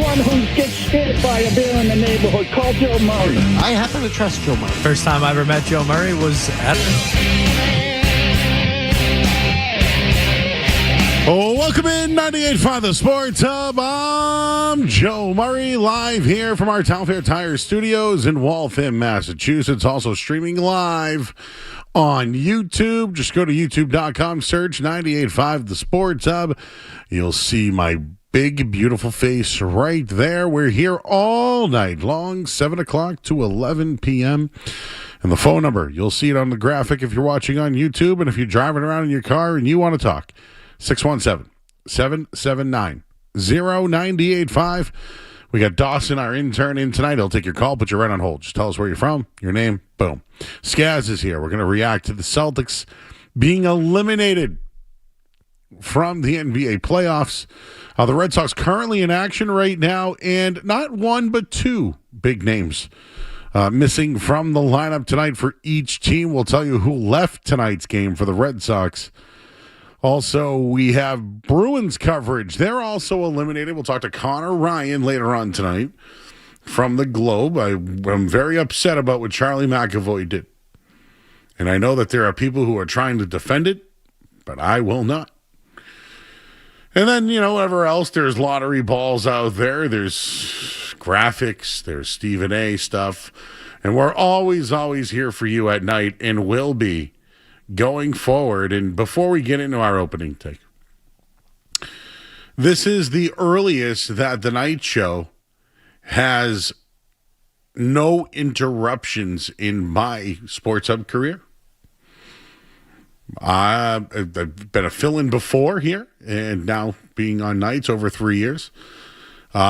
one who gets hit by a bear in the neighborhood. Call Joe Murray. I happen to trust Joe Murray. First time I ever met Joe Murray was at Welcome in 98.5 The Sports Hub. I'm Joe Murray, live here from our Town Fair Tire Studios in Waltham, Massachusetts. Also streaming live on YouTube. Just go to youtube.com, search 98.5 The Sports Hub. You'll see my big, beautiful face right there. We're here all night long, 7 o'clock to 11 p.m. And the phone number, you'll see it on the graphic if you're watching on YouTube. And if you're driving around in your car and you want to talk, 617-779-0985. We got Dawson, our intern, in tonight. He'll take your call, put you right on hold. Just tell us where you're from, your name, boom. Skaz is here. We're going to react to the Celtics being eliminated from the NBA playoffs. The Red Sox currently in action right now, and not one but two big names missing from the lineup tonight for each team. We'll tell you who left tonight's game for the Red Sox. Also, we have Bruins coverage. They're also eliminated. We'll talk to Conor Ryan later on tonight from the Globe. I'm very upset about what Charlie McAvoy did. And I know that there are people who are trying to defend it, but I will not. And then, whatever else, there's lottery balls out there. There's graphics. There's Stephen A. stuff. And we're always here for you at night and will be going forward. And before we get into our opening take, this is the earliest that the night show has no interruptions in my Sports Hub career. I've been a fill-in before here, and now being on nights over 3 years.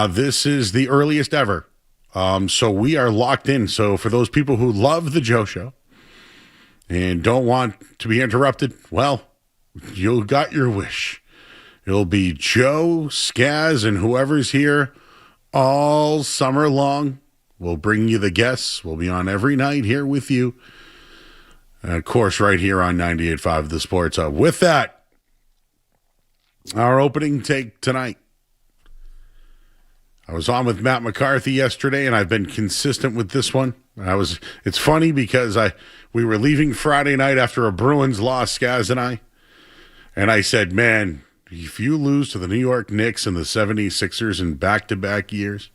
This is the earliest ever. So we are locked in. So for those people who love the Joe Show and don't want to be interrupted, well, you got your wish. It'll be Joe, Skaz, and whoever's here all summer long. We'll bring you the guests. We'll be on every night here with you. And of course, right here on 98.5 The Sports Hub. With that, our opening take tonight. I was on with Matt McCarthy yesterday, and I've been consistent with this one. It's funny because we were leaving Friday night after a Bruins loss, Skaz and I said, man, if you lose to the New York Knicks and the 76ers in back-to-back years,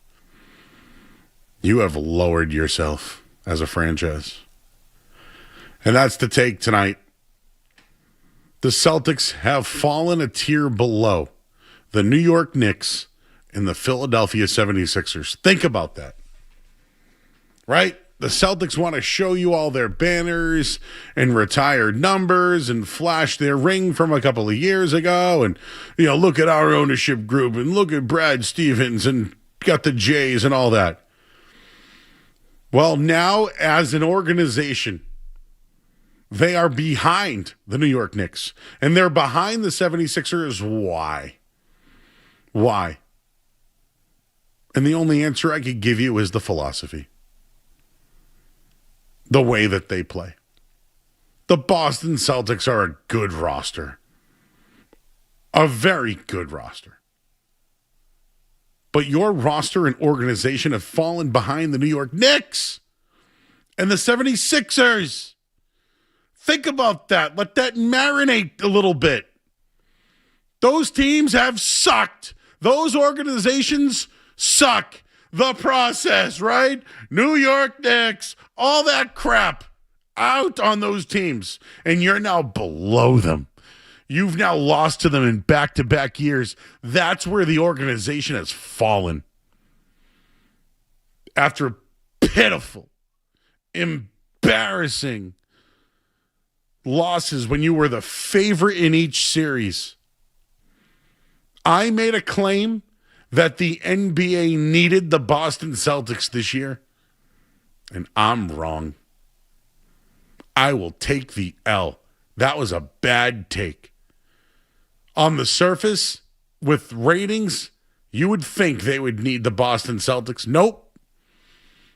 you have lowered yourself as a franchise. And that's the take tonight. The Celtics have fallen a tier below the New York Knicks and the Philadelphia 76ers. Think about that. Right? The Celtics want to show you all their banners and retired numbers and flash their ring from a couple of years ago. And, look at our ownership group and look at Brad Stevens and got the Jays and all that. Well, now as an organization, they are behind the New York Knicks. And they're behind the 76ers. Why? Why? And the only answer I could give you is the philosophy. The way that they play. The Boston Celtics are a good roster. A very good roster. But your roster and organization have fallen behind the New York Knicks and the 76ers. Think about that. Let that marinate a little bit. Those teams have sucked. Those organizations suck. The process, right? New York Knicks, all that crap out on those teams. And you're now below them. You've now lost to them in back-to-back years. That's where the organization has fallen. After pitiful, embarrassing losses when you were the favorite in each series. I made a claim that the NBA needed the Boston Celtics this year, and I'm wrong. I will take the L. That was a bad take. On the surface, with ratings, you would think they would need the Boston Celtics. Nope.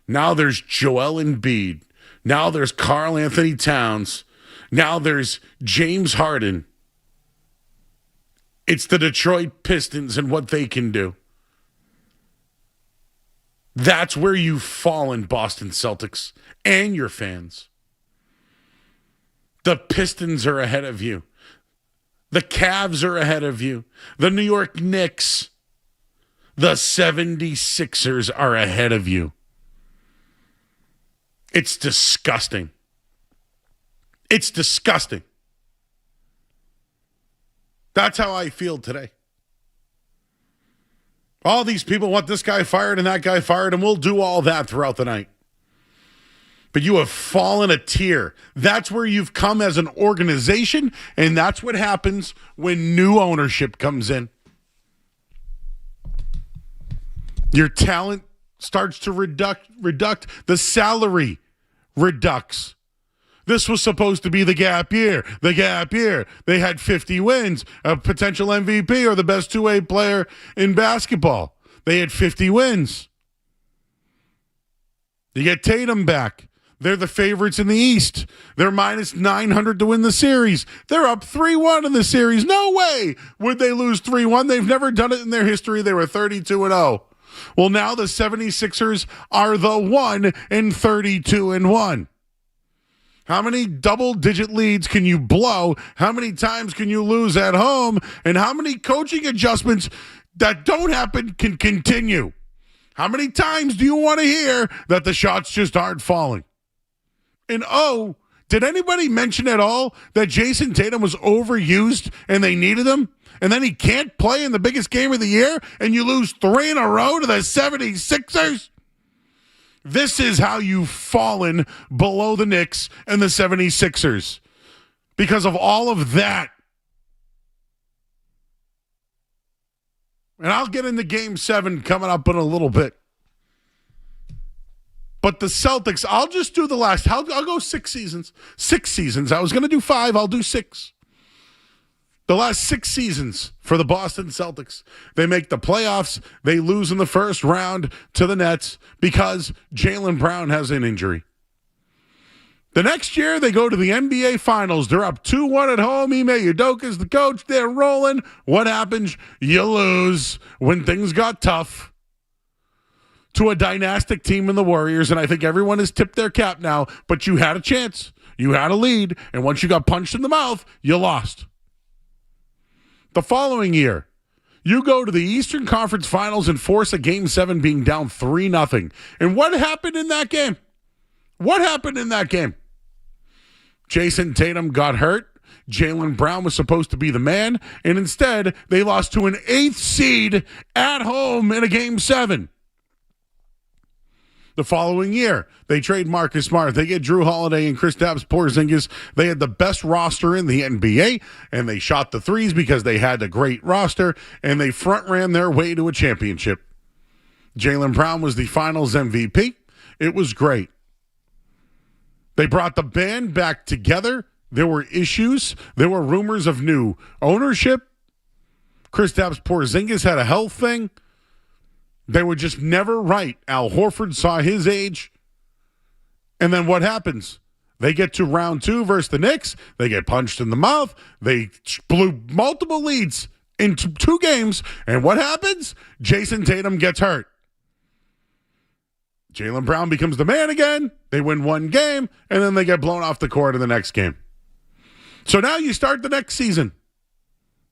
Now there's Joel Embiid. Now there's Karl Anthony Towns. Now there's James Harden. It's the Detroit Pistons and what they can do. That's where you've fallen, Boston Celtics, and your fans. The Pistons are ahead of you. The Cavs are ahead of you. The New York Knicks, the 76ers are ahead of you. It's disgusting. It's disgusting. That's how I feel today. All these people want this guy fired and that guy fired, and we'll do all that throughout the night. But you have fallen a tier. That's where you've come as an organization, and that's what happens when new ownership comes in. Your talent starts to reduct. The salary reducts. This was supposed to be the gap year. The gap year. They had 50 wins, a potential MVP or the best two-way player in basketball. They had 50 wins. You get Tatum back. They're the favorites in the East. They're minus 900 to win the series. They're up 3-1 in the series. No way would they lose 3-1. They've never done it in their history. They were 32-0. Well, now the 76ers are the 1 and 32-1. How many double-digit leads can you blow? How many times can you lose at home? And how many coaching adjustments that don't happen can continue? How many times do you want to hear that the shots just aren't falling? And did anybody mention at all that Jason Tatum was overused and they needed him? And then he can't play in the biggest game of the year and you lose 3 in a row to the 76ers? This is how you've fallen below the Knicks and the 76ers. Because of all of that. And I'll get into Game 7 coming up in a little bit. But the Celtics, I'll just do the last. I'll go 6 seasons. 6 seasons. I was going to do 5. I'll do 6. The last 6 seasons for the Boston Celtics. They make the playoffs. They lose in the first round to the Nets because Jaylen Brown has an injury. The next year, they go to the NBA Finals. They're up 2-1 at home. Ime Udoka's the coach. They're rolling. What happens? You lose when things got tough to a dynastic team in the Warriors, and I think everyone has tipped their cap now, but you had a chance. You had a lead, and once you got punched in the mouth, you lost. The following year, you go to the Eastern Conference Finals and force a Game 7 being down 3-0. And what happened in that game? What happened in that game? Jason Tatum got hurt. Jaylen Brown was supposed to be the man, and instead, they lost to an 8th seed at home in a Game 7. The following year, they trade Marcus Smart. They get Drew Holiday and Kristaps Porzingis. They had the best roster in the NBA, and they shot the threes because they had a great roster, and they front-ran their way to a championship. Jaylen Brown was the Finals MVP. It was great. They brought the band back together. There were issues. There were rumors of new ownership. Kristaps Porzingis had a health thing. They were just never right. Al Horford saw his age. And then what happens? They get to round 2 versus the Knicks. They get punched in the mouth. They blew multiple leads in 2 games. And what happens? Jason Tatum gets hurt. Jaylen Brown becomes the man again. They win 1 game. And then they get blown off the court in the next game. So now you start the next season.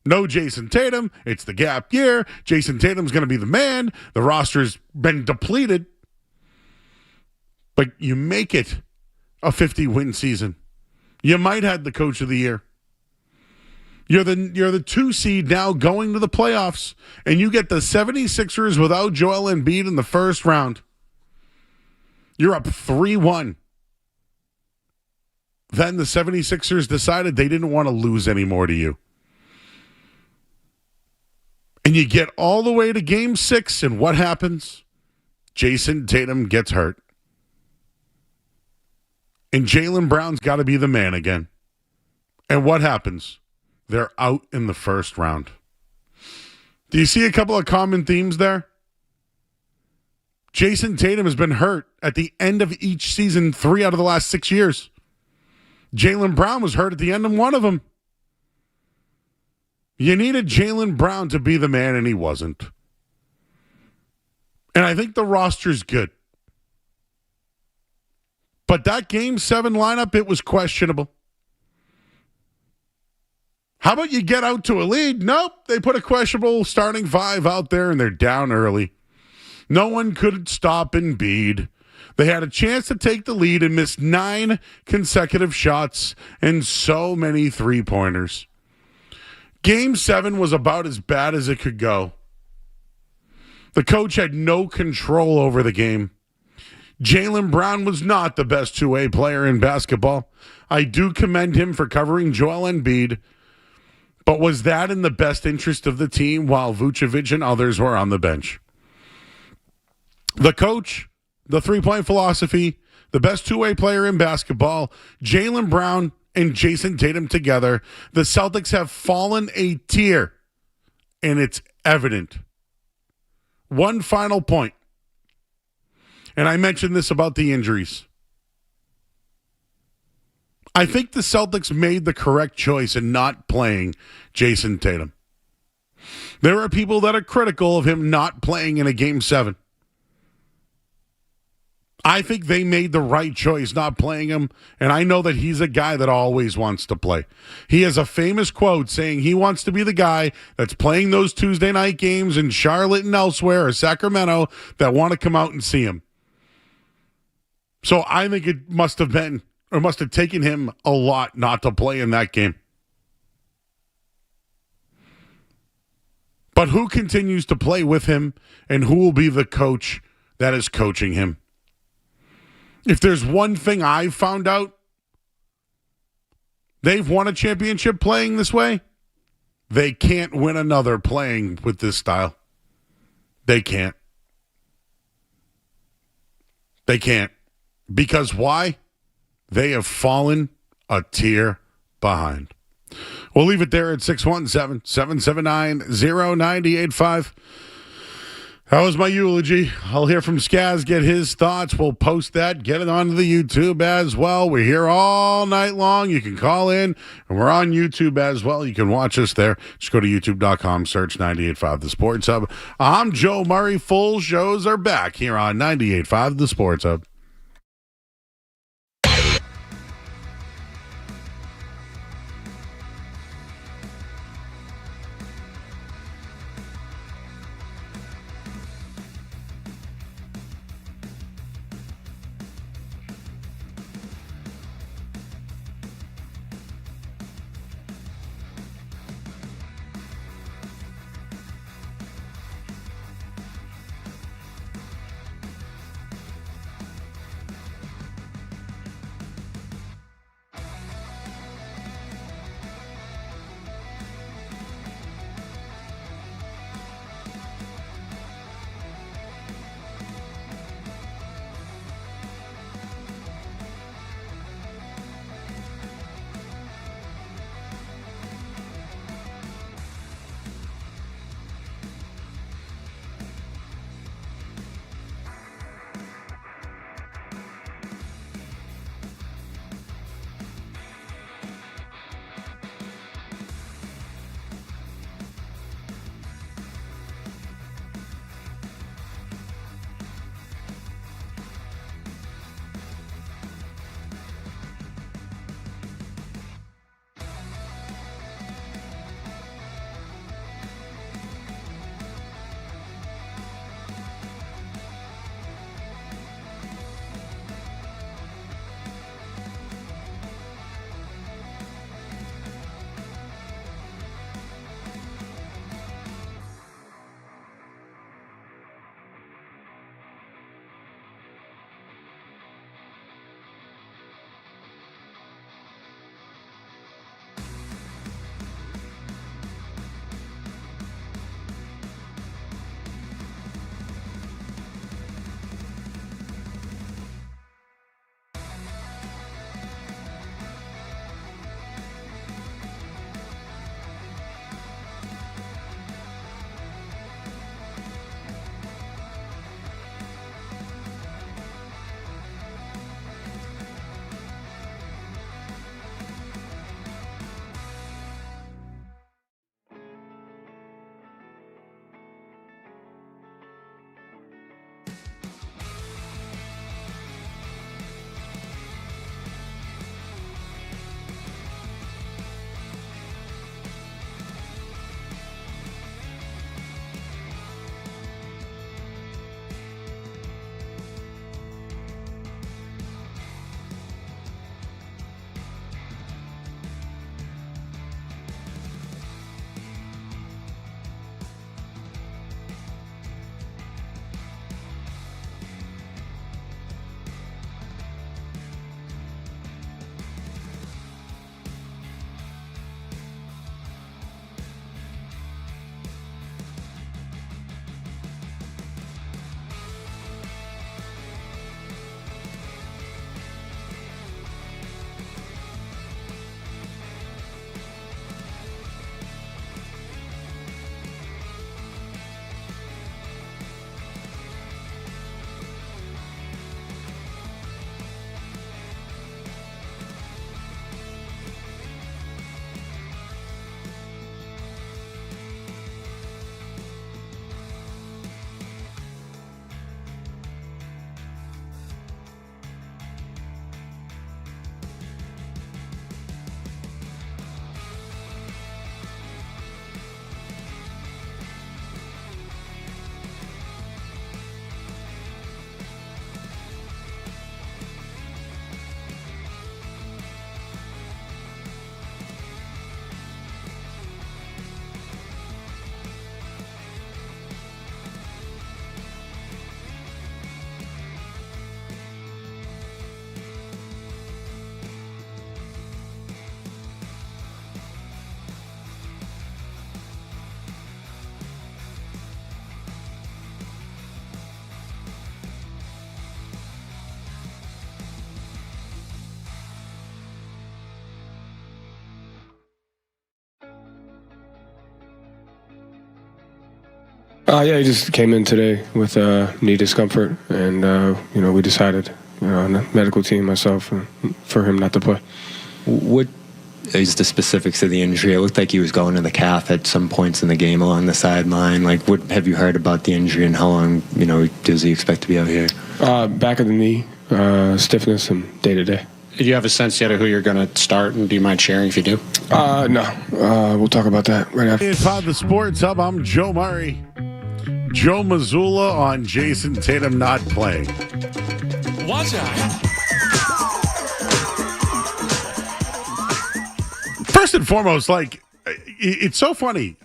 No Jason Tatum. It's the gap year. Jason Tatum's going to be the man. The roster's been depleted. But you make it a 50-win season. You might have the coach of the year. You're the 2 seed now going to the playoffs, and you get the 76ers without Joel Embiid in the first round. You're up 3-1. Then the 76ers decided they didn't want to lose anymore to you. And you get all the way to Game 6, and what happens? Jason Tatum gets hurt. And Jaylen Brown's got to be the man again. And what happens? They're out in the first round. Do you see a couple of common themes there? Jason Tatum has been hurt at the end of each season 3 out of the last 6 years. Jaylen Brown was hurt at the end of one of them. You needed Jaylen Brown to be the man, and he wasn't. And I think the roster's good. But that Game 7 lineup, it was questionable. How about you get out to a lead? Nope, they put a questionable starting five out there and they're down early. No one could stop Embiid. They had a chance to take the lead and missed 9 consecutive shots and so many three-pointers. Game 7 was about as bad as it could go. The coach had no control over the game. Jaylen Brown was not the best two-way player in basketball. I do commend him for covering Joel Embiid, but was that in the best interest of the team while Vucevic and others were on the bench? The coach, the three-point philosophy, the best two-way player in basketball, Jaylen Brown and Jason Tatum together, the Celtics have fallen a tier, and it's evident. One final point, and I mentioned this about the injuries. I think the Celtics made the correct choice in not playing Jason Tatum. There are people that are critical of him not playing in a Game 7. I think they made the right choice not playing him, and I know that he's a guy that always wants to play. He has a famous quote saying he wants to be the guy that's playing those Tuesday night games in Charlotte and elsewhere or Sacramento that want to come out and see him. So I think it must have taken him a lot not to play in that game. But who continues to play with him, and who will be the coach that is coaching him? If there's one thing I've found out, they've won a championship playing this way. They can't win another playing with this style. They can't. They can't. Because why? They have fallen a tier behind. We'll leave it there at 617-779-0985. That was my eulogy. I'll hear from Skaz, get his thoughts. We'll post that, get it onto the YouTube as well. We're here all night long. You can call in, and we're on YouTube as well. You can watch us there. Just go to youtube.com, search 98.5 The Sports Hub. I'm Joe Murray. Full shows are back here on 98.5 The Sports Hub. Yeah, he just came in today with knee discomfort, and we decided, on the medical team, myself, for him not to play. What is the specifics of the injury? It looked like he was going to the calf at some points in the game along the sideline. Like, what have you heard about the injury, and how long, does he expect to be out here? Back of the knee, stiffness, and day-to-day. Do you have a sense yet of who you're going to start, and do you mind sharing if you do? No. We'll talk about that right after. Pod the Sports Hub, I'm Joe Murray. Joe Mazzula on Jason Tatum not playing. Watch out. First and foremost, it's so funny.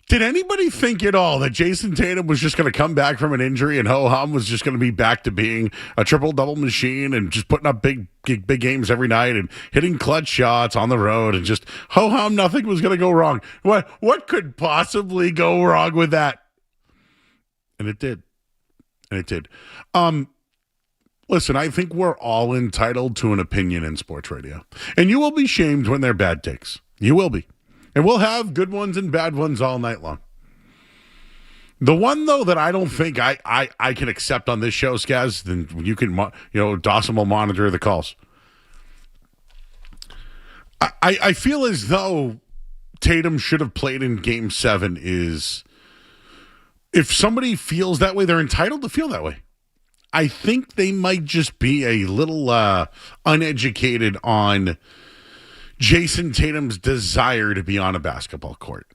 Did anybody think at all that Jason Tatum was just going to come back from an injury and ho-hum was just going to be back to being a triple-double machine and just putting up big games every night and hitting clutch shots on the road and just ho-hum, nothing was going to go wrong? What could possibly go wrong with that? And it did. Listen, I think we're all entitled to an opinion in sports radio. And you will be shamed when they're bad takes. You will be. And we'll have good ones and bad ones all night long. The one, though, that I don't think I can accept on this show, Skaz, then you can, Dawson will monitor the calls. I feel as though Tatum should have played in Game 7 is, if somebody feels that way, they're entitled to feel that way. I think they might just be a little uneducated on Jason Tatum's desire to be on a basketball court.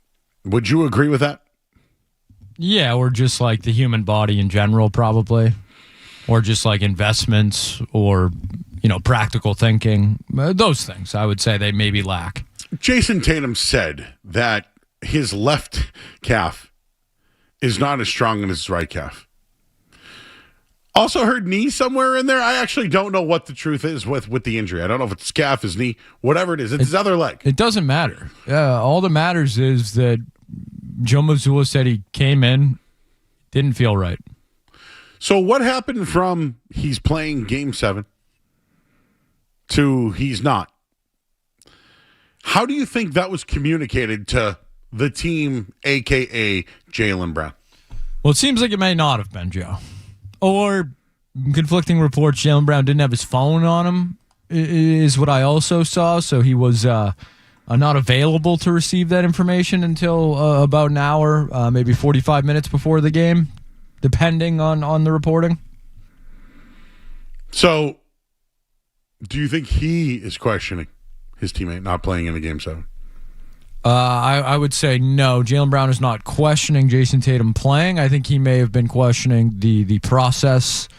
Would you agree with that? Yeah, or just like the human body in general, probably. Or just like investments or, practical thinking. Those things, I would say they maybe lack. Jason Tatum said that his left calf is not as strong as his right calf. Also heard knee somewhere in there. I actually don't know what the truth is with the injury. I don't know if it's calf, his knee, whatever it is. It's his other leg. It doesn't matter. All that matters is that Joe Mazzula said he came in, didn't feel right. So what happened from he's playing Game 7 to he's not? How do you think that was communicated to the team, a.k.a. Jaylen Brown? Well, it seems like it may not have been, Joe. Or conflicting reports, Jaylen Brown didn't have his phone on him, is what I also saw. So he was not available to receive that information until about an hour, maybe 45 minutes before the game, depending on the reporting. So do you think he is questioning his teammate not playing in the Game 7? I would say no. Jaylen Brown is not questioning Jason Tatum playing. I think he may have been questioning the process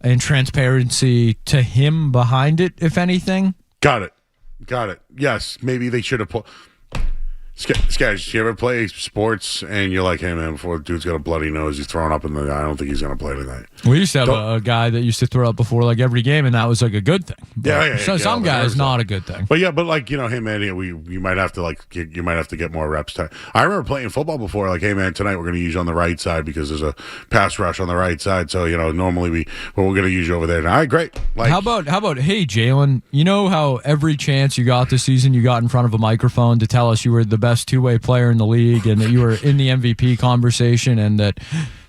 and transparency to him behind it, if anything. Got it. Yes, maybe they should have pulled. Sketch, you ever play sports and you're like, hey, man, before the dude's got a bloody nose, he's throwing up in the I don't think he's going to play tonight. We used to have a guy that used to throw up before like every game, and that was like a good thing. But some guys, not a good thing. But hey, man, you might have to you might have to get more reps time. I remember playing football before, like, hey, man, tonight we're going to use you on the right side because there's a pass rush on the right side. So, normally we're going to use you over there. All right, great. How about, hey, Jaylen, you know how every chance you got this season, you got in front of a microphone to tell us you were the best two-way player in the league and that you were in the MVP conversation and that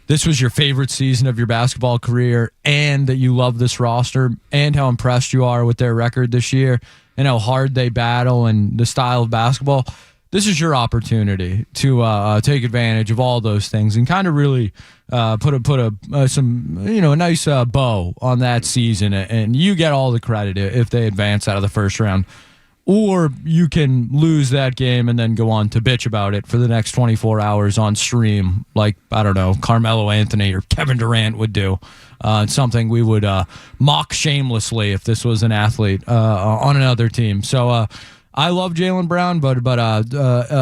this was your favorite season of your basketball career and that you love this roster and how impressed you are with their record this year and how hard they battle and the style of basketball. This is your opportunity to take advantage of all those things and kind of really put a nice bow on that season, and you get all the credit if they advance out of the first round. Or you can lose that game and then go on to bitch about it for the next 24 hours on stream, like, I don't know, Carmelo Anthony or Kevin Durant would do. Something we would mock shamelessly if this was an athlete on another team. So I love Jaylen Brown, but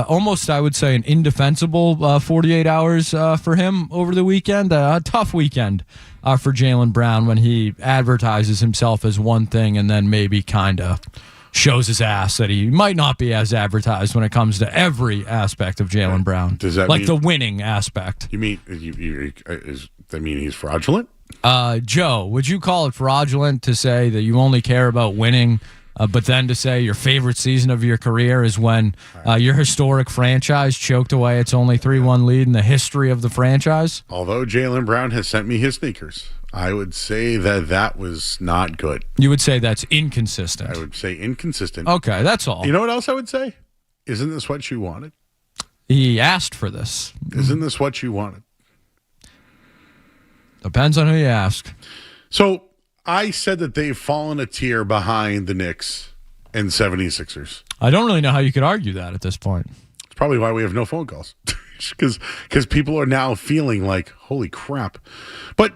almost, I would say, an indefensible 48 hours for him over the weekend. A tough weekend for Jaylen Brown when he advertises himself as one thing and then maybe kind of shows his ass that he might not be as advertised when it comes to every aspect of Jaylen Brown. Does that like mean, the winning aspect? You mean does that mean he's fraudulent? Joe, would you call it fraudulent to say that you only care about winning But then to say your favorite season of your career is when your historic franchise choked away its only 3-1 lead in the history of the franchise. Although Jaylen Brown has sent me his sneakers, I would say that was not good. You would say that's inconsistent. I would say inconsistent. Okay, that's all. You know what else I would say? Isn't this what you wanted? He asked for this. Isn't this what you wanted? Depends on who you ask. So I said that they've fallen a tier behind the Knicks and 76ers. I don't really know how you could argue that at this point. It's probably why we have no phone calls. Because people are now feeling like, holy crap. But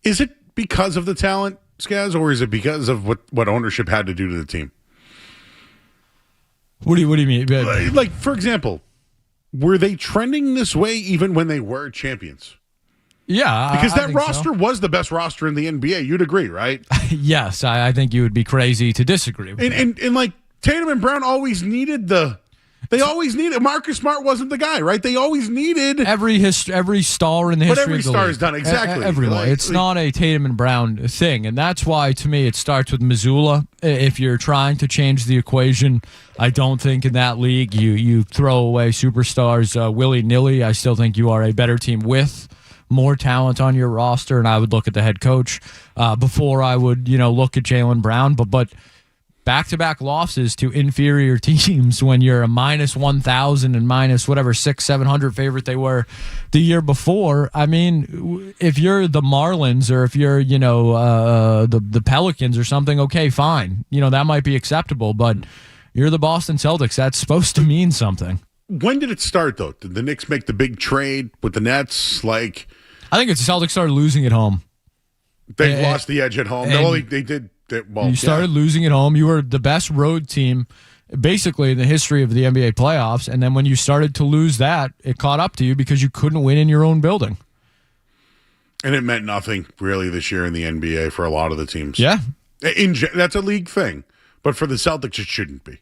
is it because of the talent, Skaz, or is it because of what ownership had to do to the team? What do you mean? Like, for example, were they trending this way even when they were champions? Yeah. Because that think roster so. was the best roster in the NBA. You'd agree, right? Yes, I think you would be crazy to disagree with that. And like Tatum and Brown always needed Marcus Smart wasn't the guy, right? They always needed every star in the history But every of the star league. is done, exactly. Everyone. It's not a Tatum and Brown thing, and that's why to me it starts with Mazzula. If you're trying to change the equation, I don't think in that league you throw away superstars willy-nilly. I still think you are a better team with more talent on your roster, and I would look at the head coach before I would look at Jaylen Brown. But back-to-back losses to inferior teams when you're a minus 1,000 and minus whatever 600-700 favorite they were the year before. I mean, if you're the Marlins or if you're the Pelicans or something, okay, fine, that might be acceptable. But you're the Boston Celtics. That's supposed to mean something. When did it start, though? Did the Knicks make the big trade with the Nets? Like, I think it's the Celtics started losing at home. They lost the edge at home. No, they did. You started losing at home. You were the best road team, basically, in the history of the NBA playoffs. And then when you started to lose that, it caught up to you because you couldn't win in your own building. And it meant nothing, really, this year in the NBA for a lot of the teams. Yeah. That's a league thing. But for the Celtics, it shouldn't be.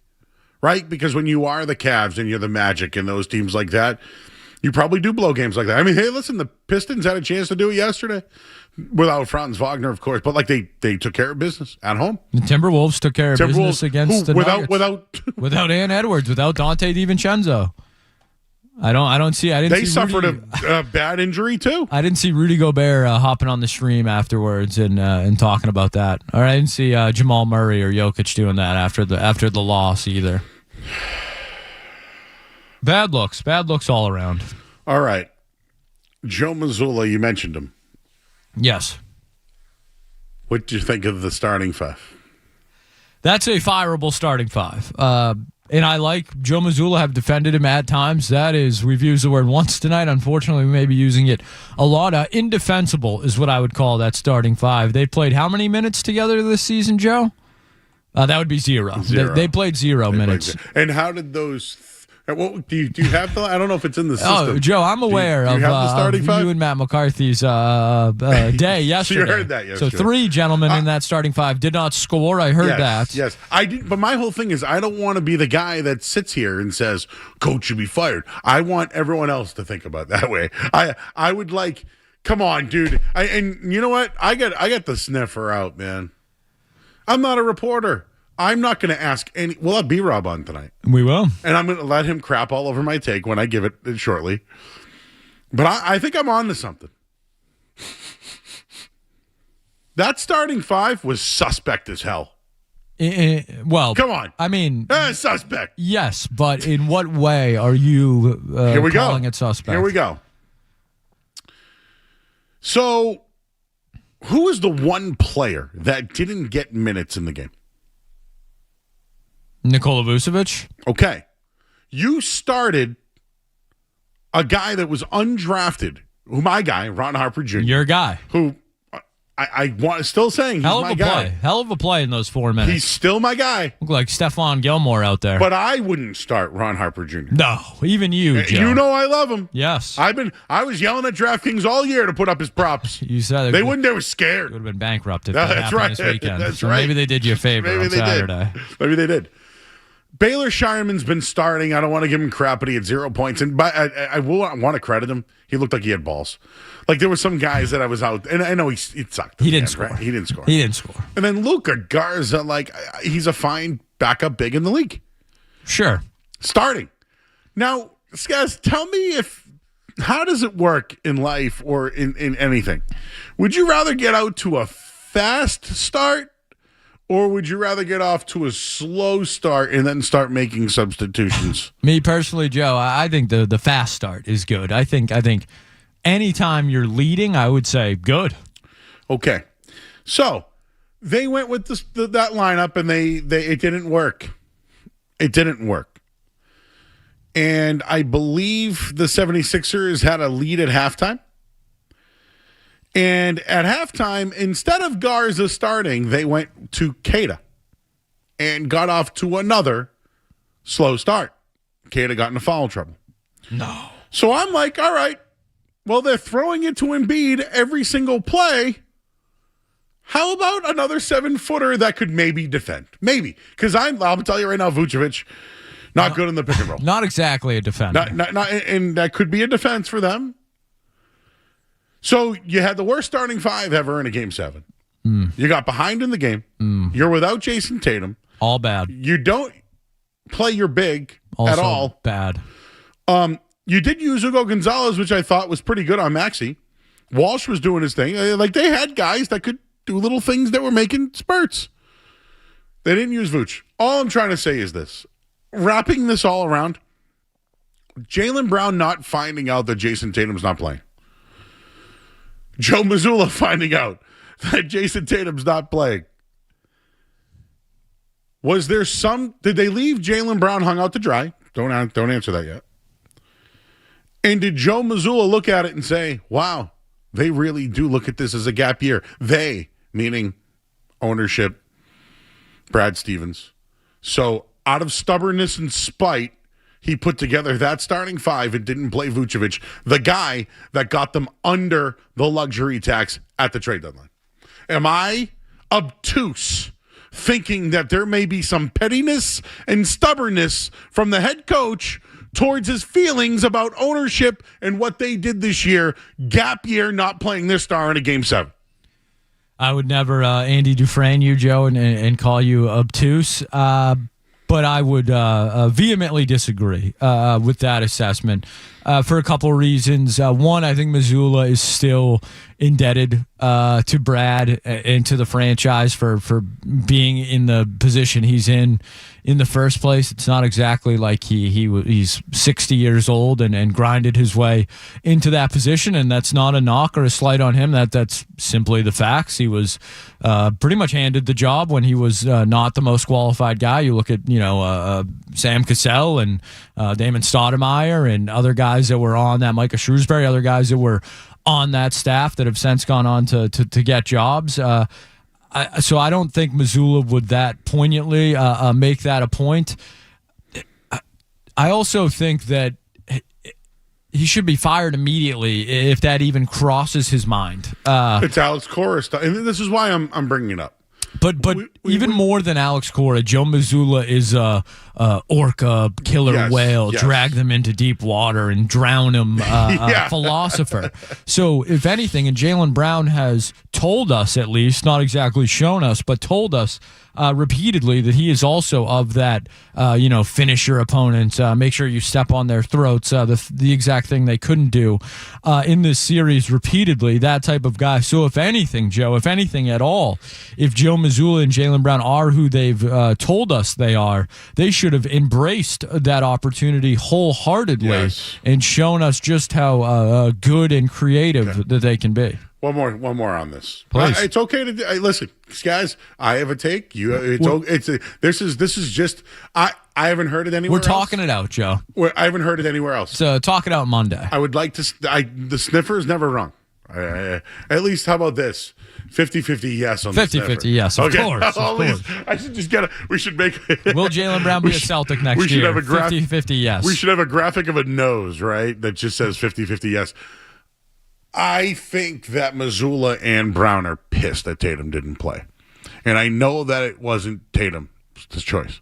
Right? Because when you are the Cavs and you're the Magic and those teams like that, you probably do blow games like that. I mean, hey, listen, the Pistons had a chance to do it yesterday without Franz Wagner, of course, but like they took care of business at home. The Timberwolves took care of business against the Nuggets. Without Ann Edwards, without Dante DiVincenzo. I didn't see suffered a bad injury too. I didn't see Rudy Gobert hopping on the stream afterwards and talking about that. Or I didn't see Jamal Murray or Jokic doing that after the loss either. Bad looks all around. All right, Joe Mazzula, you mentioned him. Yes. What do you think of the starting five? That's a fireable starting five. And I like Joe Mazzula, have defended him at times. That is, we've used the word once tonight. Unfortunately, we may be using it a lot. Indefensible is what I would call that starting five. They played how many minutes together this season, Joe? That would be zero. They played zero minutes. And how did those... do you have the... I don't know if it's in the system. Oh, Joe, I'm aware of the starting five? you and Matt McCarthy's day yesterday. So you heard that yesterday. So 3 gentlemen in that starting five did not score. I heard that. Yes, I did. But my whole thing is I don't want to be the guy that sits here and says, coach should be fired. I want everyone else to think about it that way. I would like, come on, dude. And you know what? I got the sniffer out, man. I'm not a reporter. I'm not going to ask any. We'll have B-Rob on tonight. We will. And I'm going to let him crap all over my take when I give it shortly. But I think I'm on to something. That starting five was suspect as hell. Well, come on. I mean, suspect. Yes, but in what way are you calling it suspect? Here we go. So, who is the one player that didn't get minutes in the game? Nikola Vucevic. Okay. You started a guy that was undrafted, my guy, Ron Harper Jr. Your guy. Who I want still saying he's my guy. Hell of a play in those 4 minutes. He's still my guy. Look like Stephon Gilmore out there. But I wouldn't start Ron Harper Jr. No, even you, Joe. You know I love him. Yes. I was yelling at DraftKings all year to put up his props. You said they wouldn't. They were scared. Would have been bankrupt if that happened this weekend. That's so right. Maybe they did you a favor on Saturday. Maybe they did. Baylor Shireman's been starting. I don't want to give him crap, but he had 0 points. And but I will want to credit him. He looked like he had balls. Like there were some guys that I was out, and I know it sucked. He didn't score. Right? He didn't score. He didn't score. And then Luka Garza, like he's a fine backup big in the league. Sure. Starting. Now, guys, tell me how does it work in life or in anything? Would you rather get out to a fast start, or would you rather get off to a slow start and then start making substitutions? Me personally, Joe, I think the fast start is good. I think anytime you're leading, I would say good. Okay. So they went with that lineup, and it didn't work. It didn't work. And I believe the 76ers had a lead at halftime. And at halftime, instead of Garza starting, they went to Keita and got off to another slow start. Keita got into foul trouble. No. So I'm like, all right, well, they're throwing it to Embiid every single play. How about another 7-footer that could maybe defend? Maybe. Because I'll tell you right now, Vucevic, not good in the pick and roll. Not exactly a defender. And that could be a defense for them. So you had the worst starting five ever in a Game 7. You got behind in the game. You're without Jason Tatum. All bad. You don't play your big Also at all. Bad. You did use Hugo Gonzalez, which I thought was pretty good on Maxey. Walsh was doing his thing. Like they had guys that could do little things that were making spurts. They didn't use Vooch. All I'm trying to say is this. Wrapping this all around, Jaylen Brown not finding out that Jason Tatum's not playing. Joe Mazzula finding out that Jason Tatum's not playing. Did they leave Jaylen Brown hung out to dry? Don't answer that yet. And did Joe Mazzula look at it and say, wow, they really do look at this as a gap year? They, meaning ownership, Brad Stevens. So out of stubbornness and spite, he put together that starting five and didn't play Vucevic, the guy that got them under the luxury tax at the trade deadline. Am I obtuse thinking that there may be some pettiness and stubbornness from the head coach towards his feelings about ownership and what they did this year, gap year, not playing their star in a Game 7? I would never Andy Dufresne you, Joe, and call you obtuse. But I would vehemently disagree with that assessment for a couple of reasons. One, I think Mazzula is still indebted to Brad and to the franchise for being in the position he's in the first place. It's not exactly like he's 60 years old and grinded his way into that position, and that's not a knock or a slight on him. That's simply the facts. He was pretty much handed the job when he was not the most qualified guy. You look at Sam Cassell and Damon Stoudemire and other guys that were on that, Micah Shrewsbury, other guys that were on that staff that have since gone on to get jobs. So I don't think Mazzula would that poignantly make that a point. I also think that he should be fired immediately if that even crosses his mind. It's Alex Cora stuff, and this is why I'm bringing it up. But even more than Alex Cora, Joe Mazzula is a orca killer whale. Yes. Drag them into deep water and drown them. Philosopher. So if anything, and Jaylen Brown has told us, at least not exactly shown us, but told us repeatedly that he is also of that. Finish your opponents. Make sure you step on their throats. The exact thing they couldn't do in this series repeatedly. That type of guy. So if anything, Joe, if anything at all, if Joe Mazzula and Jaylen Brown are who they've told us they are, they should have embraced that opportunity wholeheartedly and shown us just how good and creative that they can be. One more on this. Please. It's okay to listen, guys. I have a take. This is just I haven't heard it anywhere. We're talking it out, Joe. I haven't heard it anywhere else. So talk it out Monday. I would like to. The sniffer is never wrong. At least, how about this? 50-50 yes on 50-50 yes, of course. I should just get we should make. Will Jaylen Brown be a Celtic next year? We should have a 50-50 yes. We should have a graphic of a nose, right? That just says 50-50 yes. I think that Mazzula and Brown are pissed that Tatum didn't play. And I know that it wasn't Tatum's choice.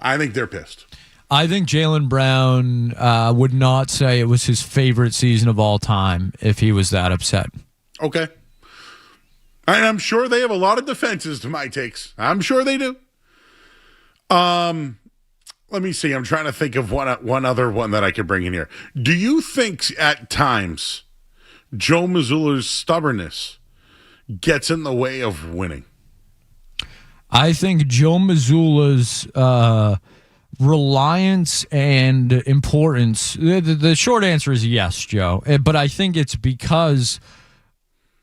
I think they're pissed. I think Jaylen Brown would not say it was his favorite season of all time if he was that upset. Okay. And I'm sure they have a lot of defenses to my takes. I'm sure they do. Let me see. I'm trying to think of one other one that I could bring in here. Do you think at times Joe Mazzula's stubbornness gets in the way of winning? I think Joe Mazzula's reliance and importance, the short answer is yes, Joe. But I think it's because,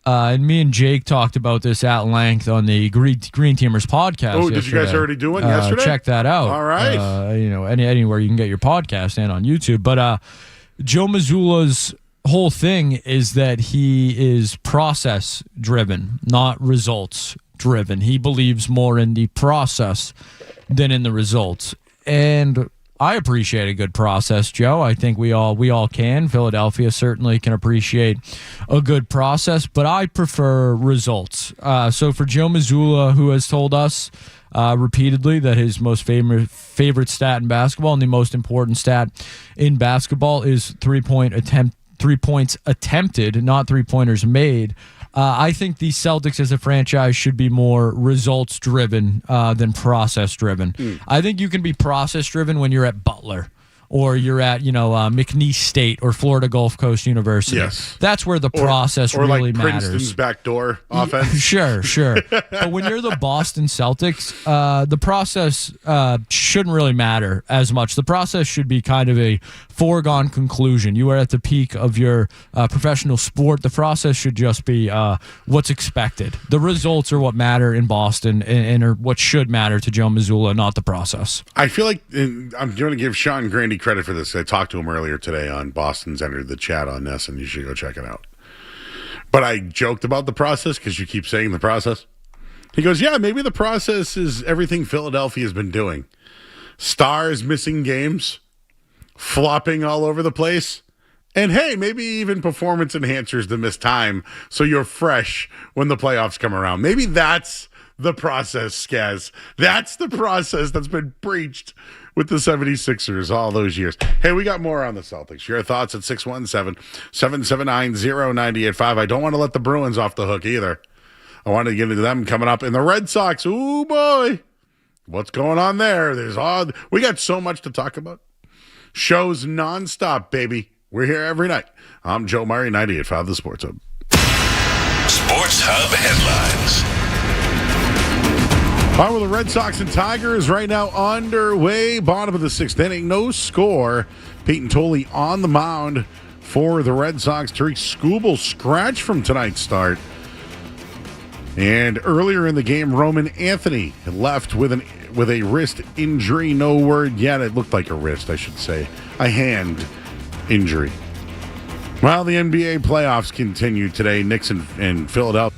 and me and Jake talked about this at length on the Green Teamers podcast. Oh, did you guys already do one yesterday? Check that out. All right. Anywhere you can get your podcast and on YouTube. But Joe Mazzula's whole thing is that he is process driven, not results driven. He believes more in the process than in the results. And I appreciate a good process, Joe. I think we all can. Philadelphia certainly can appreciate a good process, but I prefer results. So for Joe Mazzula, who has told us repeatedly that his most favorite stat in basketball and the most important stat in basketball is 3 points attempted, not 3-pointers made. I think the Celtics as a franchise should be more results-driven than process-driven. I think you can be process-driven when you're at Butler or you're at, McNeese State or Florida Gulf Coast University. Yes. That's where the process or really like matters. Princeton's backdoor offense. Sure. But when you're the Boston Celtics, the process shouldn't really matter as much. The process should be kind of a foregone conclusion. You are at the peak of your professional sport. The process should just be what's expected. The results are what matter in Boston and are what should matter to Joe Mazzula, not the process. I feel like I'm going to give Sean Grandy credit for this. I talked to him earlier today on Boston's entered the chat on this, and you should go check it out. But I joked about the process because you keep saying the process. He goes, yeah, maybe the process is everything Philadelphia has been doing. Stars missing games, flopping all over the place, and hey, maybe even performance enhancers to miss time so you're fresh when the playoffs come around. Maybe that's the process, Skaz. That's the process that's been preached with the 76ers all those years. Hey, we got more on the Celtics. Your thoughts at 617-779-0985. I don't want to let the Bruins off the hook either. I want to get into them coming up. And the Red Sox, ooh, boy. What's going on there? We got so much to talk about. Shows nonstop, baby. We're here every night. I'm Joe Murray, 98.5 The Sports Hub. Sports Hub headlines. All right, well, the Red Sox and Tigers right now underway. Bottom of the sixth inning, no score. Peyton Tolley on the mound for the Red Sox. Tariq Skubal scratched from tonight's start. And earlier in the game, Roman Anthony left with a wrist injury. No word yet. It looked like a wrist, I should say. A hand injury. Well, the NBA playoffs continue today. Knicks and Philadelphia.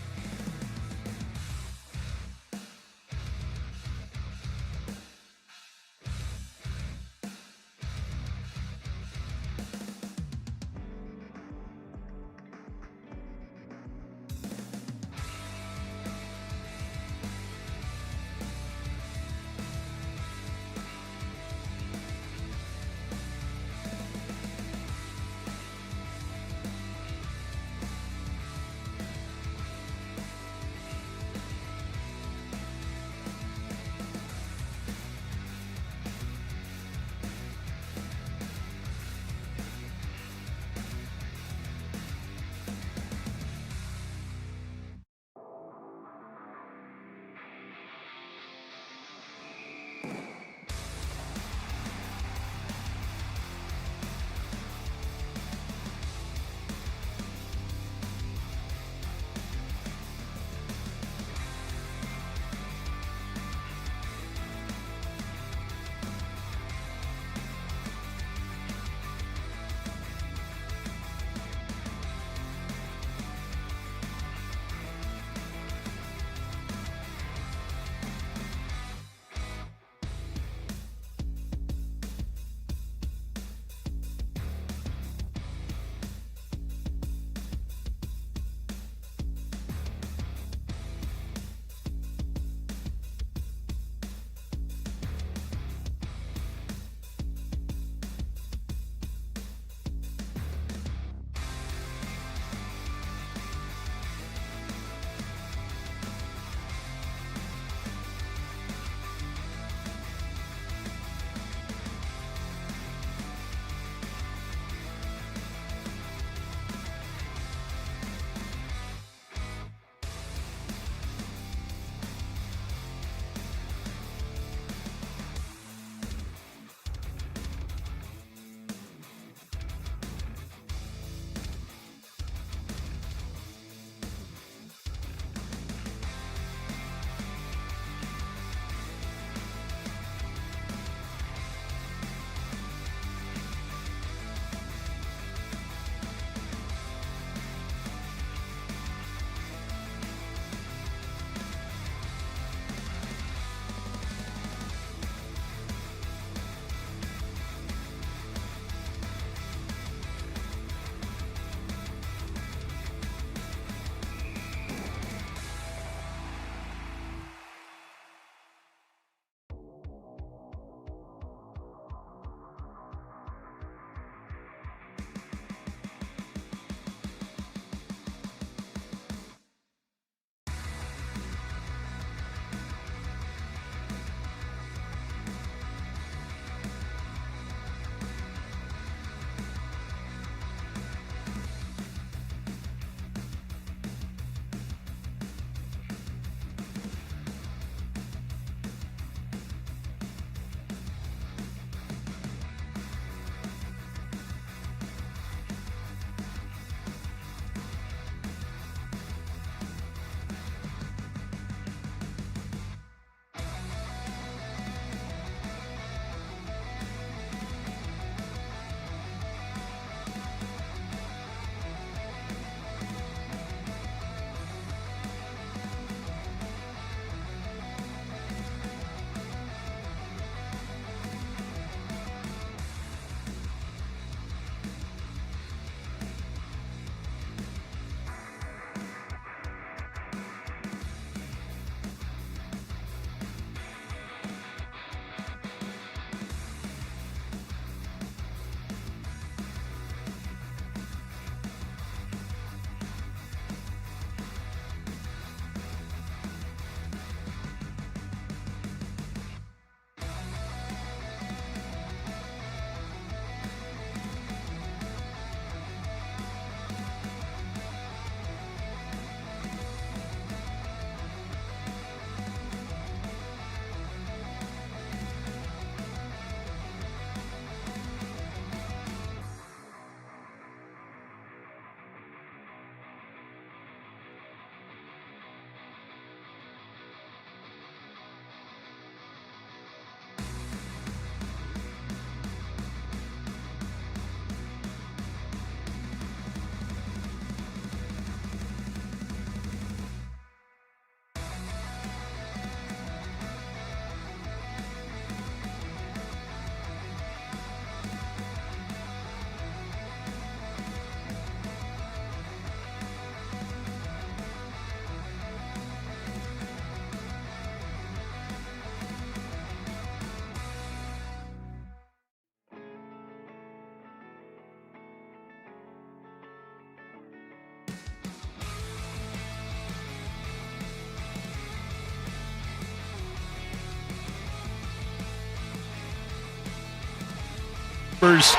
Sabres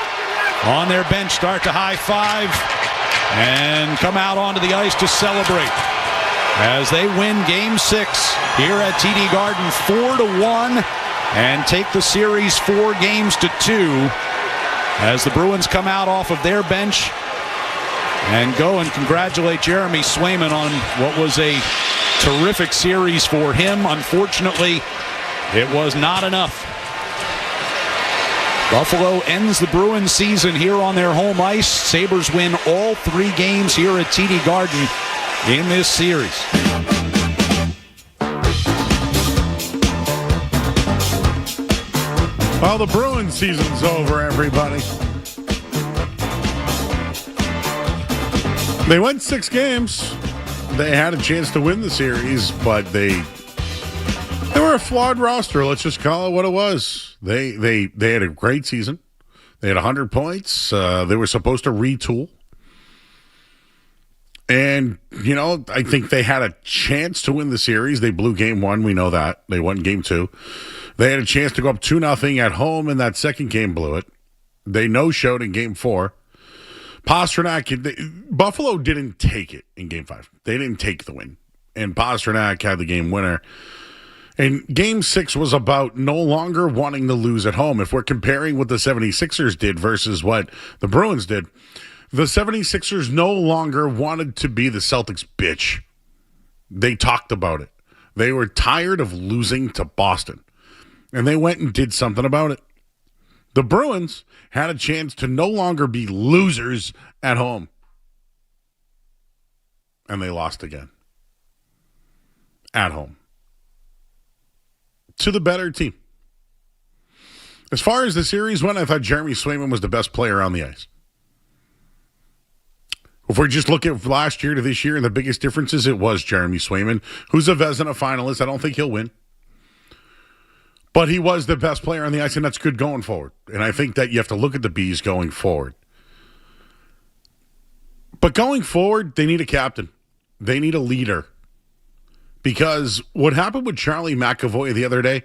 on their bench start to high five and come out onto the ice to celebrate as they win Game 6 here at TD Garden 4-1 and take the series 4 games to 2 as the Bruins come out off of their bench and go and congratulate Jeremy Swayman on what was a terrific series for him. Unfortunately, it was not enough. Buffalo ends the Bruins season here on their home ice. Sabres win all 3 games here at TD Garden in this series. Well, the Bruins season's over, everybody. They went 6 games. They had a chance to win the series, but they were a flawed roster. Let's just call it what it was. They had a great season. They had 100 points. They were supposed to retool. And, you know, I think they had a chance to win the series. They blew Game 1. We know that. They won Game 2. They had a chance to go up 2-0 at home, and that second game blew it. They no-showed in Game 4. Pastrnak, Buffalo didn't take it in Game 5. They didn't take the win. And Pastrnak had the game winner. And Game 6 was about no longer wanting to lose at home. If we're comparing what the 76ers did versus what the Bruins did, the 76ers no longer wanted to be the Celtics bitch. They talked about it. They were tired of losing to Boston. And they went and did something about it. The Bruins had a chance to no longer be losers at home. And they lost again. At home. To the better team. As far as the series went, I thought Jeremy Swayman was the best player on the ice. If we just look at last year to this year and the biggest differences, it was Jeremy Swayman, who's a Vezina finalist. I don't think he'll win. But he was the best player on the ice, and that's good going forward. And I think that you have to look at the Bees going forward. But going forward, they need a captain. They need a leader. Because what happened with Charlie McAvoy the other day,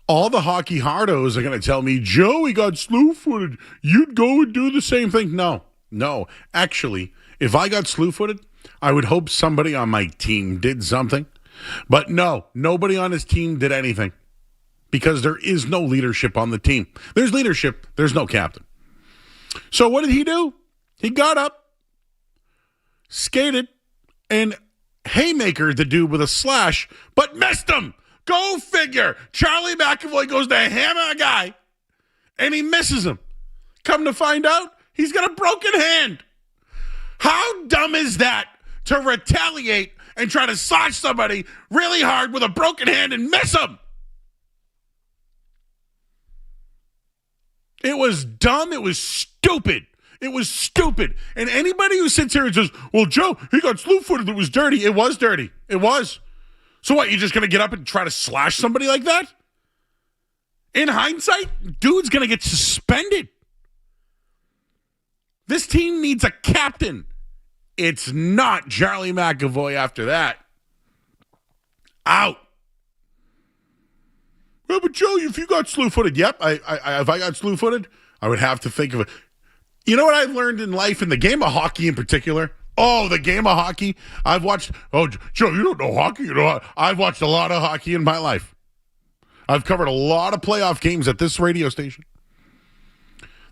all the hockey hardos are going to tell me, Joe, he got slew-footed. You'd go and do the same thing. No. Actually, if I got slew-footed, I would hope somebody on my team did something. But no, nobody on his team did anything. Because there is no leadership on the team. There's leadership. There's no captain. So what did he do? He got up, skated, and haymaker the dude with a slash, but missed him. Go figure. Charlie McAvoy goes to hammer a guy, and he misses him. Come to find out, he's got a broken hand. How dumb is that to retaliate and try to slash somebody really hard with a broken hand and miss him? It was dumb. It was stupid. It was stupid. And anybody who sits here and says, well, Joe, he got slew-footed. It was dirty. It was dirty. It was. So what, you're just going to get up and try to slash somebody like that? In hindsight, dude's going to get suspended. This team needs a captain. It's not Charlie McAvoy after that. Out. Yeah, but Joe, if you got slew-footed, yep. If I got slew-footed, I would have to think of it. You know what I've learned in life, in the game of hockey in particular? Oh, the game of hockey. I've watched, Joe, you don't know hockey. You know, I've watched a lot of hockey in my life. I've covered a lot of playoff games at this radio station.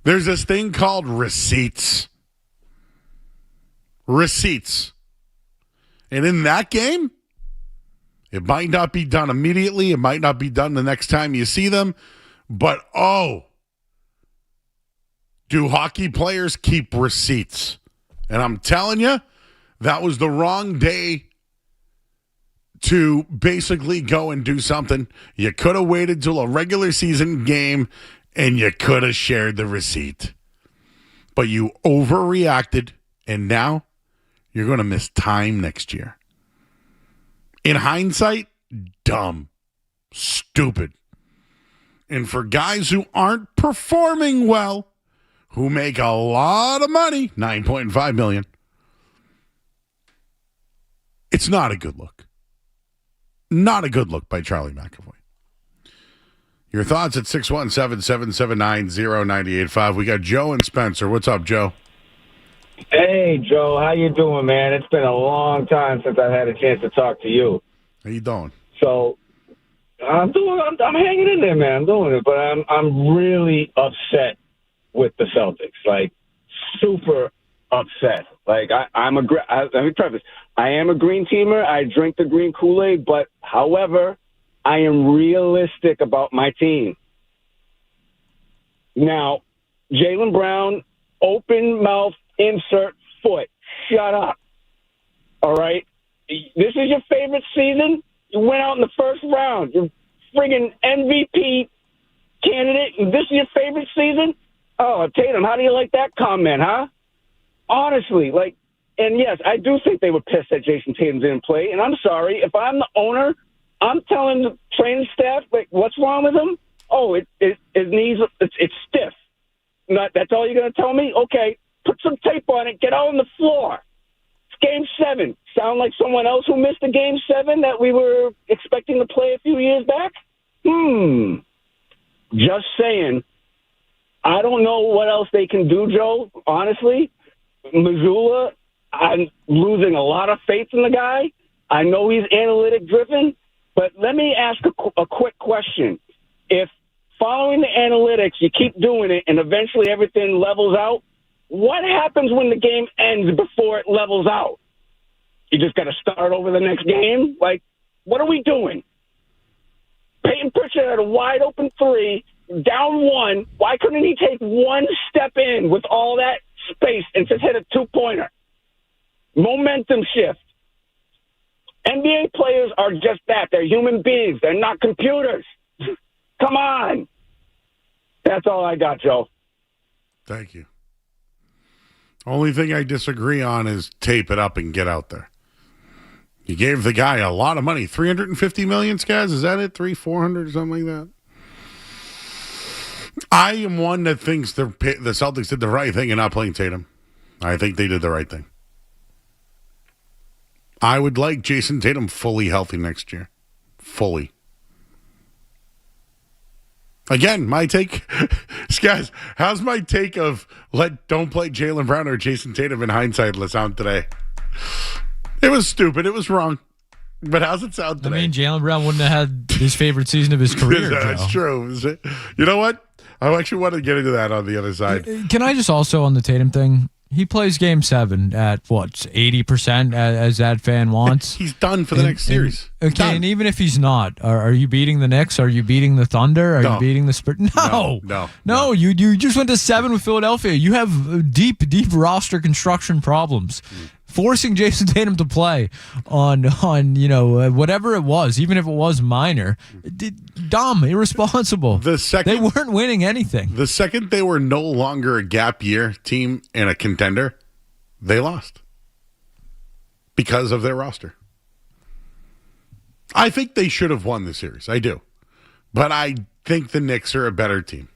There's this thing called receipts. Receipts. And in that game, it might not be done immediately. It might not be done the next time you see them. But, do hockey players keep receipts? And I'm telling you, that was the wrong day to basically go and do something. You could have waited till a regular season game and you could have shared the receipt. But you overreacted, and now you're going to miss time next year. In hindsight, dumb, stupid. And for guys who aren't performing well, who make a lot of money, $9.5 million, it's not a good look. Not a good look by Charlie McAvoy. Your thoughts at 617-779-0985. We got Joe and Spencer. What's up, Joe? Hey, Joe. How you doing, man? It's been a long time since I've had a chance to talk to you. How you doing? So I'm hanging in there, man. I'm doing it, but I'm really upset with the Celtics. Like, super upset. Like, let me preface. I am a green teamer. I drink the green Kool-Aid, but however, I am realistic about my team. Now, Jaylen Brown, open mouth, insert foot. Shut up. All right? This is your favorite season? You went out in the first round. You're friggin' MVP candidate. This is your favorite season? Oh, Tatum, how do you like that comment, huh? Honestly, like, and yes, I do think they were pissed that Jason Tatum didn't play. And I'm sorry, if I'm the owner, I'm telling the training staff, like, what's wrong with him? Oh, his knees, it's stiff. That's all you're going to tell me? Okay, put some tape on it. Get out on the floor. It's Game 7. Sound like someone else who missed a Game 7 that we were expecting to play a few years back? Just saying. I don't know what else they can do, Joe, honestly. Mazzula, I'm losing a lot of faith in the guy. I know he's analytic-driven, but let me ask a quick question. If following the analytics, you keep doing it, and eventually everything levels out, what happens when the game ends before it levels out? You just got to start over the next game? Like, what are we doing? Peyton Pritchard had a wide-open three, down one. Why couldn't he take one step in with all that space and just hit a two-pointer? Momentum shift. NBA players are just that. They're human beings. They're not computers. Come on. That's all I got, Joe. Thank you. Only thing I disagree on is tape it up and get out there. You gave the guy a lot of money. $350 million, Skaz? Is that it? 400 or something like that? I am one that thinks the Celtics did the right thing in not playing Tatum. I think they did the right thing. I would like Jason Tatum fully healthy next year. Fully. Again, my take, guys, how's my take of don't play Jaylen Brown or Jason Tatum in hindsight sound today? It was stupid. It was wrong. But how's it sound today? I mean, Jaylen Brown wouldn't have had his favorite season of his career. That's true. You know what? I actually want to get into that on the other side. Can I just also, on the Tatum thing, he plays Game 7 at, 80% as that fan wants? He's done for the next series. Okay, and even if he's not, are you beating the Knicks? Are you beating the Thunder? Are you beating the Spurs? No. You just went to 7 with Philadelphia. You have deep roster construction problems. Forcing Jason Tatum to play on whatever it was, even if it was minor, dumb, irresponsible. They weren't winning anything. The second they were no longer a gap year team and a contender, they lost because of their roster. I think they should have won the series. I do. But I think the Knicks are a better team.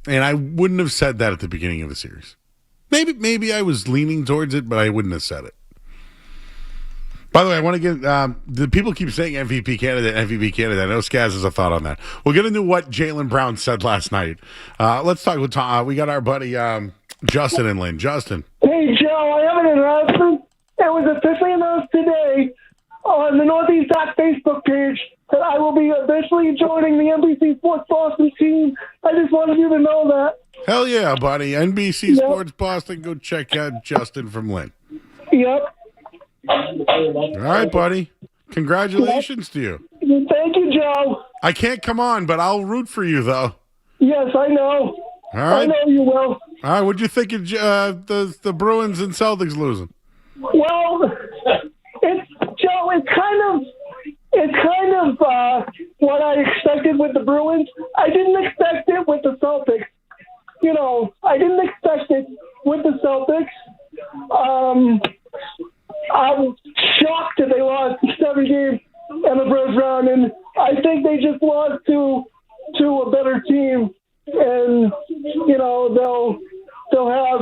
And I wouldn't have said that at the beginning of the series. Maybe I was leaning towards it, but I wouldn't have said it. By the way, I want to get the people keep saying MVP candidate. I know Skaz has a thought on that. We'll get into what Jaylen Brown said last night. Let's talk with Tom. We got our buddy Justin in Lynn. Justin. Hey, Joe, I have an announcement. It was officially announced today on the Northeast Hot Facebook page that I will be officially joining the NBC Sports Boston team. I just wanted you to know that. Hell yeah, buddy. NBC Sports Boston. Go check out Justin from Lynn. Yep. All right, buddy. Congratulations to you. Thank you, Joe. I can't come on, but I'll root for you, though. Yes, I know. All right. I know you will. All right. What'd you think of the Bruins and Celtics losing? Well, it's kind of what I expected with the Bruins. I didn't expect it with the Celtics. I didn't expect it with the Celtics. I'm shocked that they lost 7 games in the first round, and I think they just lost to a better team, and they'll have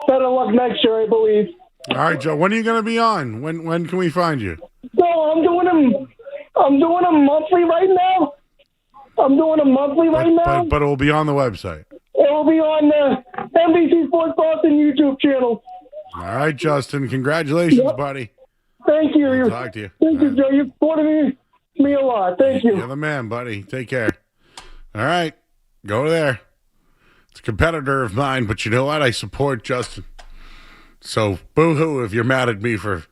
better luck next year, I believe. All right, Joe. When are you going to be on? When can we find you? So I'm doing them monthly right now. I'm doing a monthly right now. But it will be on the website. It will be on the NBC Sports Boston YouTube channel. All right, Justin. Congratulations, Yep. buddy. Thank you. We'll talk to you. Thank you, Joe. You've supported me a lot. Thank you. You're the man, buddy. Take care. All right. Go there. It's a competitor of mine, but you know what? I support Justin. So boo-hoo if you're mad at me for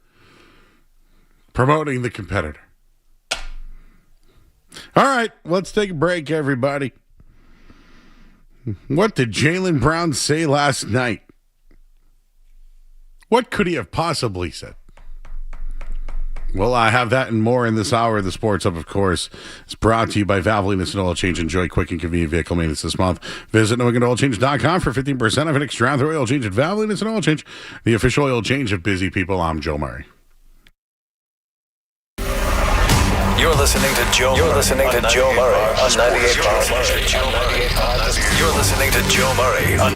promoting the competitor. All right. Let's take a break, everybody. What did Jaylen Brown say last night? What could he have possibly said? Well, I have that and more in this hour of the Sports Hub, of course. It's brought to you by Valvoline Instant Oil Change. Enjoy quick and convenient vehicle maintenance this month. Visit NewEnglandoilChange.com for 15% off an extra round oil change at Valvoline Instant Oil Change, the official oil change of busy people. I'm Joe Murray. You're listening to Joe. You're listening to Joe Murray on 98.5. You're listening to Joe Murray on.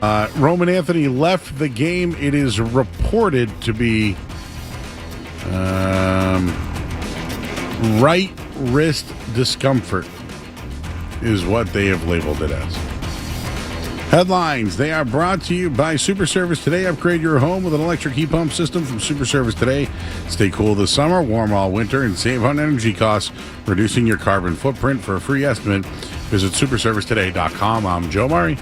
Roman Anthony left the game. It is reported to be right wrist discomfort is what they have labeled it as. Headlines, they are brought to you by Super Service Today. Upgrade your home with an electric heat pump system from Super Service Today. Stay cool this summer, warm all winter, and save on energy costs, reducing your carbon footprint. For a free estimate, visit superservicetoday.com. I'm Joe Murray. The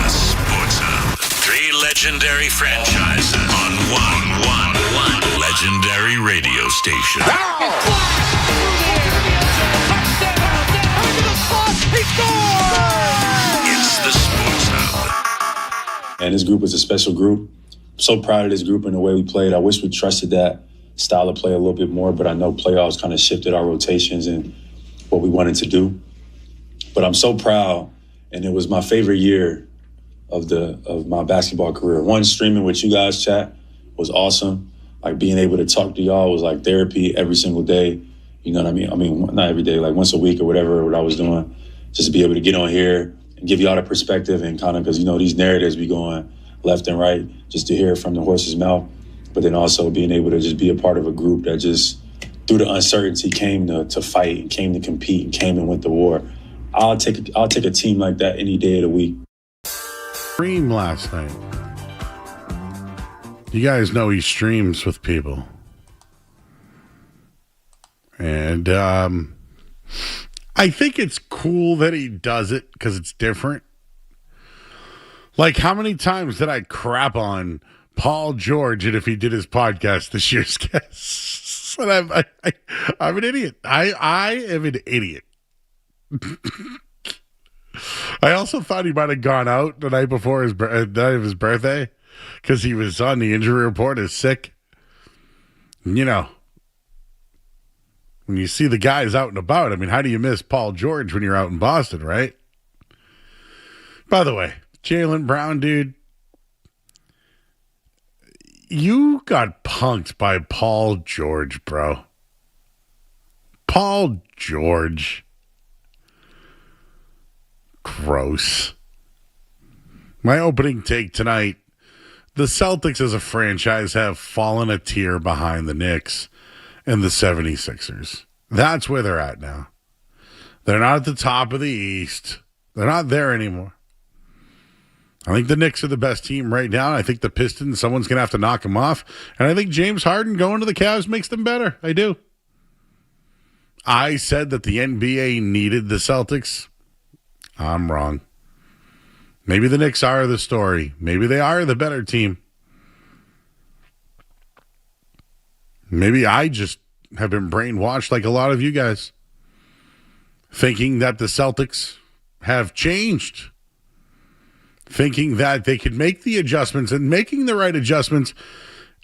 Sports Hub. 3 legendary franchises on one legendary radio station. It's the Sports Hub. And this group is a special group. I'm so proud of this group and the way we played. I wish we trusted that style of play a little bit more, but I know playoffs kind of shifted our rotations and what we wanted to do. But I'm so proud, and it was my favorite year of my basketball career. One, streaming with you guys, chat, was awesome. Like being able to talk to y'all was like therapy every single day. You know what I mean? I mean, not every day, like once a week or whatever, what I was doing. Just to be able to get on here and give y'all the perspective and kind of, because, you know, these narratives be going left and right, just to hear it from the horse's mouth. But then also being able to just be a part of a group that just, through the uncertainty, came to fight and came to compete and came and went to war. I'll take a team like that any day of the week. Stream last night. You guys know he streams with people. And I think it's cool that he does it because it's different. Like, how many times did I crap on Paul George and if he did his podcast this year's guest? And I'm an idiot. I am an idiot. I also thought he might have gone out the night before the night of his birthday because he was on the injury report as sick. You know, when you see the guys out and about, I mean, how do you miss Paul George when you're out in Boston, right? By the way, Jaylen Brown, dude, you got punked by Paul George, bro. Paul George. Gross. My opening take tonight, the Celtics as a franchise have fallen a tier behind the Knicks and the 76ers. That's where they're at now. They're not at the top of the East. They're not there anymore. I think the Knicks are the best team right now. I think the Pistons, someone's going to have to knock them off. And I think James Harden going to the Cavs makes them better. I do. I said that the NBA needed the Celtics. I'm wrong. Maybe the Knicks are the story. Maybe they are the better team. Maybe I just have been brainwashed like a lot of you guys, thinking that the Celtics have changed, thinking that they could make the adjustments and making the right adjustments,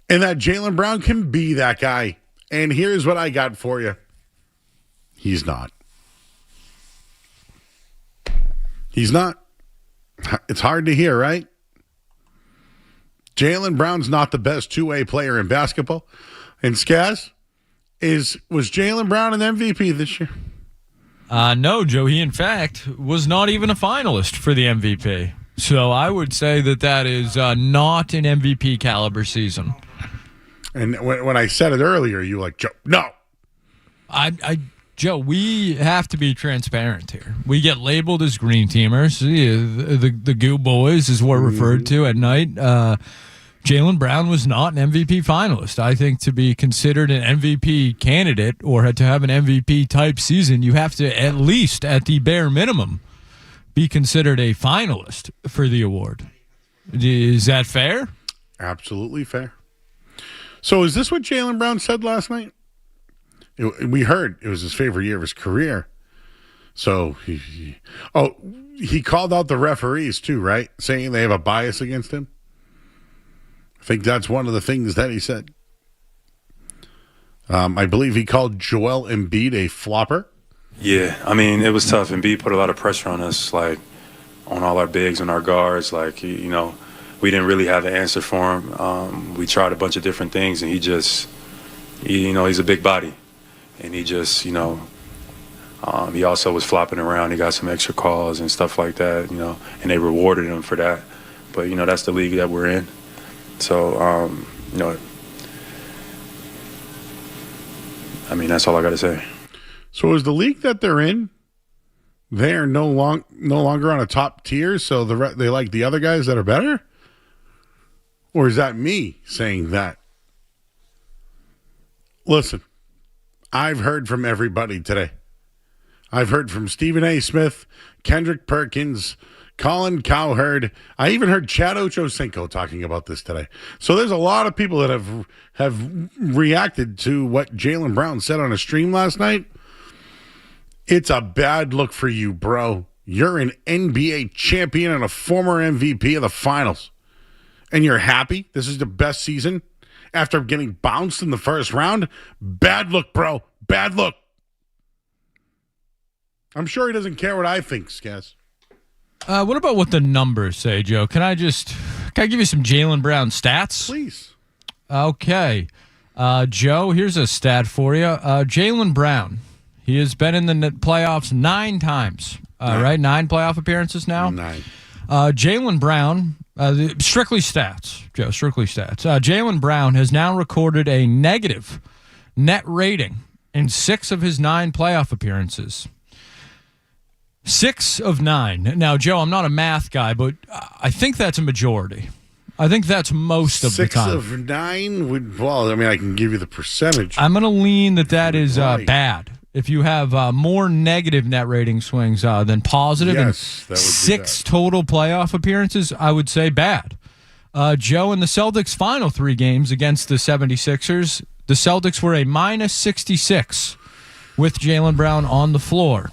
and that Jaylen Brown can be that guy. And here's what I got for you. He's not. He's not. It's hard to hear, right? Jaylen Brown's not the best two-way player in basketball. And Skaz, was Jaylen Brown an MVP this year? No, Joe. He, in fact, was not even a finalist for the MVP. So I would say that is not an MVP caliber season. And when I said it earlier, you were like, Joe, no. Joe, we have to be transparent here. We get labeled as green teamers. The Goo Boys is what we're referred to at night. Jaylen Brown was not an MVP finalist. I think to be considered an MVP candidate or to have an MVP type season, you have to at least, at the bare minimum, be considered a finalist for the award. Is that fair? Absolutely fair. So is this what Jaylen Brown said last night? We heard it was his favorite year of his career. So he called out the referees too, right? Saying they have a bias against him. I think that's one of the things that he said. I believe he called Joel Embiid a flopper. Yeah, I mean, it was tough. Embiid put a lot of pressure on us, like on all our bigs and our guards. Like, we didn't really have an answer for him. We tried a bunch of different things, and he just, he's a big body. And he just, He also was flopping around. He got some extra calls and stuff like that, and they rewarded him for that. But, that's the league that we're in. So, that's all I got to say. So is the league that they're in, they are no longer on a top tier, so they like the other guys that are better? Or is that me saying that? Listen, I've heard from everybody today. I've heard from Stephen A. Smith, Kendrick Perkins, Colin Cowherd. I even heard Chad Ochocinco talking about this today. So there's a lot of people that have reacted to what Jaylen Brown said on a stream last night. It's a bad look for you, bro. You're an NBA champion and a former MVP of the finals. And you're happy? This is the best season after getting bounced in the first round? Bad look, bro. Bad look. I'm sure he doesn't care what I think, Skaz. What about what the numbers say, Joe? Can I give you some Jaylen Brown stats? Please. Okay. Joe, here's a stat for you. Jaylen Brown, he has been in the playoffs 9 times, right? 9 playoff appearances now? 9. Jaylen Brown, strictly stats, Joe, strictly stats. Jaylen Brown has now recorded a negative net rating in 6 of his 9 playoff appearances. 6 of 9. Now, Joe, I'm not a math guy, but I think that's a majority. I think that's most of the time. 6 of 9? Well, I can give you the percentage. I'm going to lean that is bad. If you have more negative net rating swings than positive, yes, and 6 total playoff appearances, I would say bad. Joe, in the Celtics' final 3 games against the 76ers, the Celtics were a minus 66 with Jaylen Brown on the floor.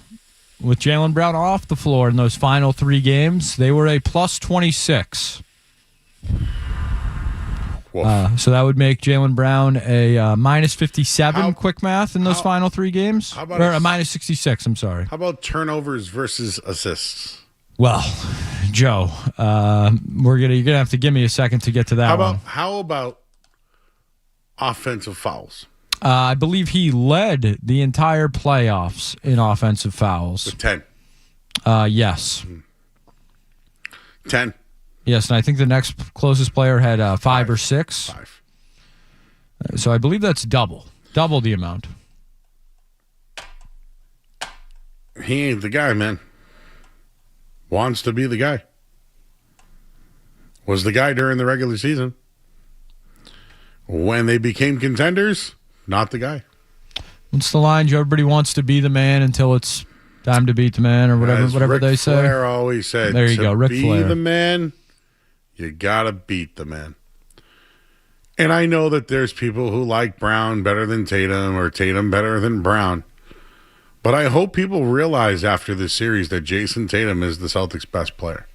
With Jaylen Brown off the floor in those final 3 games, they were a plus 26. So that would make Jaylen Brown a minus 57, quick math, in those final 3 games. Or a minus 66, I'm sorry. How about turnovers versus assists? Well, Joe, you're gonna have to give me a second to get to that one. How about offensive fouls? I believe he led the entire playoffs in offensive fouls. With 10. Yes. 10. Yes, and I think the next closest player had 5 or 6. 5. So I believe that's double the amount. He ain't the guy, man. Wants to be the guy. Was the guy during the regular season. When they became contenders, not the guy. What's the line, Joe? Everybody wants to be the man until it's time to beat the man, or whatever Ric they say. Flair always said, there you go, Ric Flair. To be the man, you got to beat the man. And I know that there's people who like Brown better than Tatum or Tatum better than Brown. But I hope people realize after this series that Jason Tatum is the Celtics' best player.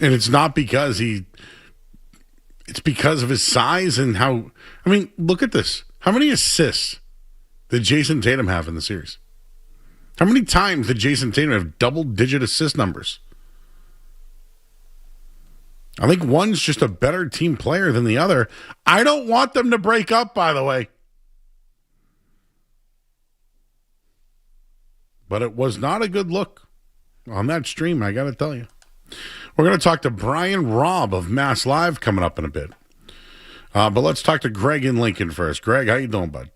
And it's not because it's because of his size and how... look at this. How many assists did Jason Tatum have in the series? How many times did Jason Tatum have double-digit assist numbers? I think one's just a better team player than the other. I don't want them to break up, by the way. But it was not a good look on that stream, I got to tell you. We're going to talk to Brian Robb of Mass Live coming up in a bit. But let's talk to Greg in Lincoln first. Greg, how you doing, bud?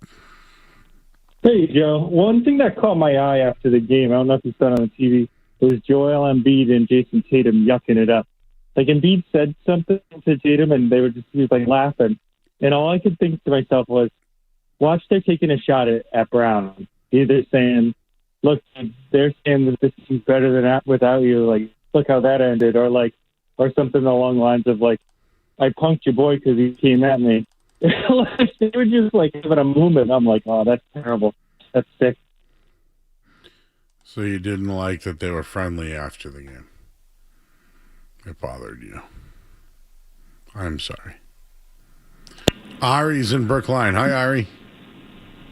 Hey, Joe. One thing that caught my eye after the game, I don't know if you saw it on the TV, was Joel Embiid and Jason Tatum yucking it up. Like, Embiid said something to Tatum, and he was laughing. And all I could think to myself was, watch, they're taking a shot at Brown. Either saying, look, they're saying that this is better than that without you. Like, look how that ended. Or something along the lines of, I punked your boy because he came at me. They were just having a moment. I'm like, oh, that's terrible. That's sick. So you didn't like that they were friendly after the game? It bothered you. I'm sorry. Ari's in Brookline. Hi, Ari.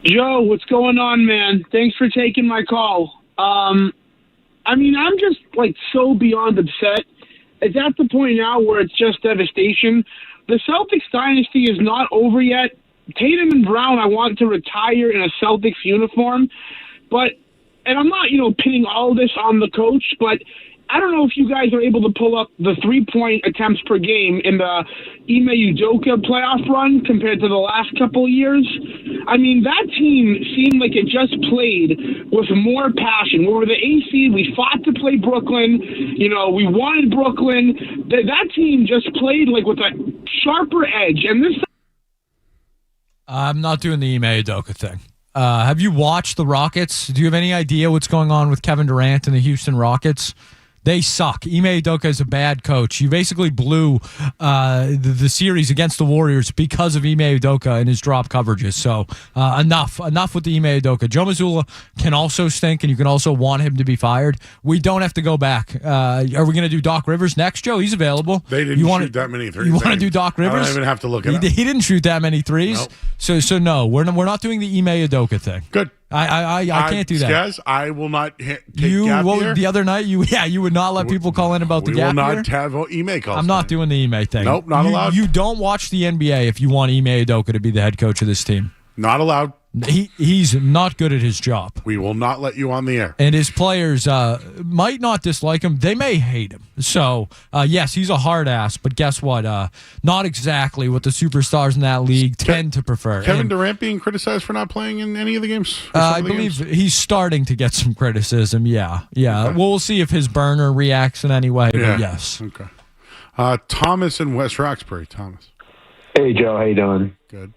Joe, what's going on, man? Thanks for taking my call. I'm just so beyond upset. It's at the point now where it's just devastation. The Celtics dynasty is not over yet. Tatum and Brown, I want to retire in a Celtics uniform, but and I'm not, pinning all this on the coach, but I don't know if you guys are able to pull up the 3-point attempts per game in the Ime Udoka playoff run compared to the last couple of years. I mean, that team seemed like it just played with more passion. We were the AC. We fought to play Brooklyn. We wanted Brooklyn. That team just played like with a sharper edge. And this, I'm not doing the Ime Udoka thing. Have you watched the Rockets? Do you have any idea what's going on with Kevin Durant and the Houston Rockets? They suck. Ime Udoka is a bad coach. You basically blew the series against the Warriors because of Ime Udoka and his drop coverages. So enough with the Ime Udoka. Joe Mazzula can also stink, and you can also want him to be fired. We don't have to go back. Are we going to do Doc Rivers next, Joe? He's available. They didn't shoot that many threes. You want to do Doc Rivers? I don't even have to look it up. He didn't shoot that many threes. Nope. So no, we're not doing the Ime Udoka thing. Good. I can't do that. Guys, I will not take gap year. The other night, you would not let people call in about the gap year? We will not have Ime calls. I'm not doing the Ime thing. Nope, not allowed. You don't watch the NBA if you want Ime Udoka to be the head coach of this team. Not allowed. He's not good at his job. We will not let you on the air. And his players might not dislike him. They may hate him. So, yes, he's a hard ass, but guess what? Not exactly what the superstars in that league tend to prefer. Kevin Durant being criticized for not playing in any of the games? I believe he's starting to get some criticism, yeah. Okay. We'll see if his burner reacts in any way, but yes. Okay. Thomas in West Roxbury. Thomas. Hey, Joe. How you doing? Good.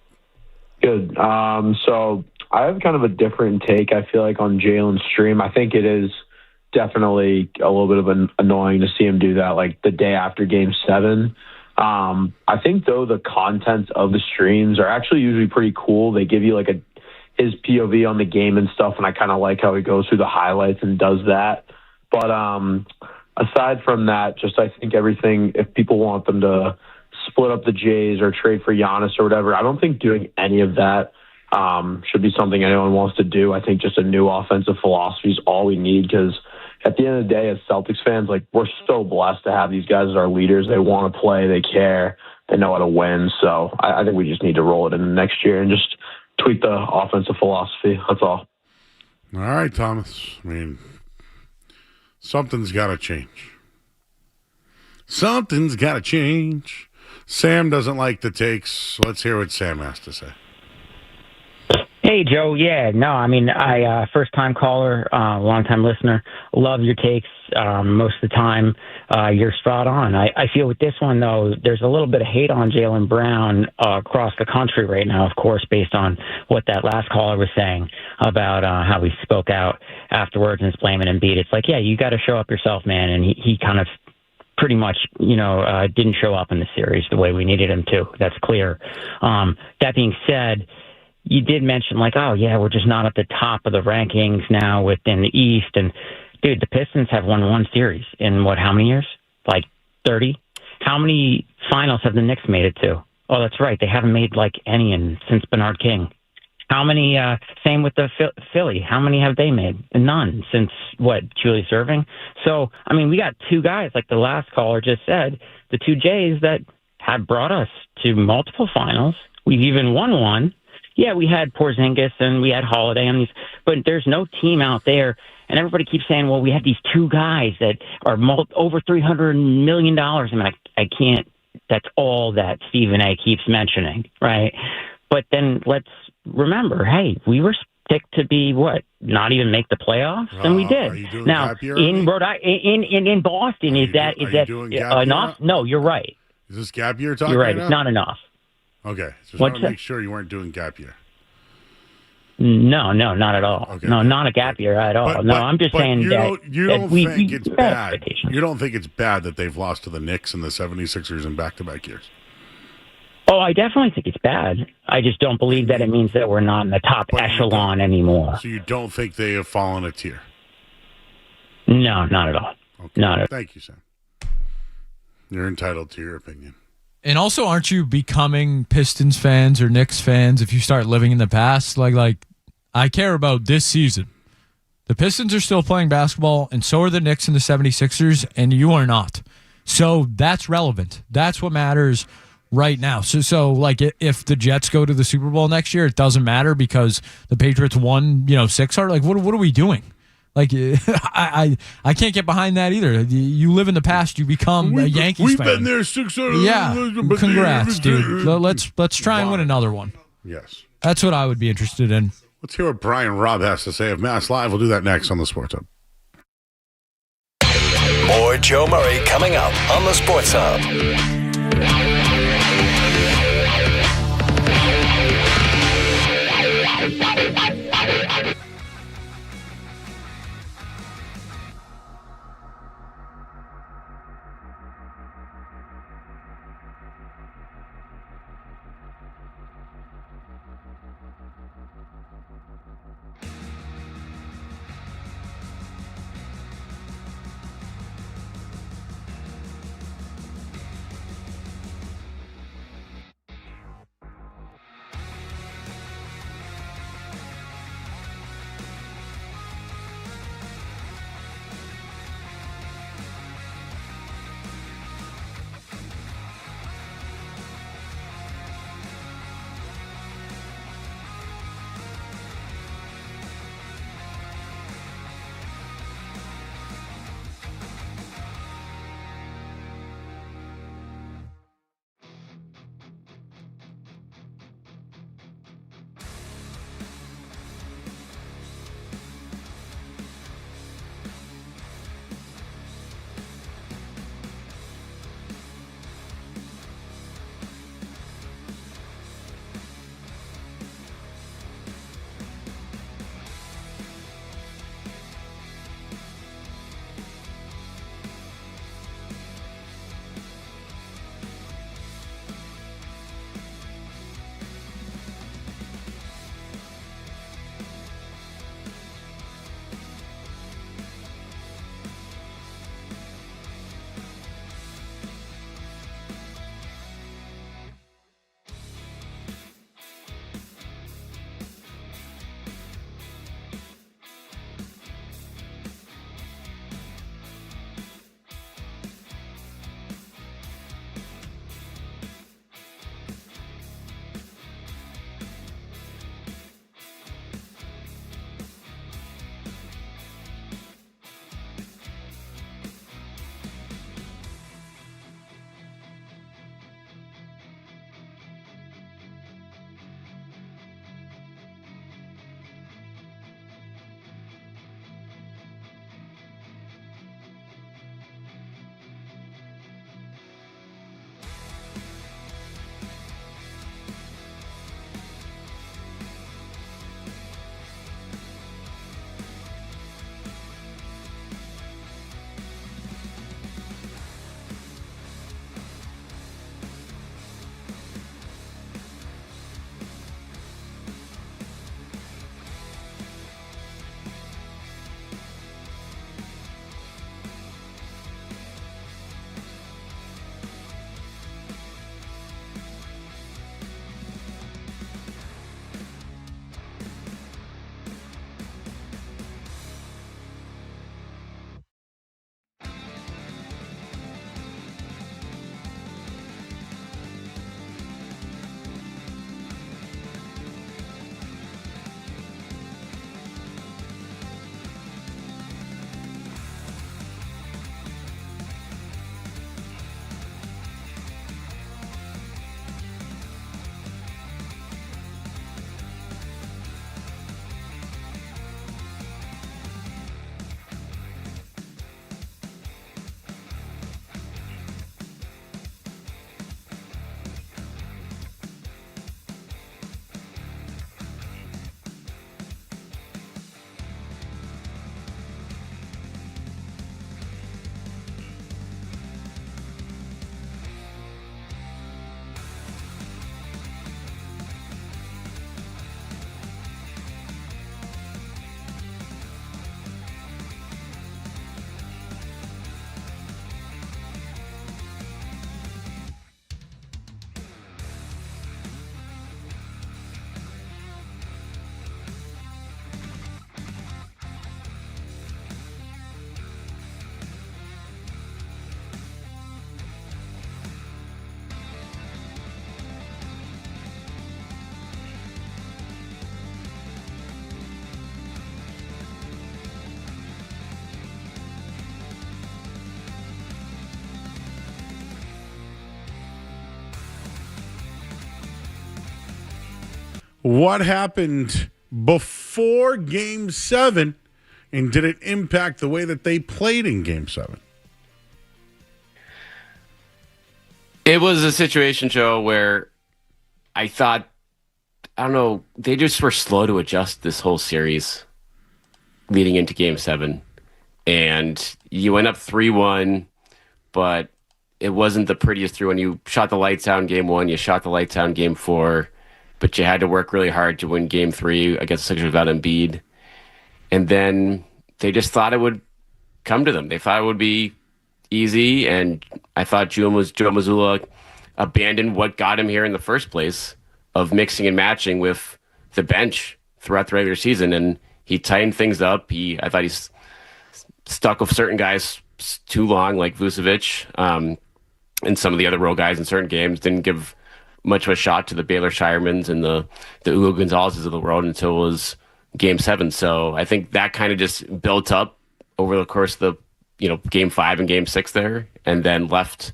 Good. So I have kind of a different take, I feel like, on Jaylen's stream. I think it is definitely a little bit of annoying to see him do that, like, the day after Game 7. I think, though, the content of the streams are actually usually pretty cool. They give you, like, his POV on the game and stuff, and I kind of like how he goes through the highlights and does that. But aside from that, just I think everything, if people want them to split up the Jays or trade for Giannis or whatever, I don't think doing any of that should be something anyone wants to do. I think just a new offensive philosophy is all we need, because at the end of the day, as Celtics fans, like, we're so blessed to have these guys as our leaders. They want to play, they care, they know how to win. So I think we just need to roll it in next year and just tweak the offensive philosophy. That's all. All right, Thomas. I mean, something's got to change. Something's got to change. Sam doesn't like the takes. Let's hear what Sam has to say. Hey, Joe. Yeah, no, I mean, I first-time caller, long-time listener. Love your takes most of the time. You're spot on. I feel with this one, though, there's a little bit of hate on Jaylen Brown across the country right now, of course, based on what that last caller was saying about how he spoke out afterwards and is blaming Embiid. It's like, yeah, you got to show up yourself, man, and he kind of pretty much, didn't show up in the series the way we needed him to. That's clear. That being said, you did mention, like, oh, yeah, we're just not at the top of the rankings now within the East. And, dude, the Pistons have won one series in, how many years? Like 30? How many finals have the Knicks made it to? Oh, that's right. They haven't made, any since Bernard King. How many, same with the Philly, how many have they made? None since, Julius Erving? So, I mean, we got two guys, like the last caller just said, the two Jays that have brought us to multiple finals. We've even won one. Yeah, we had Porzingis and we had Holiday on these, but there's no team out there. And everybody keeps saying, well, we have these two guys that are over $300 million. I mean, I can't, that's all that Stephen A keeps mentioning, right? But then let's remember, hey, we were picked to be not even make the playoffs, and we did. Now in in Boston, is that enough? No, you're right. Is this gap year talking? You're right. Now? It's not enough. Okay, so I want to make sure you weren't doing gap year. No, not at all. Okay. No, not a gap year at all. I'm just saying you that you don't think it's bad. You don't think it's bad that they've lost to the Knicks and the 76ers in back-to-back years? Oh, I definitely think it's bad. I just don't believe that it means that we're not in the top echelon anymore. So you don't think they have fallen a tier? No, not at all. Okay. Not at all. Thank you, Sam. You're entitled to your opinion. And also, aren't you becoming Pistons fans or Knicks fans if you start living in the past? Like I care about this season. The Pistons are still playing basketball, and so are the Knicks and the 76ers, and you are not. So that's relevant. That's what matters right now. So if the Jets go to the Super Bowl next year, it doesn't matter because the Patriots won, 6 hard. Like, what are we doing? Like, I can't get behind that either. You live in the past, you become a Yankees fan. We've been there 600. Yeah, congrats, dude. Let's try and win another one. Yes. That's what I would be interested in. Let's hear what Brian Robb has to say of Mass Live. We'll do that next on the Sports Hub. More Joe Murray coming up on the Sports Hub. what happened before Game 7, and did it impact the way that they played in Game 7? It was a situation, Joe, where I thought, I don't know, they just were slow to adjust this whole series leading into Game 7. And you went up 3-1, but it wasn't the prettiest 3-1. You shot the lights out in Game 1, you shot the lights out in Game 4, but you had to work really hard to win Game 3 against the Sixers without Embiid. And then they just thought it would come to them. They thought it would be easy, and I thought Joe Mazzula abandoned what got him here in the first place of mixing and matching with the bench throughout the regular season, and he tightened things up. I thought he's stuck with certain guys too long, like Vucevic, and some of the other role guys in certain games. Didn't give much of a shot to the Baylor Shiremans and the Hugo Gonzalez's of the world until it was Game 7. So I think that kind of just built up over the course of the Game 5 and Game 6 there, and then left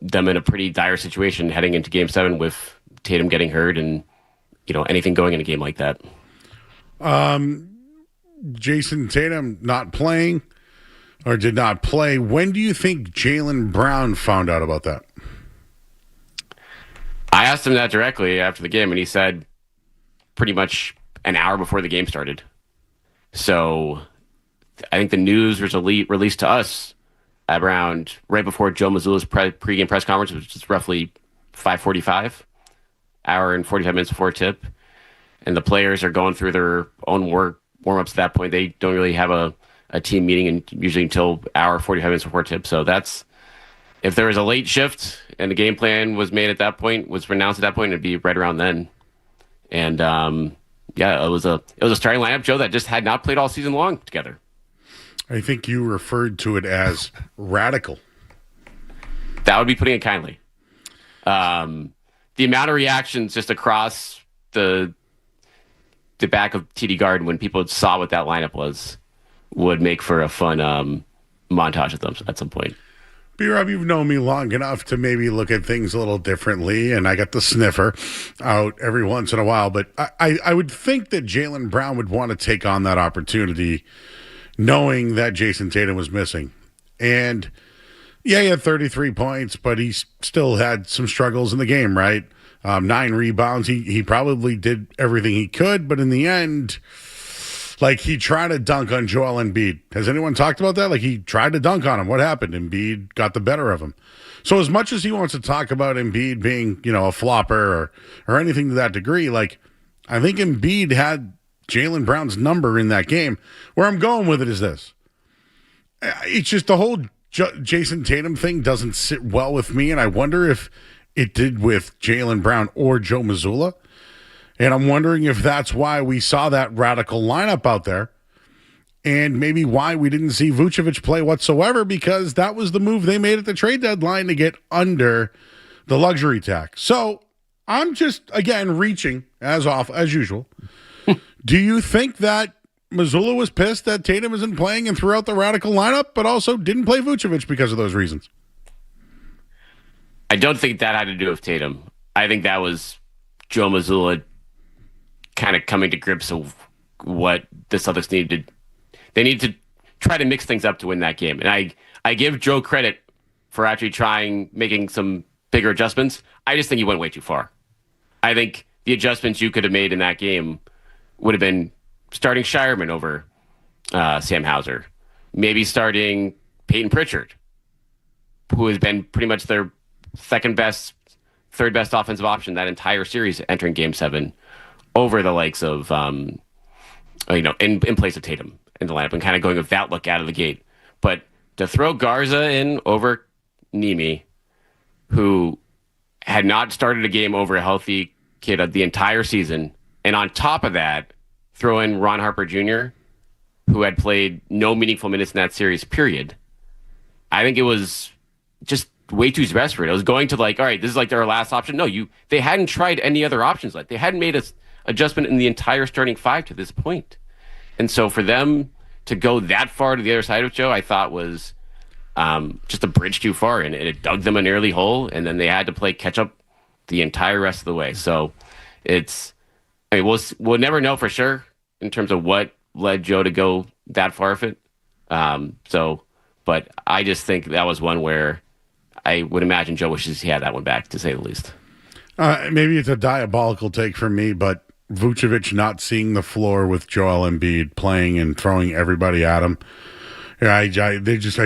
them in a pretty dire situation heading into Game 7 with Tatum getting hurt and anything going in a game like that. Jason Tatum not playing, or did not play. When do you think Jaylen Brown found out about that? I asked him that directly after the game, and he said pretty much an hour before the game started. So I think the news was released to us around right before Joe Mazzula's pregame press conference, which is roughly 5:45, hour and 45 minutes before tip. And the players are going through their own warm-ups at that point. They don't really have a team meeting and usually until hour 45 minutes before tip. So that's, if there was a late shift and the game plan was made at that point, was announced at that point, it'd be right around then. And it was a starting lineup, Joe, that just had not played all season long together. I think you referred to it as radical. That would be putting it kindly. The amount of reactions just across the back of TD Garden when people saw what that lineup was would make for a fun montage of them at some point. B-Rob, you've known me long enough to maybe look at things a little differently, and I got the sniffer out every once in a while. But I would think that Jaylen Brown would want to take on that opportunity knowing that Jason Tatum was missing. And, yeah, he had 33 points, but he still had some struggles in the game, right? 9 rebounds. He probably did everything he could, but in the end, like, he tried to dunk on Joel Embiid. Has anyone talked about that? Like, he tried to dunk on him. What happened? Embiid got the better of him. So as much as he wants to talk about Embiid being, a flopper or anything to that degree, like, I think Embiid had Jaylen Brown's number in that game. Where I'm going with it is this. It's just the whole Jason Tatum thing doesn't sit well with me, and I wonder if it did with Jaylen Brown or Joe Mazzula. And I'm wondering if that's why we saw that radical lineup out there, and maybe why we didn't see Vucevic play whatsoever, because that was the move they made at the trade deadline to get under the luxury tax. So I'm just, again, reaching as usual. Do you think that Mazzula was pissed that Tatum isn't playing and threw out the radical lineup, but also didn't play Vucevic because of those reasons? I don't think that had to do with Tatum. I think that was Joe Mazzula kind of coming to grips of what the Celtics needed. They need to try to mix things up to win that game. And I give Joe credit for actually making some bigger adjustments. I just think he went way too far. I think the adjustments you could have made in that game would have been starting Shireman over Sam Hauser. Maybe starting Peyton Pritchard, who has been pretty much their second best, third best offensive option that entire series entering Game 7 over the likes of, in place of Tatum in the lineup, and kind of going with that look out of the gate. But to throw Garza in over Nemi, who had not started a game over a healthy kid of the entire season, and on top of that, throw in Ron Harper Jr., who had played no meaningful minutes in that series, period. I think it was just way too desperate. It was going to all right, this is their last option. No, they hadn't tried any other options. They hadn't made an adjustment in the entire starting 5 to this point. And so for them to go that far to the other side of Joe, I thought was just a bridge too far, and it dug them an early hole, and then they had to play catch up the entire rest of the way. So it's I mean, we'll never know for sure in terms of what led Joe to go that far with it. But I just think that was one where I would imagine Joe wishes he had that one back, to say the least. Maybe it's a diabolical take from me, but Vucevic not seeing the floor with Joel Embiid playing and throwing everybody at him. I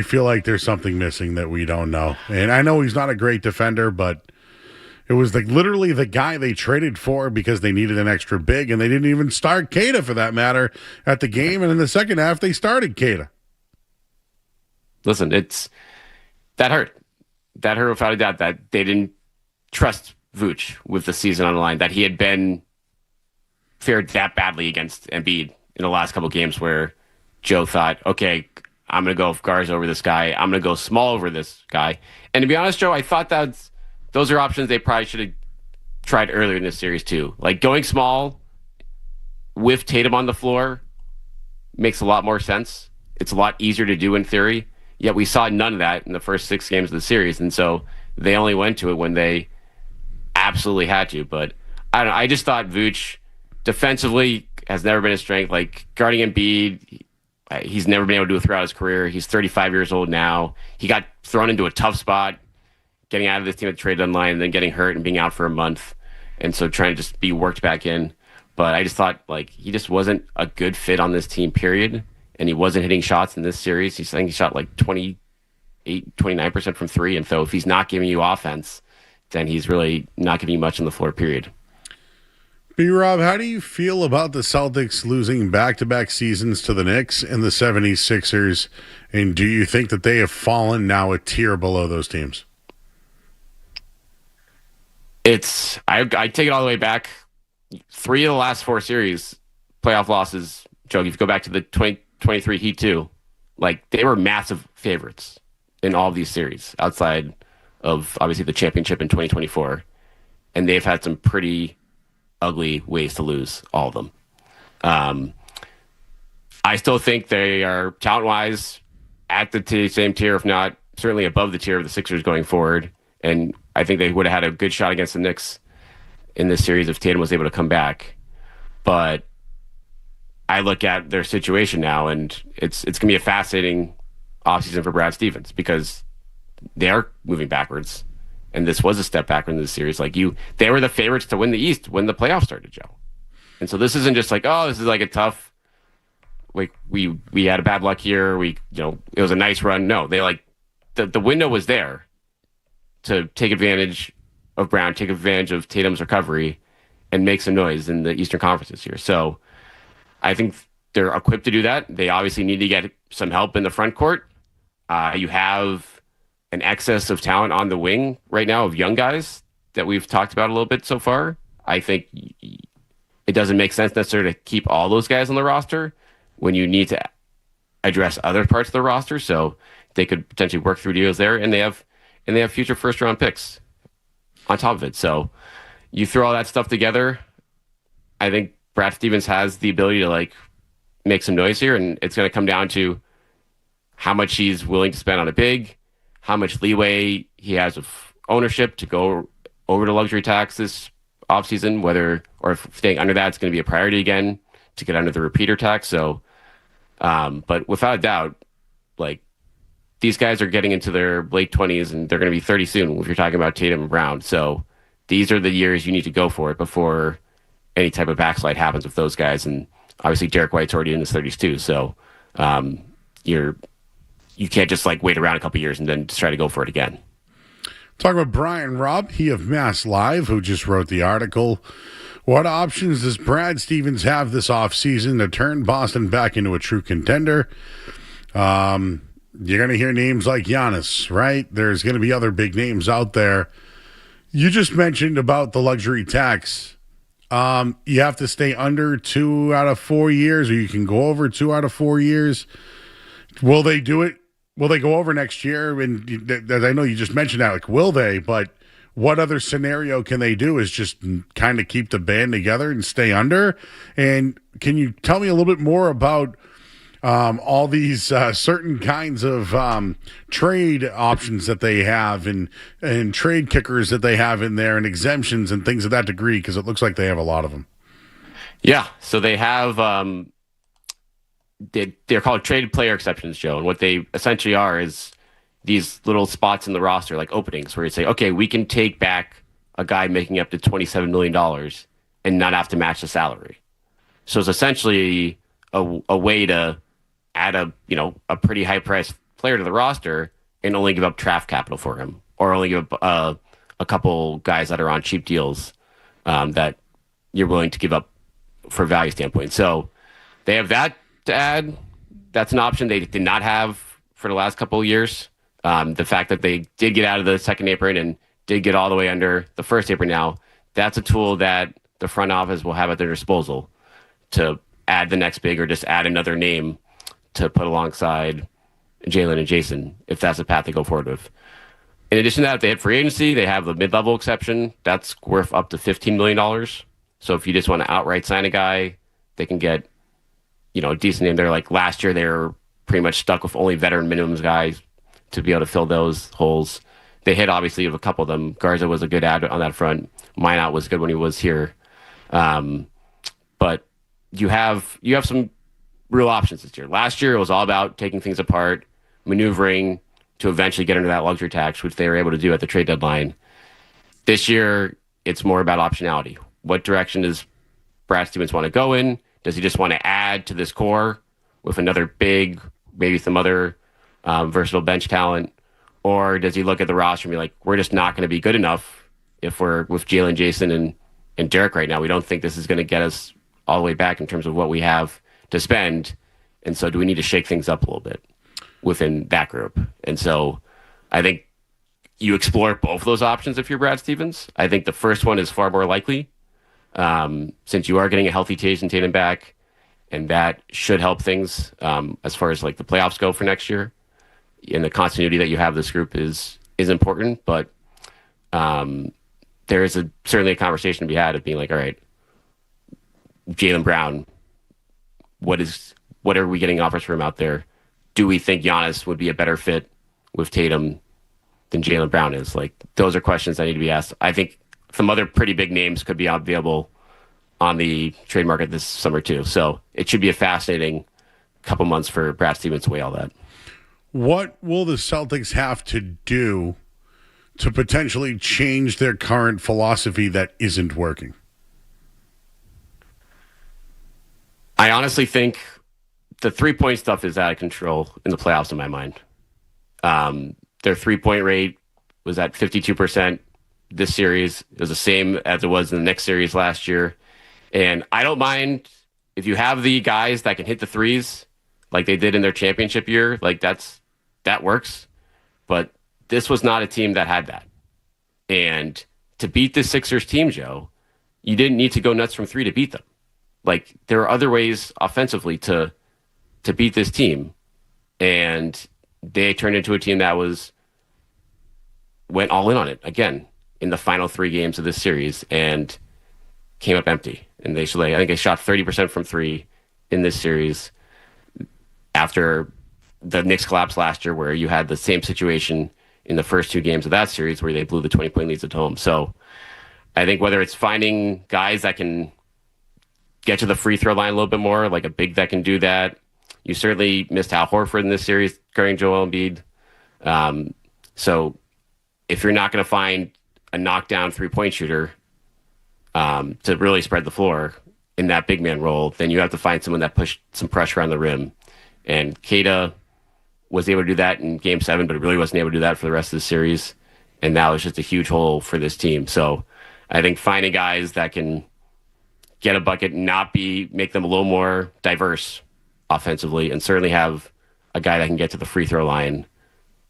feel like there's something missing that we don't know. And I know he's not a great defender, but it was like literally the guy they traded for because they needed an extra big, and they didn't even start Keita for that matter at the game. And in the second half, they started Keita. Listen, that hurt. That hurt without a doubt that they didn't trust Vooch with the season on the line, that he had been fared that badly against Embiid in the last couple of games where Joe thought, okay, I'm going to go guards over this guy. I'm going to go small over this guy. And to be honest, Joe, I thought that those are options they probably should have tried earlier in this series too. Like going small with Tatum on the floor makes a lot more sense. It's a lot easier to do in theory. Yet we saw none of that in the first 6 games of the series. And so they only went to it when they absolutely had to. But I don't know. I just thought Vooch defensively has never been his strength. Like guarding Embiid, he's never been able to do it throughout his career. He's 35 years old now. He got thrown into a tough spot, getting out of this team at the trade deadline and then getting hurt and being out for a month. And so trying to just be worked back in. But I just thought like he just wasn't a good fit on this team, period. And he wasn't hitting shots in this series. I think he shot like 29% from 3. And so if he's not giving you offense, then he's really not giving you much on the floor, period. B-Rob, how do you feel about the Celtics losing back-to-back seasons to the Knicks and the 76ers? And do you think that they have fallen now a tier below those teams? I take it all the way back. 3 of the last 4 series, playoff losses, Joe, if you go back to the 2023 Heat 2, like they were massive favorites in all of these series outside of obviously the championship in 2024. And they've had some pretty ugly ways to lose all of them. I still think they are talent-wise at the same tier, if not certainly above the tier of the Sixers going forward. And I think they would have had a good shot against the Knicks in this series if Tatum was able to come back. But I look at their situation now, and it's going to be a fascinating offseason for Brad Stevens because they are moving backwards. And this was a step backward in this series. They were the favorites to win the East when the playoffs started, Joe. And so this isn't just like, oh, this is like a tough, like we had a bad luck here. It was a nice run. No, the window was there to take advantage of Brown, take advantage of Tatum's recovery, and make some noise in the Eastern Conference this year. So I think they're equipped to do that. They obviously need to get some help in the front court. You have an excess of talent on the wing right now of young guys that we've talked about a little bit so far. I think it doesn't make sense necessarily to keep all those guys on the roster when you need to address other parts of the roster. So they could potentially work through deals there, and they have future first round picks on top of it. So you throw all that stuff together, I think Brad Stevens has the ability to make some noise here, and it's going to come down to how much he's willing to spend on a big, how much leeway he has of ownership to go over to luxury tax this offseason, or if staying under that, it's going to be a priority again to get under the repeater tax. So, but without a doubt, these guys are getting into their late 20s and they're going to be 30 soon if you're talking about Tatum and Brown. So these are the years you need to go for it before any type of backslide happens with those guys. And obviously Derek White's already in his 30s too. So you can't just wait around a couple years and then just try to go for it again. Talk about Brian Robb, he of Mass Live, who just wrote the article. What options does Brad Stevens have this offseason to turn Boston back into a true contender? You're going to hear names like Giannis, right? There's going to be other big names out there. You just mentioned about the luxury tax. You have to stay under 2 out of 4 years, or you can go over 2 out of 4 years. Will they do it? Will they go over next year? And I know you just mentioned that, will they? But what other scenario can they do is just kind of keep the band together and stay under? And can you tell me a little bit more about all these certain kinds of trade options that they have and trade kickers that they have in there and exemptions and things of that degree, because it looks like they have a lot of them. Yeah, so they have they're called traded player exceptions, Joe, and what they essentially are is these little spots in the roster, like openings, where you say, okay, we can take back a guy making up to $27 million and not have to match the salary. So it's essentially a way to add a pretty high priced player to the roster and only give up draft capital for him, or only give up a couple guys that are on cheap deals that you're willing to give up for value standpoint. So they have that to add. That's an option they did not have for the last couple of years. The fact that they did get out of the second apron and did get all the way under the first apron now, that's a tool that the front office will have at their disposal to add the next big or just add another name to put alongside Jaylen and Jason, if that's the path they go forward with. In addition to that, if they hit free agency, they have the mid-level exception. That's worth up to $15 million. So if you just want to outright sign a guy, they can get, a decent name there. Like last year, they were pretty much stuck with only veteran minimums guys to be able to fill those holes. They hit, obviously, of a couple of them. Garza was a good ad on that front. Minot was good when he was here. But you have some real options this year. Last year, it was all about taking things apart, maneuvering to eventually get into that luxury tax, which they were able to do at the trade deadline. This year, it's more about optionality. What direction does Brad Stevens want to go in? Does he just want to add to this core with another big, maybe some other versatile bench talent? Or does he look at the roster and be like, we're just not going to be good enough if we're with Jaylen, Jason, and Derek right now? We don't think this is going to get us all the way back in terms of what we have to spend. And so do we need to shake things up a little bit within that group? And so I think you explore both of those options if you're Brad Stevens. I think the first one is far more likely, since you are getting a healthy Tatum back, and that should help things as far as like the playoffs go for next year. And the continuity that you have this group is important, but there is certainly a conversation to be had of being like, all right, Jaylen Brown, what are we getting offers for him out there? Do we think Giannis would be a better fit with Tatum than Jaylen Brown is? Like, those are questions that need to be asked. I think some other pretty big names could be available on the trade market this summer too. So it should be a fascinating couple months for Brad Stevens to weigh all that. What will the Celtics have to do to potentially change their current philosophy that isn't working? I honestly think the 3-point stuff is out of control in the playoffs in my mind. Their 3-point rate was at 52% this series. It was the same as it was in the next series last year. And I don't mind if you have the guys that can hit the threes like they did in their championship year, like that works. But this was not a team that had that. And to beat the Sixers team, Joe, you didn't need to go nuts from three to beat them. Like, there are other ways offensively to beat this team. And they turned into a team that went all in on it again in the final 3 games of this series and came up empty. And I think they shot 30% from three in this series after the Knicks collapse last year, where you had the same situation in the first 2 games of that series where they blew the 20-point leads at home. So I think whether it's finding guys that can get to the free throw line a little bit more, like a big that can do that. You certainly missed Al Horford in this series guarding Joel Embiid. So if you're not going to find a knockdown 3-point shooter to really spread the floor in that big man role, then you have to find someone that pushed some pressure on the rim. And Keita was able to do that in Game 7, but it really wasn't able to do that for the rest of the series. And that was just a huge hole for this team. So I think finding guys that can get a bucket, make them a little more diverse offensively, and certainly have a guy that can get to the free throw line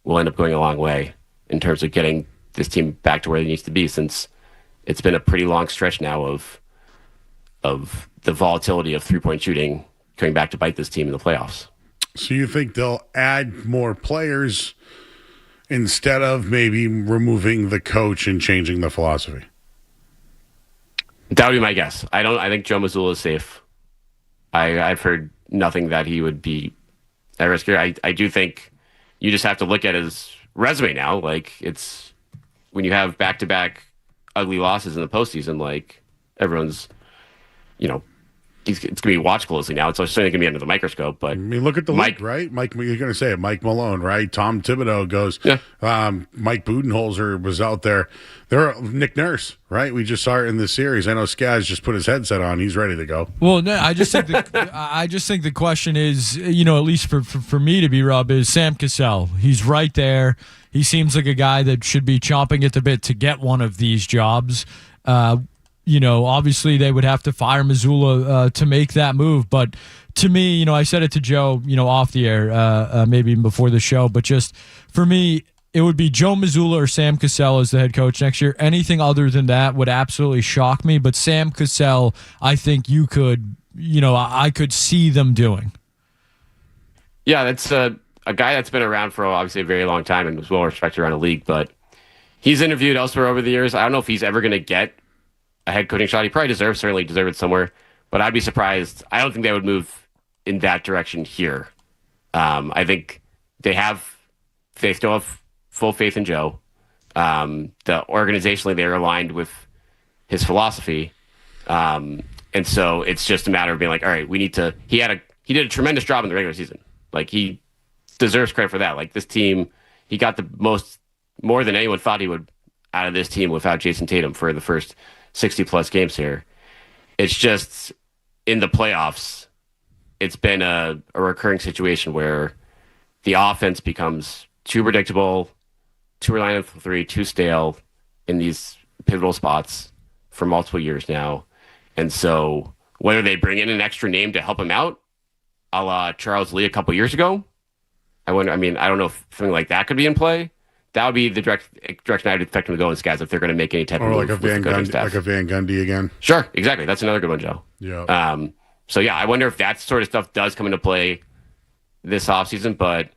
will end up going a long way in terms of getting this team back to where it needs to be, since it's been a pretty long stretch now of the volatility of 3-point shooting coming back to bite this team in the playoffs. So you think they'll add more players instead of maybe removing the coach and changing the philosophy? That would be my guess. I think Joe Mazzula is safe. I've heard nothing that he would be at risk here. I do think you just have to look at his resume now. Like, it's when you have back-to-back ugly losses in the postseason, like, everyone's, it's going to be watched closely now. It's certainly going to be under the microscope. But I mean, look at the league, right? Mike, you're going to say it. Mike Malone, right? Tom Thibodeau goes. Yeah. Mike Budenholzer was out there. Nick Nurse, right? We just saw it in this series. I know Skaz just put his headset on. He's ready to go. Well, no, I just think the question is, at least for me to be Rob, is Sam Cassell. He's right there. He seems like a guy that should be chomping at the bit to get one of these jobs. Obviously they would have to fire Mazzula to make that move. But to me, I said it to Joe, off the air, maybe even before the show. But just for me, it would be Joe Mazzula or Sam Cassell as the head coach next year. Anything other than that would absolutely shock me. But Sam Cassell, I think I could see them doing. Yeah, that's a guy that's been around for obviously a very long time and was well respected around the league. But he's interviewed elsewhere over the years. I don't know if he's ever going to get a head coaching shot. He probably certainly deserves it somewhere, but I'd be surprised. I don't think they would move in that direction here. I think they still have full faith in Joe. Organizationally, they're aligned with his philosophy. And so it's just a matter of being like, all right, we need to, he did a tremendous job in the regular season. Like, he deserves credit for that. Like, this team, he got more than anyone thought he would out of this team without Jason Tatum for the first 60-plus games here. It's just, in the playoffs, it's been a recurring situation where the offense becomes too predictable, too reliant on three, too stale in these pivotal spots for multiple years now. And so whether they bring in an extra name to help him out, a la Charles Lee a couple years ago, I don't know if something like that could be in play. That would be the direction I'd expect them to go in Skaz if they're going to make any type of move. Like a Van Gundy again. Sure, exactly. That's another good one, Joe. Yeah. So, yeah, I wonder if that sort of stuff does come into play this offseason. But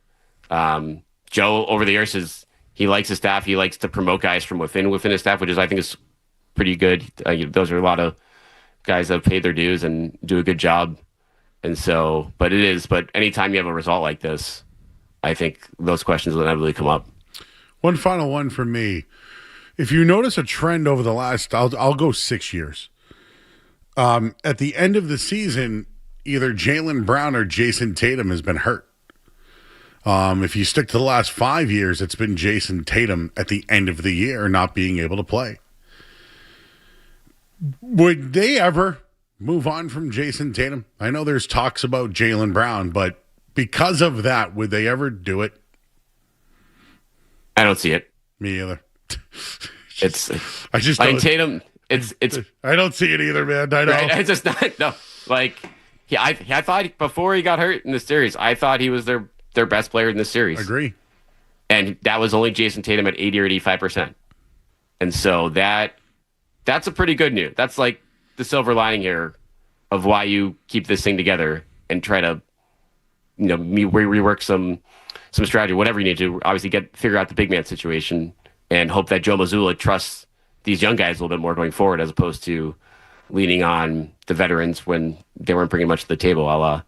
Joe, over the years, says he likes his staff. He likes to promote guys from within his staff, which I think is pretty good. Those are a lot of guys that have paid their dues and do a good job. And so, but anytime you have a result like this, I think those questions will inevitably come up. One final one from me. If you notice a trend over the last, I'll go 6 years. At the end of the season, either Jaylen Brown or Jason Tatum has been hurt. If you stick to the last 5 years, it's been Jason Tatum at the end of the year not being able to play. Would they ever move on from Jason Tatum? I know there's talks about Jaylen Brown, but because of that, would they ever do it? I don't see it. Me either. Tatum. It's. I don't see it either, man. I know. Right? It's just not. No. Like, I thought before he got hurt in the series, I thought he was their best player in this series. Agree. And that was only Jason Tatum at 80 or 85%. And so that's a pretty good news. That's like the silver lining here of why you keep this thing together and try to, rework some strategy, whatever you need to. Obviously, figure out the big man situation and hope that Joe Mazzula trusts these young guys a little bit more going forward, as opposed to leaning on the veterans when they weren't bringing much to the table, a la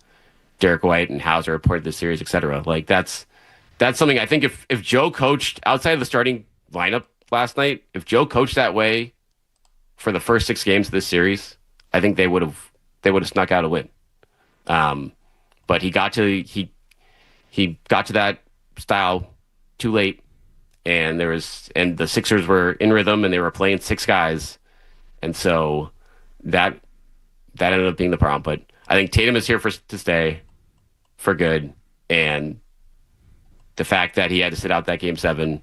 Derek White and Hauser reported this series, et cetera. Like, that's something I think if Joe coached outside of the starting lineup last night, if Joe coached that way for the first 6 games of this series, I think they would have snuck out a win. But he got to that style too late, and the Sixers were in rhythm and they were playing 6 guys, and so that ended up being the problem. But I think Tatum is here to stay for good, and the fact that he had to sit out that Game 7,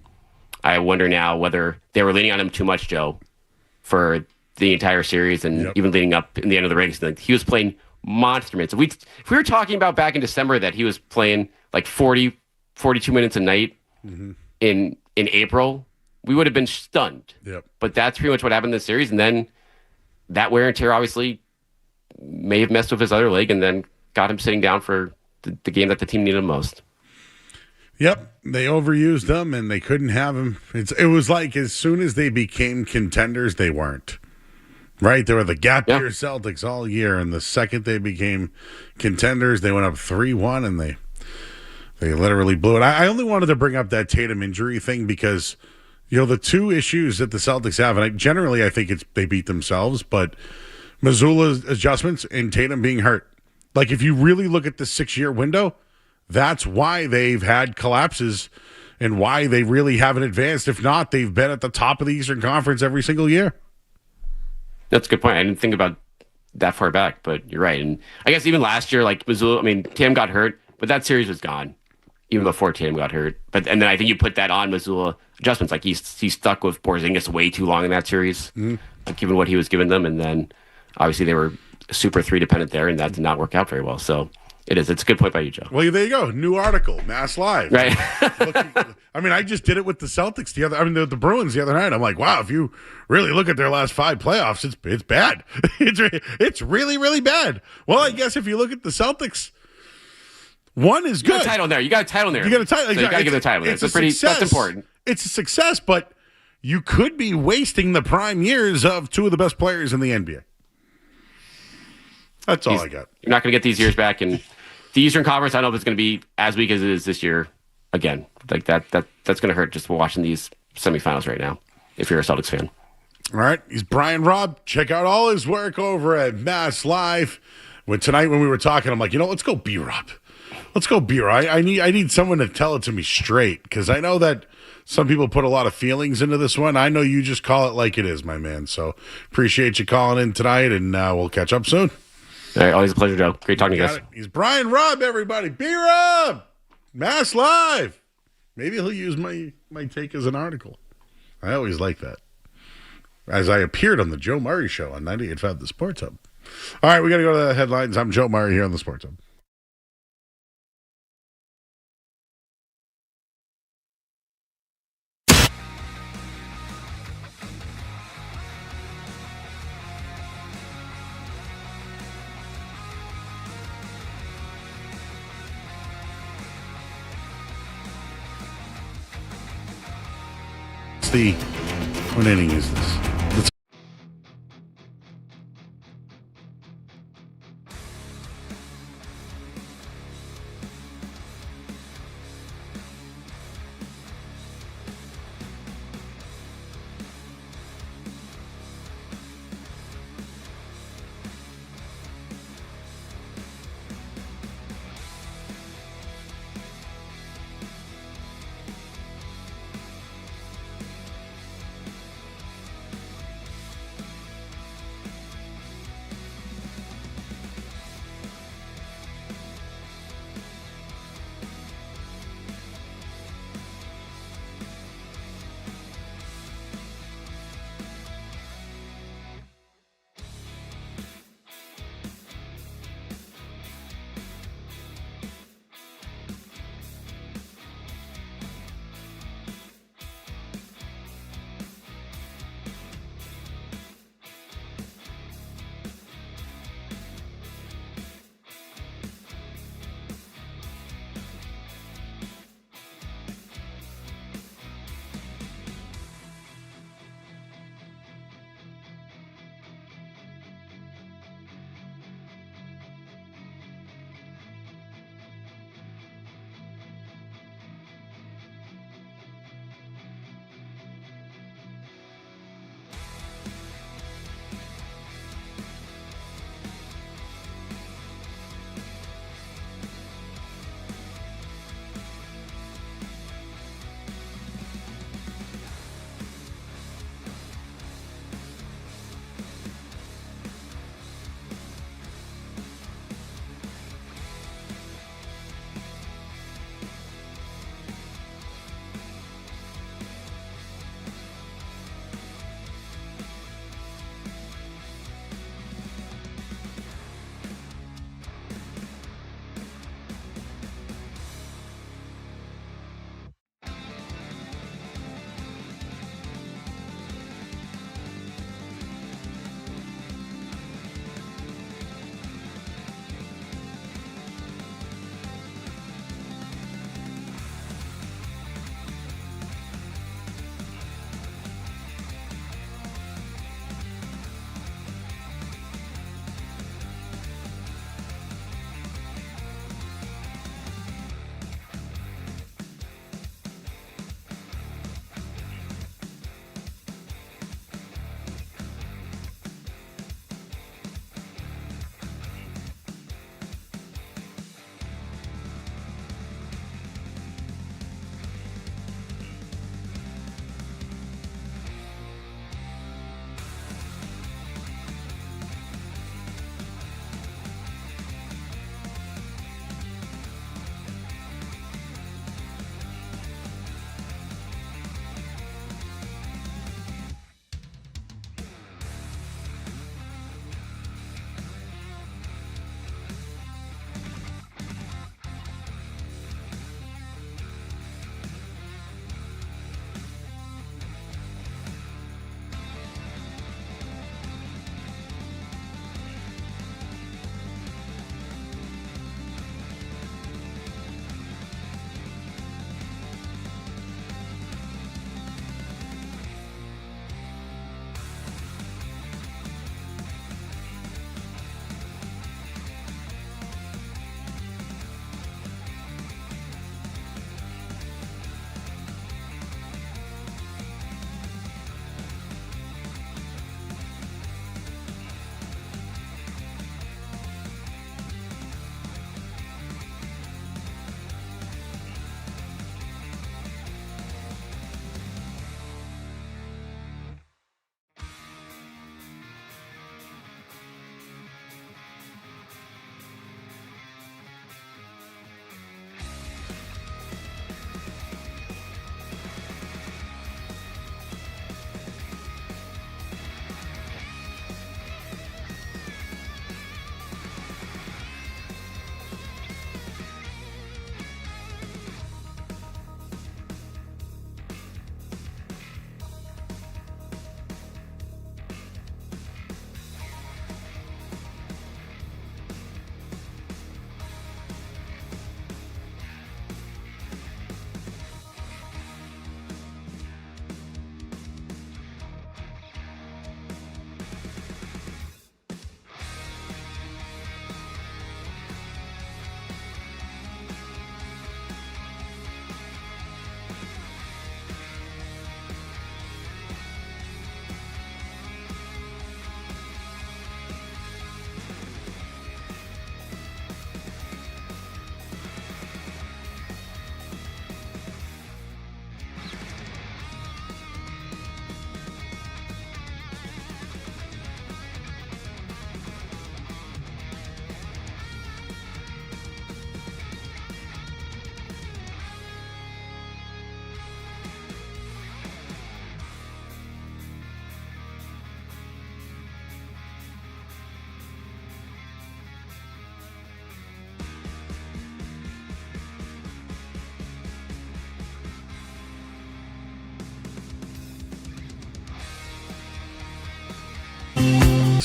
I wonder now whether they were leaning on him too much, Joe, for the entire series and even leading up in the end of the regular season. He was playing monster minutes. If we were talking about back in December that he was playing like 40, 42 minutes a night in April, we would have been stunned. Yep. But that's pretty much what happened in this series. And then that wear and tear obviously may have messed with his other leg and then got him sitting down for the game that the team needed most. Yep, they overused them and they couldn't have him. It was like as soon as they became contenders, they weren't. Right? They were the gap year Celtics all year, and the second they became contenders, they went up 3-1, and they literally blew it. I only wanted to bring up that Tatum injury thing because, the 2 issues that the Celtics have, and generally I think they beat themselves, but Mazzula's adjustments and Tatum being hurt. Like, if you really look at the 6-year window, that's why they've had collapses and why they really haven't advanced. If not, they've been at the top of the Eastern Conference every single year. That's a good point. I didn't think about that far back, but you're right. And I guess even last year, like Mazzula, I mean, Tatum got hurt, but that series was gone even before Tatum got hurt. And then I think you put that on Mazzula adjustments. Like he's stuck with Porzingis way too long in that series, given what he was giving them. And then obviously they were super 3 dependent there, and that did not work out very well. So it's a good point by you, Joe. Well, there you go. New article, Mass Live. Right. I mean, I just did it with the Celtics the Bruins the other night. I'm like, wow, if you really look at their last 5 playoffs, it's bad. It's really, really bad. Well, I guess if you look at the Celtics, one is good. You got a title there. You got a title there. You got a title. So you got to give the title. It's That's important. It's a success, but you could be wasting the prime years of 2 of the best players in the NBA. That's all I got. You're not going to get these years back. And the Eastern Conference, I don't know if it's going to be as weak as it is this year. Again, like that's going to hurt just watching these semifinals right now, if you're a Celtics fan. All right. He's Brian Robb. Check out all his work over at Mass Live. Tonight when we were talking, I'm like, let's go B-Rob. Let's go B-Rob. I need someone to tell it to me straight, because I know that some people put a lot of feelings into this one. I know you just call it like it is, my man. So appreciate you calling in tonight, and we'll catch up soon. All right, always a pleasure, Joe. Great talking to you guys. He's Brian Robb, everybody. B-Rob! Mass Live. Maybe he'll use my take as an article. I always like that. As I appeared on the Joe Murray Show on 98.5 The Sports Hub. All right, we got to go to the headlines. I'm Joe Murray here on the Sports Hub. What inning is this?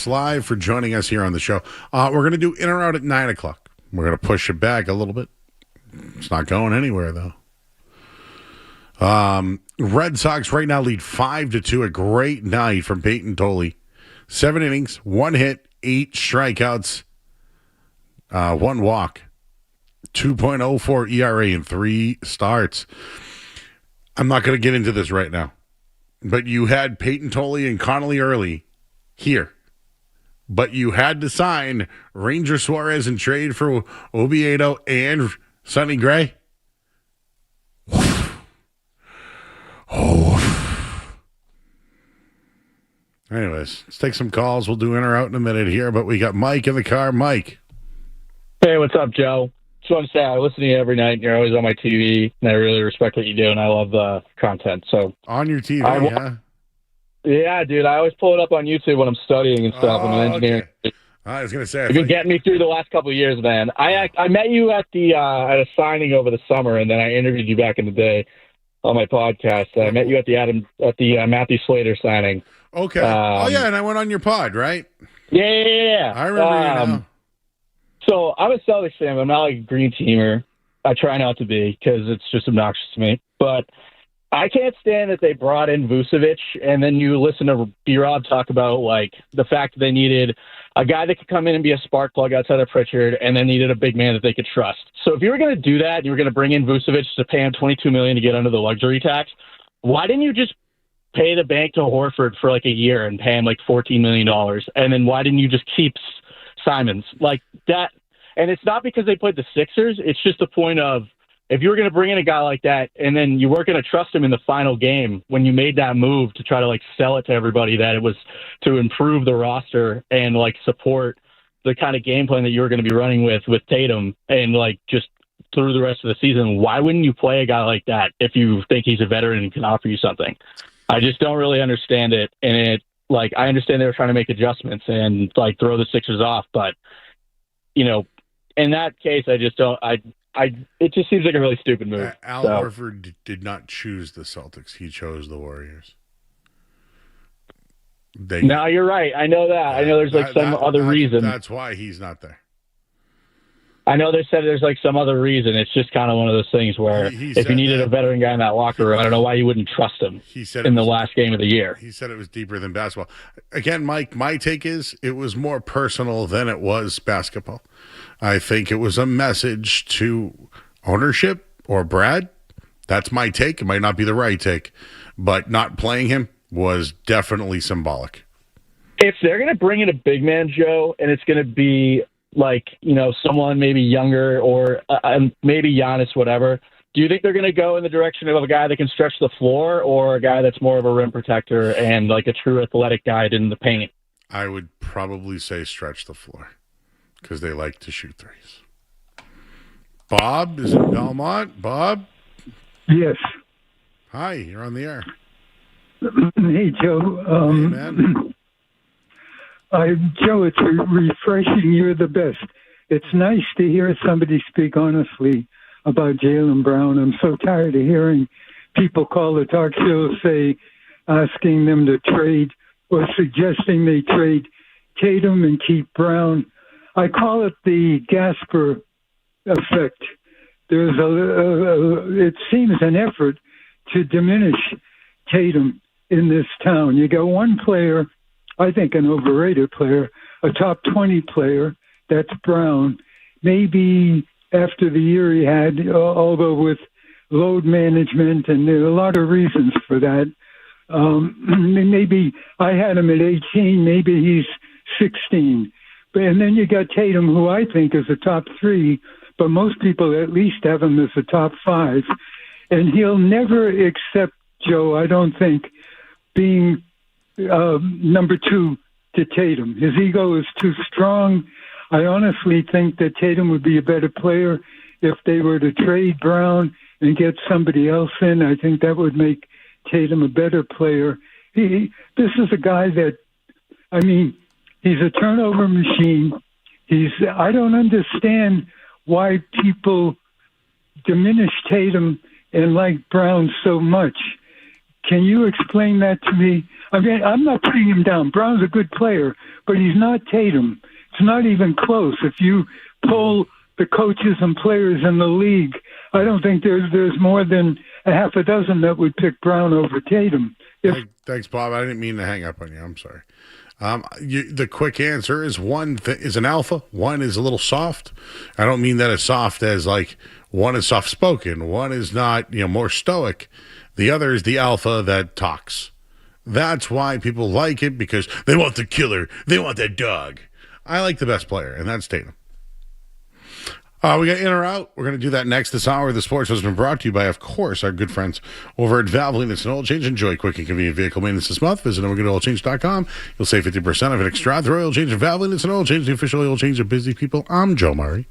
Thanks, Live, for joining us here on the show. We're going to do In or Out at 9 o'clock. We're going to push it back a little bit. It's not going anywhere, though. Red Sox right now lead 5-2. A great night from Peyton Tolley. 7 innings, 1 hit, 8 strikeouts, 1 walk, 2.04 ERA in 3 starts. I'm not going to get into this right now, but you had Peyton Tolley and Connolly early here, but you had to sign Ranger Suarez and trade for Oviedo and Sonny Gray. Anyways, let's take some calls. We'll do In or Out in a minute here, but we got Mike in the car. Mike. Hey, what's up, Joe? Just want to say I listen to you every night, and you're always on my TV, and I really respect what you do, and I love the content. So on your TV, yeah? Yeah, dude. I always pull it up on YouTube when I'm studying and stuff. I'm an engineer. Okay. I was going to say. You've been getting me through the last couple of years, man. I met you at at a signing over the summer, and then I interviewed you back in the day on my podcast. I met you at the Matthew Slater signing. Okay. And I went on your pod, right? Yeah. I remember you now. So I'm a Celtics fan. I'm not like a green teamer. I try not to be because it's just obnoxious to me. But I can't stand that they brought in Vucevic, and then you listen to B-Rob talk about like the fact that they needed a guy that could come in and be a spark plug outside of Pritchard, and then needed a big man that they could trust. So if you were going to do that, and you were going to bring in Vucevic to pay him $22 million to get under the luxury tax, why didn't you just pay the bank to Horford for like a year and pay him like $14 million? And then why didn't you just keep Simons like that? And it's not because they played the Sixers. It's just the point of if you were going to bring in a guy like that and then you weren't going to trust him in the final game when you made that move to try to like sell it to everybody that it was to improve the roster and like support the kind of game plan that you were going to be running with Tatum and like just through the rest of the season, why wouldn't you play a guy like that if you think he's a veteran and can offer you something? I just don't really understand it. And I understand they were trying to make adjustments and like throw the Sixers off, but in that case, I just don't. It just seems like a really stupid move. Al Horford did not choose the Celtics; he chose the Warriors. No, you're right. I know that. I know there's like some other reason. That's why he's not there. I know they said there's like some other reason. It's just kind of one of those things where if you needed a veteran guy in that locker room, I don't know why you wouldn't trust him in the last game of the year. He said it was deeper than basketball. Again, Mike, my take is it was more personal than it was basketball. I think it was a message to ownership or Brad. That's my take. It might not be the right take, but not playing him was definitely symbolic. If they're going to bring in a big man, Joe, and it's going to be like, someone maybe younger or maybe Giannis, whatever, do you think they're going to go in the direction of a guy that can stretch the floor or a guy that's more of a rim protector and like a true athletic guy in the paint? I would probably say stretch the floor because they like to shoot threes. Bob is in Belmont. Bob? Yes. Hi, you're on the air. Hey, Joe. Hey, man. Joe, it's refreshing. You're the best. It's nice to hear somebody speak honestly about Jaylen Brown. I'm so tired of hearing people call the talk show, asking them to trade or suggesting they trade Tatum and keep Brown. I call it the Gasper effect. There's it seems an effort to diminish Tatum in this town. You got one player, I think an overrated player, a top 20 player, that's Brown. Maybe after the year he had, although with load management, and there are a lot of reasons for that. Maybe I had him at 18, maybe he's 16. And then you got Tatum, who I think is a top 3, but most people at least have him as a top 5. And he'll never accept, Joe, I don't think, being number 2 to Tatum. His ego is too strong. I honestly think that Tatum would be a better player if they were to trade Brown and get somebody else in. I think that would make Tatum a better player. This is a guy that, he's a turnover machine. I don't understand why people diminish Tatum and like Brown so much. Can you explain that to me? I mean, I'm not putting him down. Brown's a good player, but he's not Tatum. It's not even close. If you poll the coaches and players in the league, I don't think there's more than a half a dozen that would pick Brown over Tatum. Thanks, Bob. I didn't mean to hang up on you. I'm sorry. The quick answer is one is an alpha, one is a little soft. I don't mean that as soft as like one is soft-spoken, one is not, more stoic. The other is the alpha that talks. That's why people like it, because they want the killer. They want that dog. I like the best player, and that's Tatum. We got in or out. We're going to do that next this hour. The Sports has been brought to you by, of course, our good friends over at Valvoline. It's an oil change. Enjoy quick and convenient vehicle maintenance this month. Visit them at goodoilchange.com. You'll save 50% of an extra. The oil change of Valvoline. It's an oil change, the official oil change of busy people. I'm Joe Murray.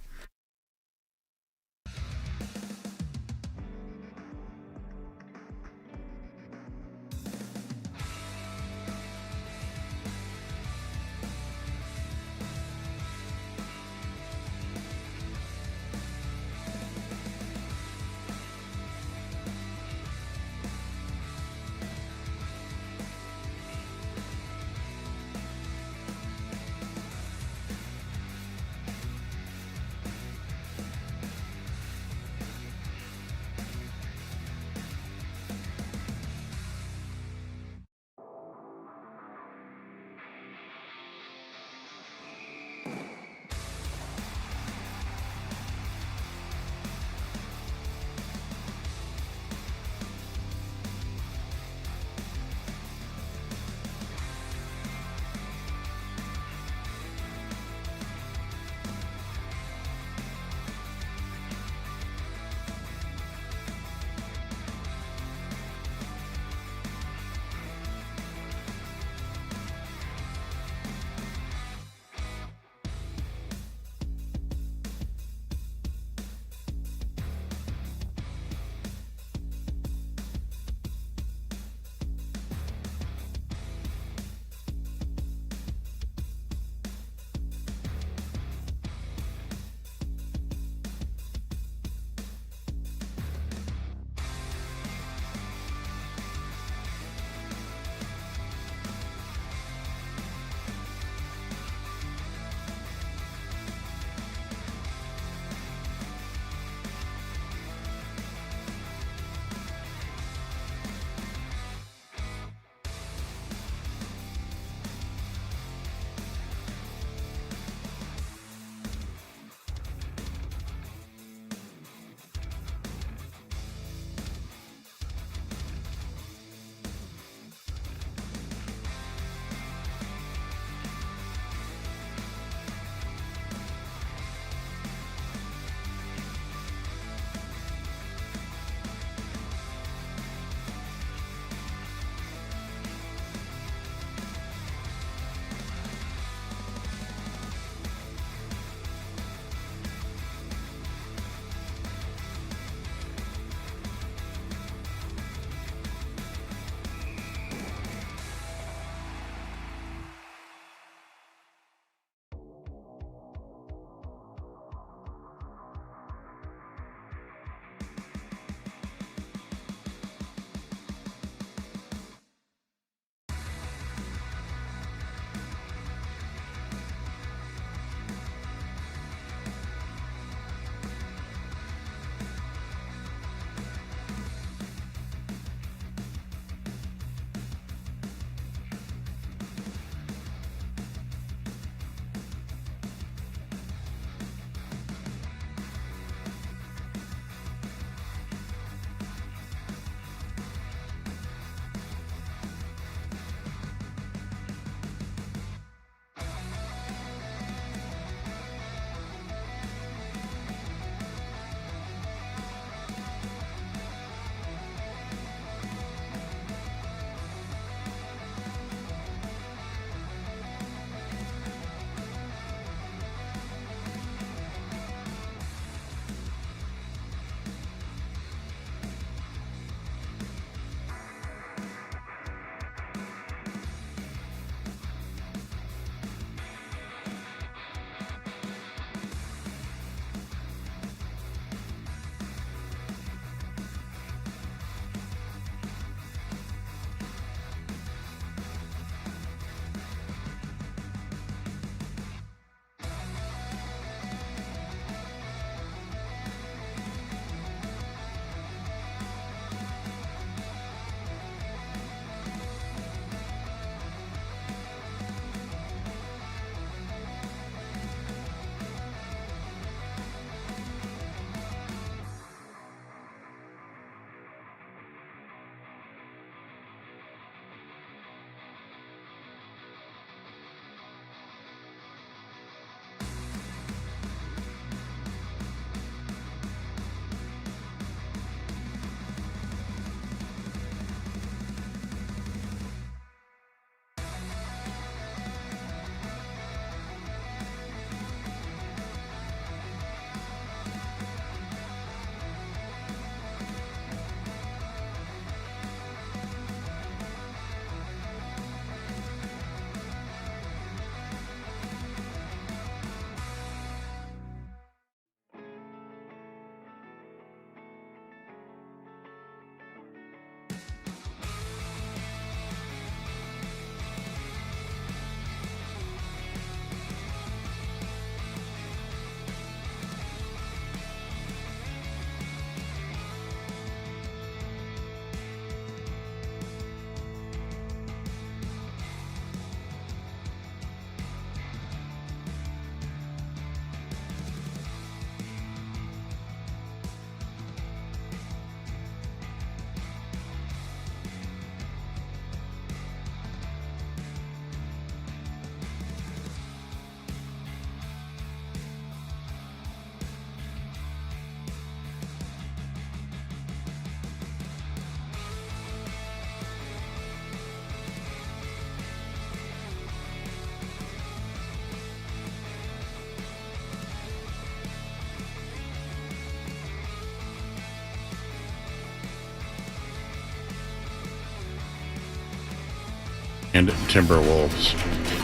and Timberwolves.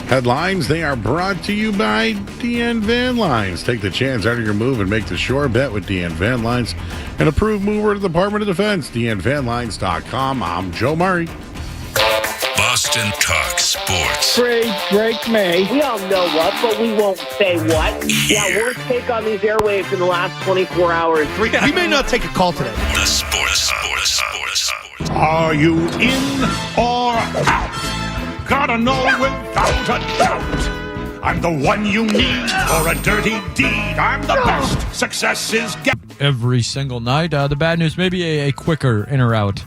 Headlines, they are brought to you by DN Van Lines. Take the chance out of your move and make the sure bet with DN Van Lines, an approved mover to the Department of Defense. DNVanlines.com. I'm Joe Murray. Boston Talk Sports. Drake May. We all know what, but we won't say what. Yeah, worst take on these airwaves in the last 24 hours. We may not take a call today. The Sports Hub. Are you in or out? Gotta know without a doubt. I'm the one you need for a dirty deed. I'm the best. Success is every single night. The bad news, maybe a quicker in or out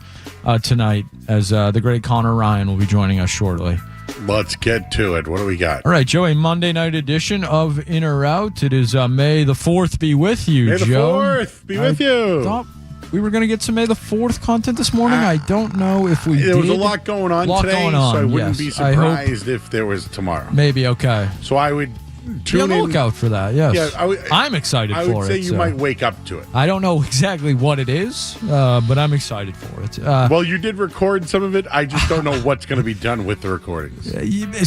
tonight, as the great Conor Ryan will be joining us shortly. Let's get to it. What do we got? All right, Joe, a Monday night edition of In or Out. It is May the 4th be with you, May Joe. May the 4th be with you. Thought we were going to get some May the 4th content this morning. I don't know if we did. There was a lot going on today, so I wouldn't be surprised if there was tomorrow. Maybe, okay. So I would be on the lookout for that, yes. Yeah, I'm excited for it. I would say you might wake up to it. I don't know exactly what it is, but I'm excited for it. Well, you did record some of it. I just don't know what's going to be done with the recordings.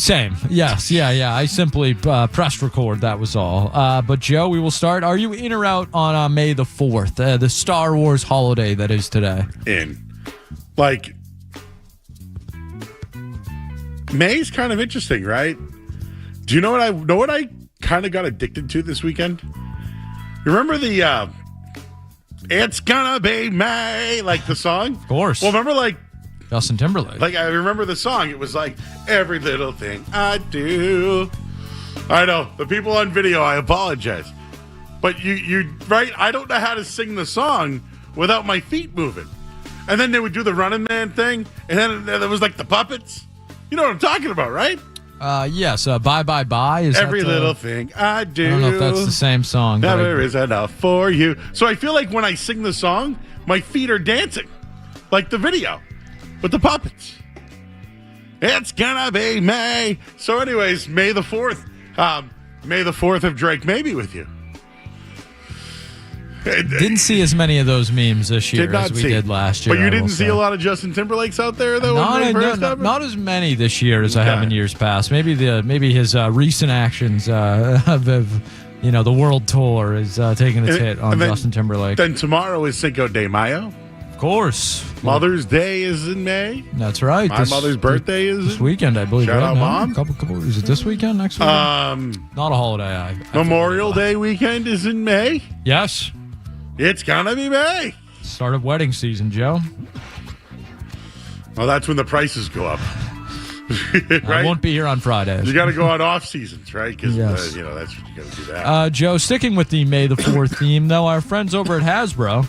Same. Yes. Yeah. I simply pressed record. That was all. But, Joe, we will start. Are you in or out on May the 4th, the Star Wars holiday that is today? In. Like, May's kind of interesting, right? Do you know what I kind of got addicted to this weekend? You remember the It's Gonna Be May, like the song? Of course. Well, remember like Justin Timberlake. Like, I remember the song. It was like, every little thing I do. I know. The people on video, I apologize. But you right? I don't know how to sing the song without my feet moving. And then they would do the Running Man thing, and then there was like the puppets. You know what I'm talking about, right? Yes. Bye, bye, bye. Is every little thing I do. I don't know if that's the same song. Never is enough for you. So I feel like when I sing the song, my feet are dancing, like the video, with the puppets. It's gonna be May. So, anyways, May the 4th. May the 4th of Drake May be with you. Didn't see as many of those memes this year as we did last year. But you didn't see a lot of Justin Timberlakes out there, though? Not as many this year as I have in years past. Maybe his recent actions of the world tour is taking its hit on Justin Timberlake. Then tomorrow is Cinco de Mayo. Of course. Mother's Day is in May. That's right. My mother's birthday is this weekend, I believe. Shout out, Mom. Couple. Is it this weekend? Next weekend? Not a holiday. Memorial Day weekend is in May. Yes. It's gonna be May. Start of wedding season, Joe. Well, that's when the prices go up. Right? I won't be here on Friday. You got to go on off seasons, right? Because yes. That's what you got to do that. Joe, sticking with the May the 4th theme, though, our friends over at Hasbro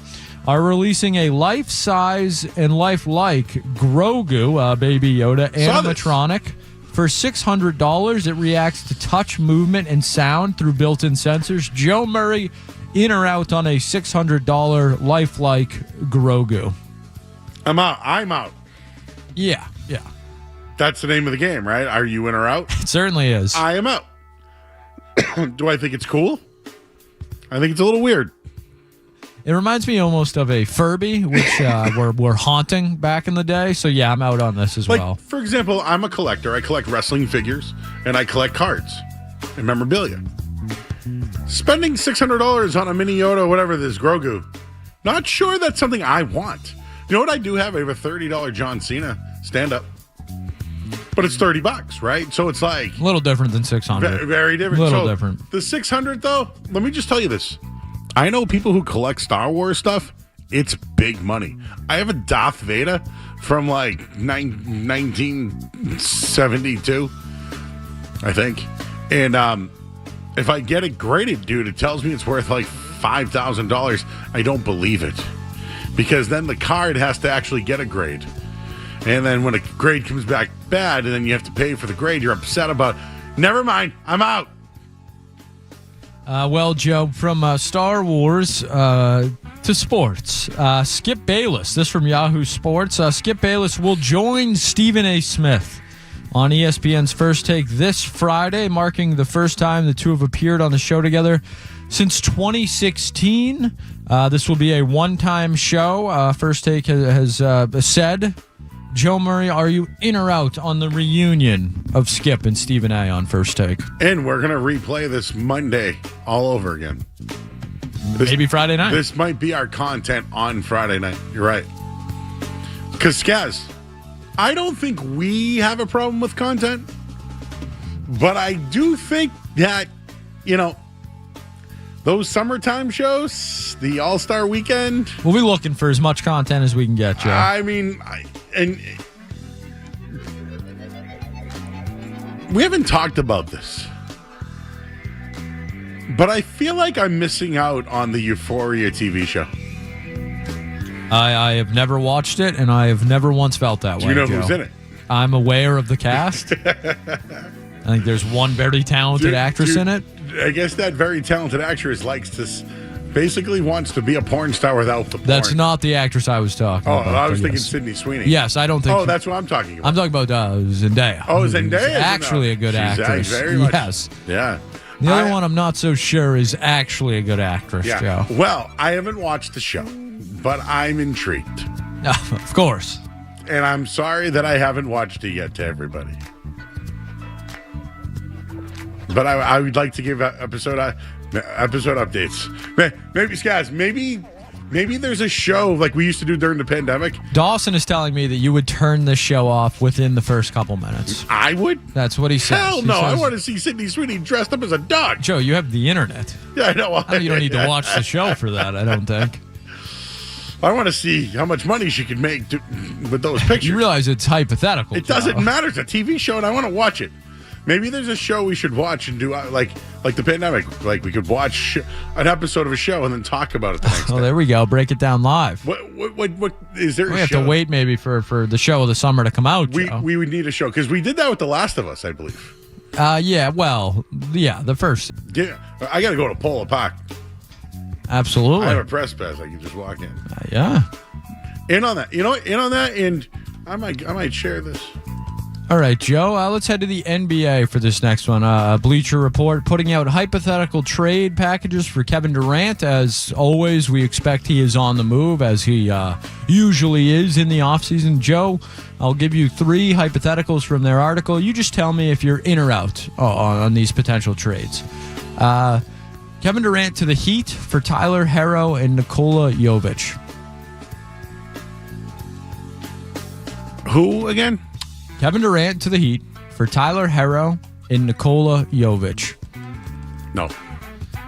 are releasing a life-size and lifelike Grogu, Baby Yoda animatronic. For $600, it reacts to touch, movement, and sound through built-in sensors. Joe Murray, in or out on a $600 lifelike Grogu? I'm out. Yeah. That's the name of the game, right? Are you in or out? It certainly is. I am out. Do I think it's cool? I think it's a little weird. It reminds me almost of a Furby, which were haunting back in the day. So, yeah, I'm out on this as well. For example, I'm a collector. I collect wrestling figures, and I collect cards and memorabilia. Spending $600 on a mini Yoda, whatever this Grogu, not sure that's something I want. You know what I do have? I have a $30 John Cena stand-up. But it's $30, right? So it's like a little different than $600. Very different. A little different. The $600, though, let me just tell you this. I know people who collect Star Wars stuff. It's big money. I have a Darth Vader from like 1972, I think. And if I get it graded, dude, it tells me it's worth like $5,000. I don't believe it. Because then the card has to actually get a grade. And then when a grade comes back bad and then you have to pay for the grade, you're upset about, never mind, I'm out. Well, Joe, from Star Wars to sports, Skip Bayless, this from Yahoo Sports. Skip Bayless will join Stephen A. Smith on ESPN's First Take this Friday, marking the first time the two have appeared on the show together since 2016. This will be a one-time show. First Take has said Joe Murray, are you in or out on the reunion of Skip and Stephen A on First Take? And we're going to replay this Monday all over again. Maybe Friday night. This might be our content on Friday night. You're right. Because, Skaz, I don't think we have a problem with content, but I do think that, those summertime shows, the All-Star Weekend. We'll be looking for as much content as we can get, Joe. I mean, and we haven't talked about this, but I feel like I'm missing out on the Euphoria TV show. I have never watched it, and I have never once felt that way. Do you know Joe. who's in it? I'm aware of the cast. I think there's one very talented actress in it. I guess that very talented actress basically wants to be a porn star without the porn. That's not the actress I was talking about. Oh, I was thinking Sydney Sweeney. Yes, I don't think. Oh, that's what I'm talking about. I'm talking about Zendaya. Oh, Zendaya is actually a good actress. Very much. Yes. Yeah. The other one I'm not so sure is actually a good actress, Yeah. Joe. Well, I haven't watched the show, but I'm intrigued. Of course. And I'm sorry that I haven't watched it yet to everybody. But I would like to give episode updates. Maybe, Skaz, maybe there's a show like we used to do during the pandemic. Dawson is telling me that you would turn this show off within the first couple minutes. I would? That's what he says. Hell no, I want to see Sydney Sweeney dressed up as a duck. Joe, you have the internet. Yeah, I know. You don't need to watch the show for that, I don't think. I want to see how much money she could make with those pictures. You realize it's hypothetical. It doesn't matter. It's a TV show, and I want to watch it. Maybe there's a show we should watch and do like the pandemic. Like we could watch an episode of a show and then talk about it the next day. There we go. Break it down live. What is there? We have to wait maybe for the show of the summer to come out. We would need a show because we did that with The Last of Us, I believe. The first. Yeah, I got to go to Polo Park. Absolutely. I have a press pass. I can just walk in. Yeah. In on that. In on that, and I might share this. All right, Joe, let's head to the NBA for this next one. Bleacher Report putting out hypothetical trade packages for Kevin Durant. As always, we expect he is on the move, as he usually is in the offseason. Joe, I'll give you 3 hypotheticals from their article. You just tell me if you're in or out on these potential trades. Kevin Durant to the Heat for Tyler Herro and Nikola Jovic. Who again? Kevin Durant to the Heat for Tyler Herro and Nikola Jovic. No.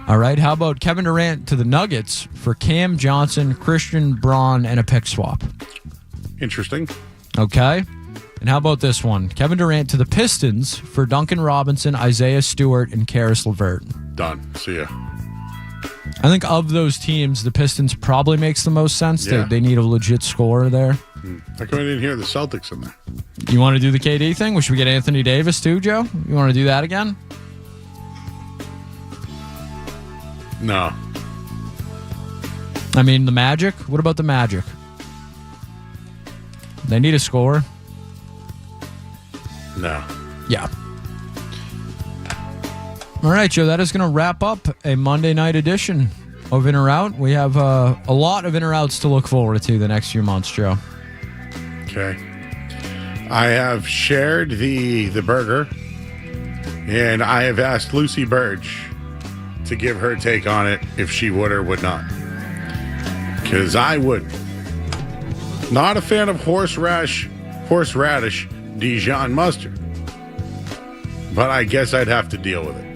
All right. How about Kevin Durant to the Nuggets for Cam Johnson, Christian Braun, and a pick swap? Interesting. Okay. And how about this one? Kevin Durant to the Pistons for Duncan Robinson, Isaiah Stewart, and Karis LeVert. Done. See ya. I think of those teams, the Pistons probably makes the most sense. Yeah. They need a legit scorer there. How come I didn't hear the Celtics in there? You want to do the KD thing? Should we get Anthony Davis too, Joe? You want to do that again? No. I mean, the Magic? What about the Magic? They need a scorer. No. Yeah. All right, Joe, that is going to wrap up a Monday night edition of In or Out. We have a lot of In or Outs to look forward to the next few months, Joe. Okay. I have shared the burger, and I have asked Lucy Burge to give her take on it if she would or would not. Because I would. Not a fan of horseradish Dijon mustard. But I guess I'd have to deal with it.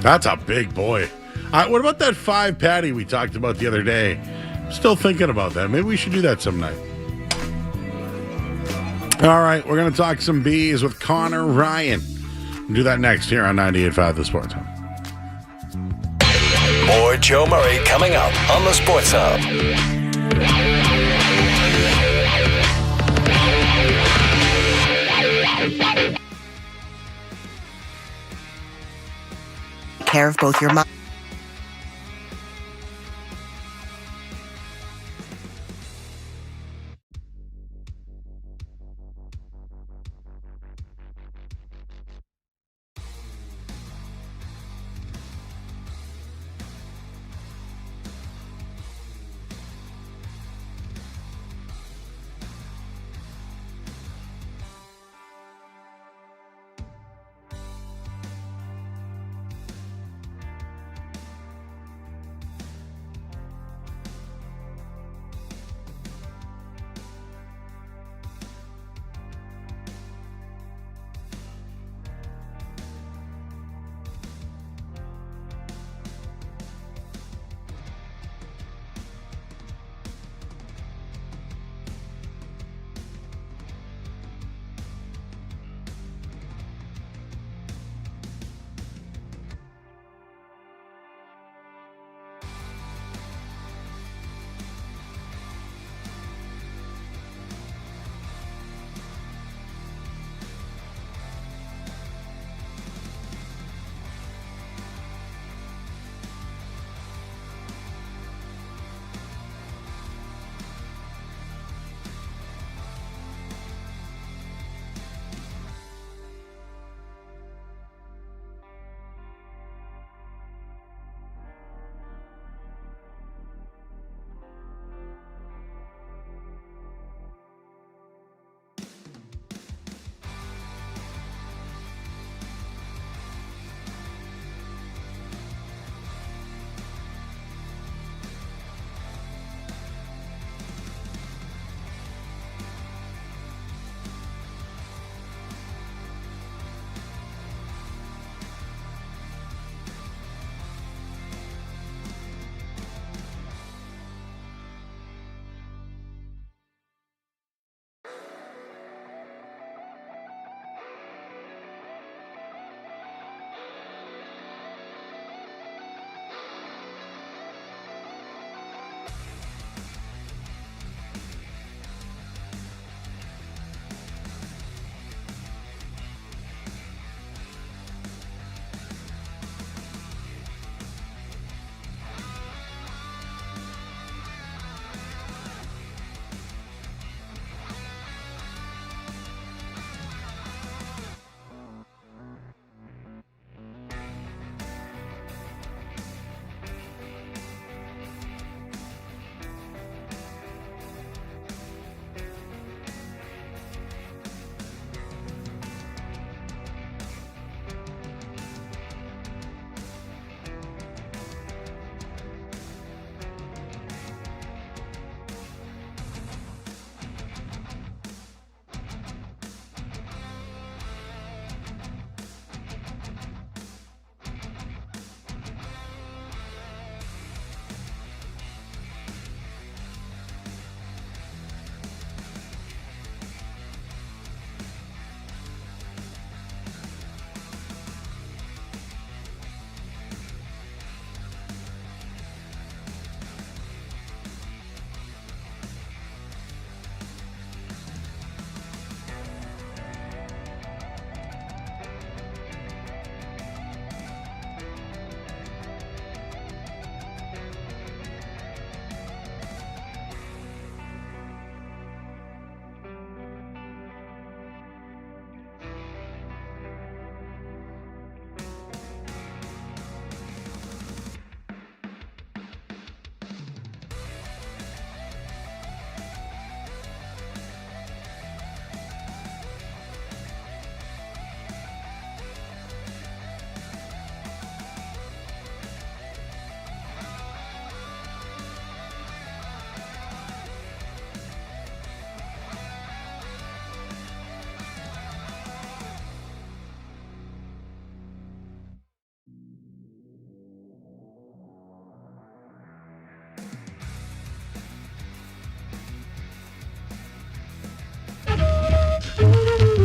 That's a big boy. What about that 5 patty we talked about the other day? I'm still thinking about that. Maybe we should do that some night. All right, we're going to talk some bees with Conor Ryan. We'll do that next here on 98.5 The Sports Hub. More Joe Murray coming up on the Sports Hub. Care of both your mind.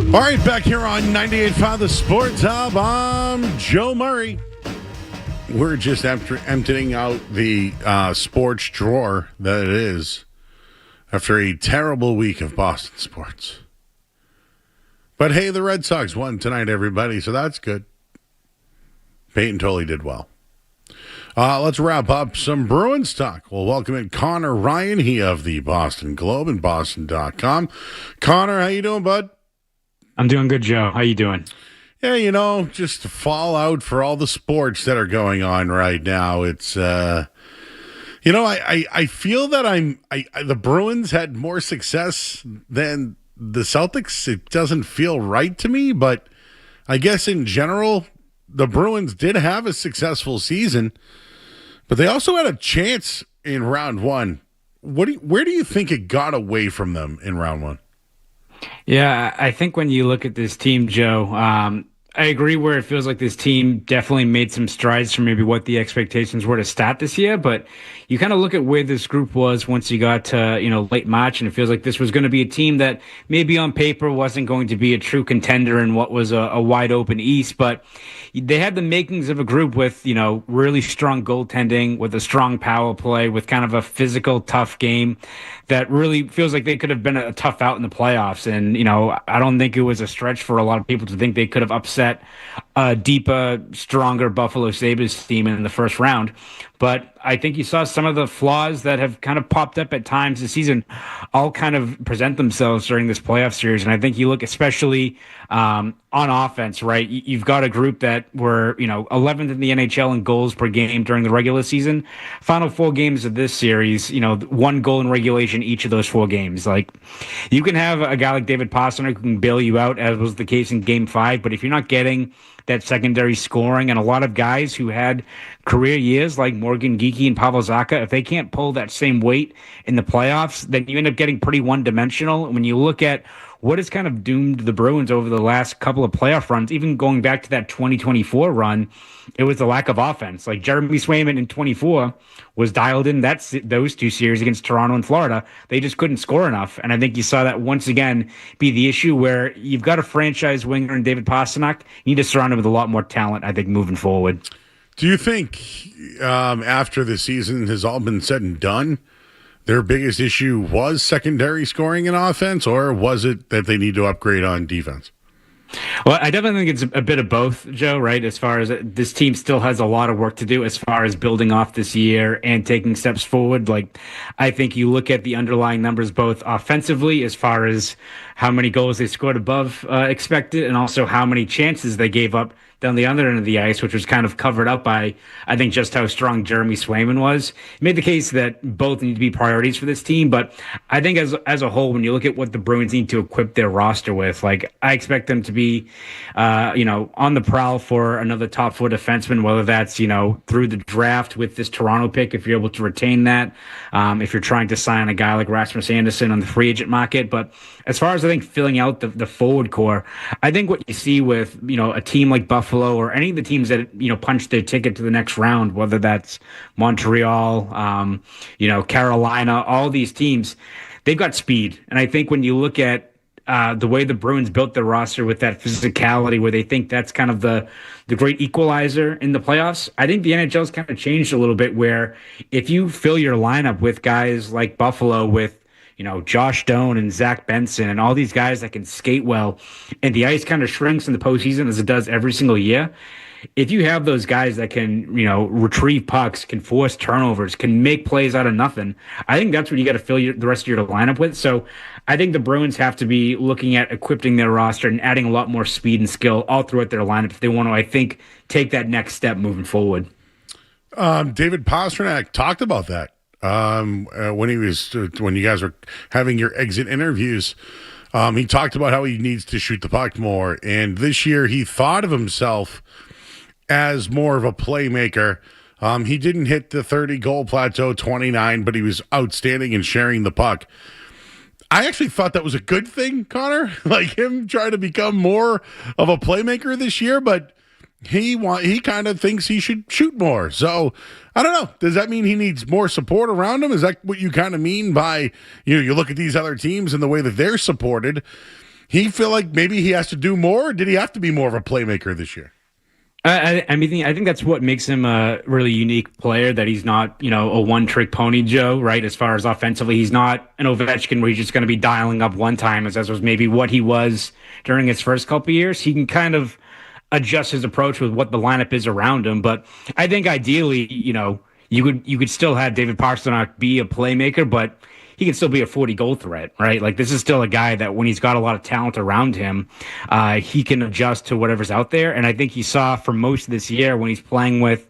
All right, back here on 98.5 The Sports Hub, I'm Joe Murray. We're just emptying out the sports drawer that it is after a terrible week of Boston sports. But hey, the Red Sox won tonight, everybody, so that's good. Peyton totally did well. Let's wrap up some Bruins talk. We'll welcome in Conor Ryan, he of the Boston Globe and Boston.com. Connor, how you doing, bud? I'm doing good, Joe. How you doing? Yeah, just fallout for all the sports that are going on right now. It's, I feel that the Bruins had more success than the Celtics. It doesn't feel right to me, but I guess in general, the Bruins did have a successful season, but they also had a chance in round one. Where do you think it got away from them in round one? Yeah, I think when you look at this team, Joe, I agree where it feels like this team definitely made some strides from maybe what the expectations were to start this year. But you kind of look at where this group was once you got to, late March, and it feels like this was going to be a team that maybe on paper wasn't going to be a true contender in what was a wide open East. But they had the makings of a group with, really strong goaltending, with a strong power play, with kind of a physical, tough game that really feels like they could have been a tough out in the playoffs. And, I don't think it was a stretch for a lot of people to think they could have upset a deeper, stronger Buffalo Sabres team in the first round. But I think you saw some of the flaws that have kind of popped up at times this season all kind of present themselves during this playoff series. And I think you look especially on offense, right? You've got a group that were, 11th in the NHL in goals per game during the regular season. Final 4 games of this series, 1 goal in regulation each of those 4 games. Like, you can have a guy like David Pastrnak who can bail you out, as was the case in Game 5, but if you're not getting that secondary scoring, and a lot of guys who had career years like Morgan Geekie and Pavel Zacha, if they can't pull that same weight in the playoffs, then you end up getting pretty one-dimensional. When you look at what has kind of doomed the Bruins over the last couple of playoff runs, even going back to that 2024 run, it was the lack of offense. Like Jeremy Swayman in 24 was dialed in those 2 series against Toronto and Florida. They just couldn't score enough. And I think you saw that once again be the issue where you've got a franchise winger in David Pastrnak. You need to surround him with a lot more talent, I think, moving forward. Do you think after the season has all been said and done, their biggest issue was secondary scoring and offense, or was it that they need to upgrade on defense? Well, I definitely think it's a bit of both, Joe, right? As far as this team still has a lot of work to do as far as building off this year and taking steps forward. Like, I think you look at the underlying numbers both offensively as far as how many goals they scored above expected and also how many chances they gave up down the other end of the ice, which was kind of covered up by, I think, just how strong Jeremy Swayman was. It made the case that both need to be priorities for this team. But I think as a whole, when you look at what the Bruins need to equip their roster with, like, I expect them to be, on the prowl for another top 4 defenseman, whether that's, through the draft with this Toronto pick, if you're able to retain that, if you're trying to sign a guy like Rasmus Anderson on the free agent market. But as far as I think filling out the forward core, I think what you see with, a team like Buffalo or any of the teams that, punched their ticket to the next round, whether that's Montreal, Carolina, all these teams, they've got speed. And I think when you look at the way the Bruins built their roster with that physicality, where they think that's kind of the great equalizer in the playoffs, I think the NHL's kind of changed a little bit, where if you fill your lineup with guys like Buffalo with, Josh Doan and Zach Benson and all these guys that can skate well, and the ice kind of shrinks in the postseason as it does every single year. If you have those guys that can, retrieve pucks, can force turnovers, can make plays out of nothing, I think that's what you got to fill the rest of your lineup with. So I think the Bruins have to be looking at equipping their roster and adding a lot more speed and skill all throughout their lineup if they want to, I think, take that next step moving forward. David Pastrnak talked about that. When you guys were having your exit interviews, he talked about how he needs to shoot the puck more. And this year he thought of himself as more of a playmaker. He didn't hit the 30 goal plateau, 29, but he was outstanding in sharing the puck. I actually thought that was a good thing, Connor, like him trying to become more of a playmaker this year, but he kind of thinks he should shoot more. So I don't know. Does that mean he needs more support around him? Is that what you kind of mean by, you look at these other teams and the way that they're supported? he feel like maybe he has to do more, or did he have to be more of a playmaker this year? I think that's what makes him a really unique player, that he's not, a one-trick pony, Joe, right? As far as offensively, he's not an Ovechkin where he's just going to be dialing up one-timers, as was maybe what he was during his first couple of years. He can kind of adjust his approach with what the lineup is around him. But I think ideally, you could still have David Pastrnak be a playmaker, but he can still be a 40-goal threat, right? Like, this is still a guy that when he's got a lot of talent around him, he can adjust to whatever's out there. And I think you saw for most of this year when he's playing with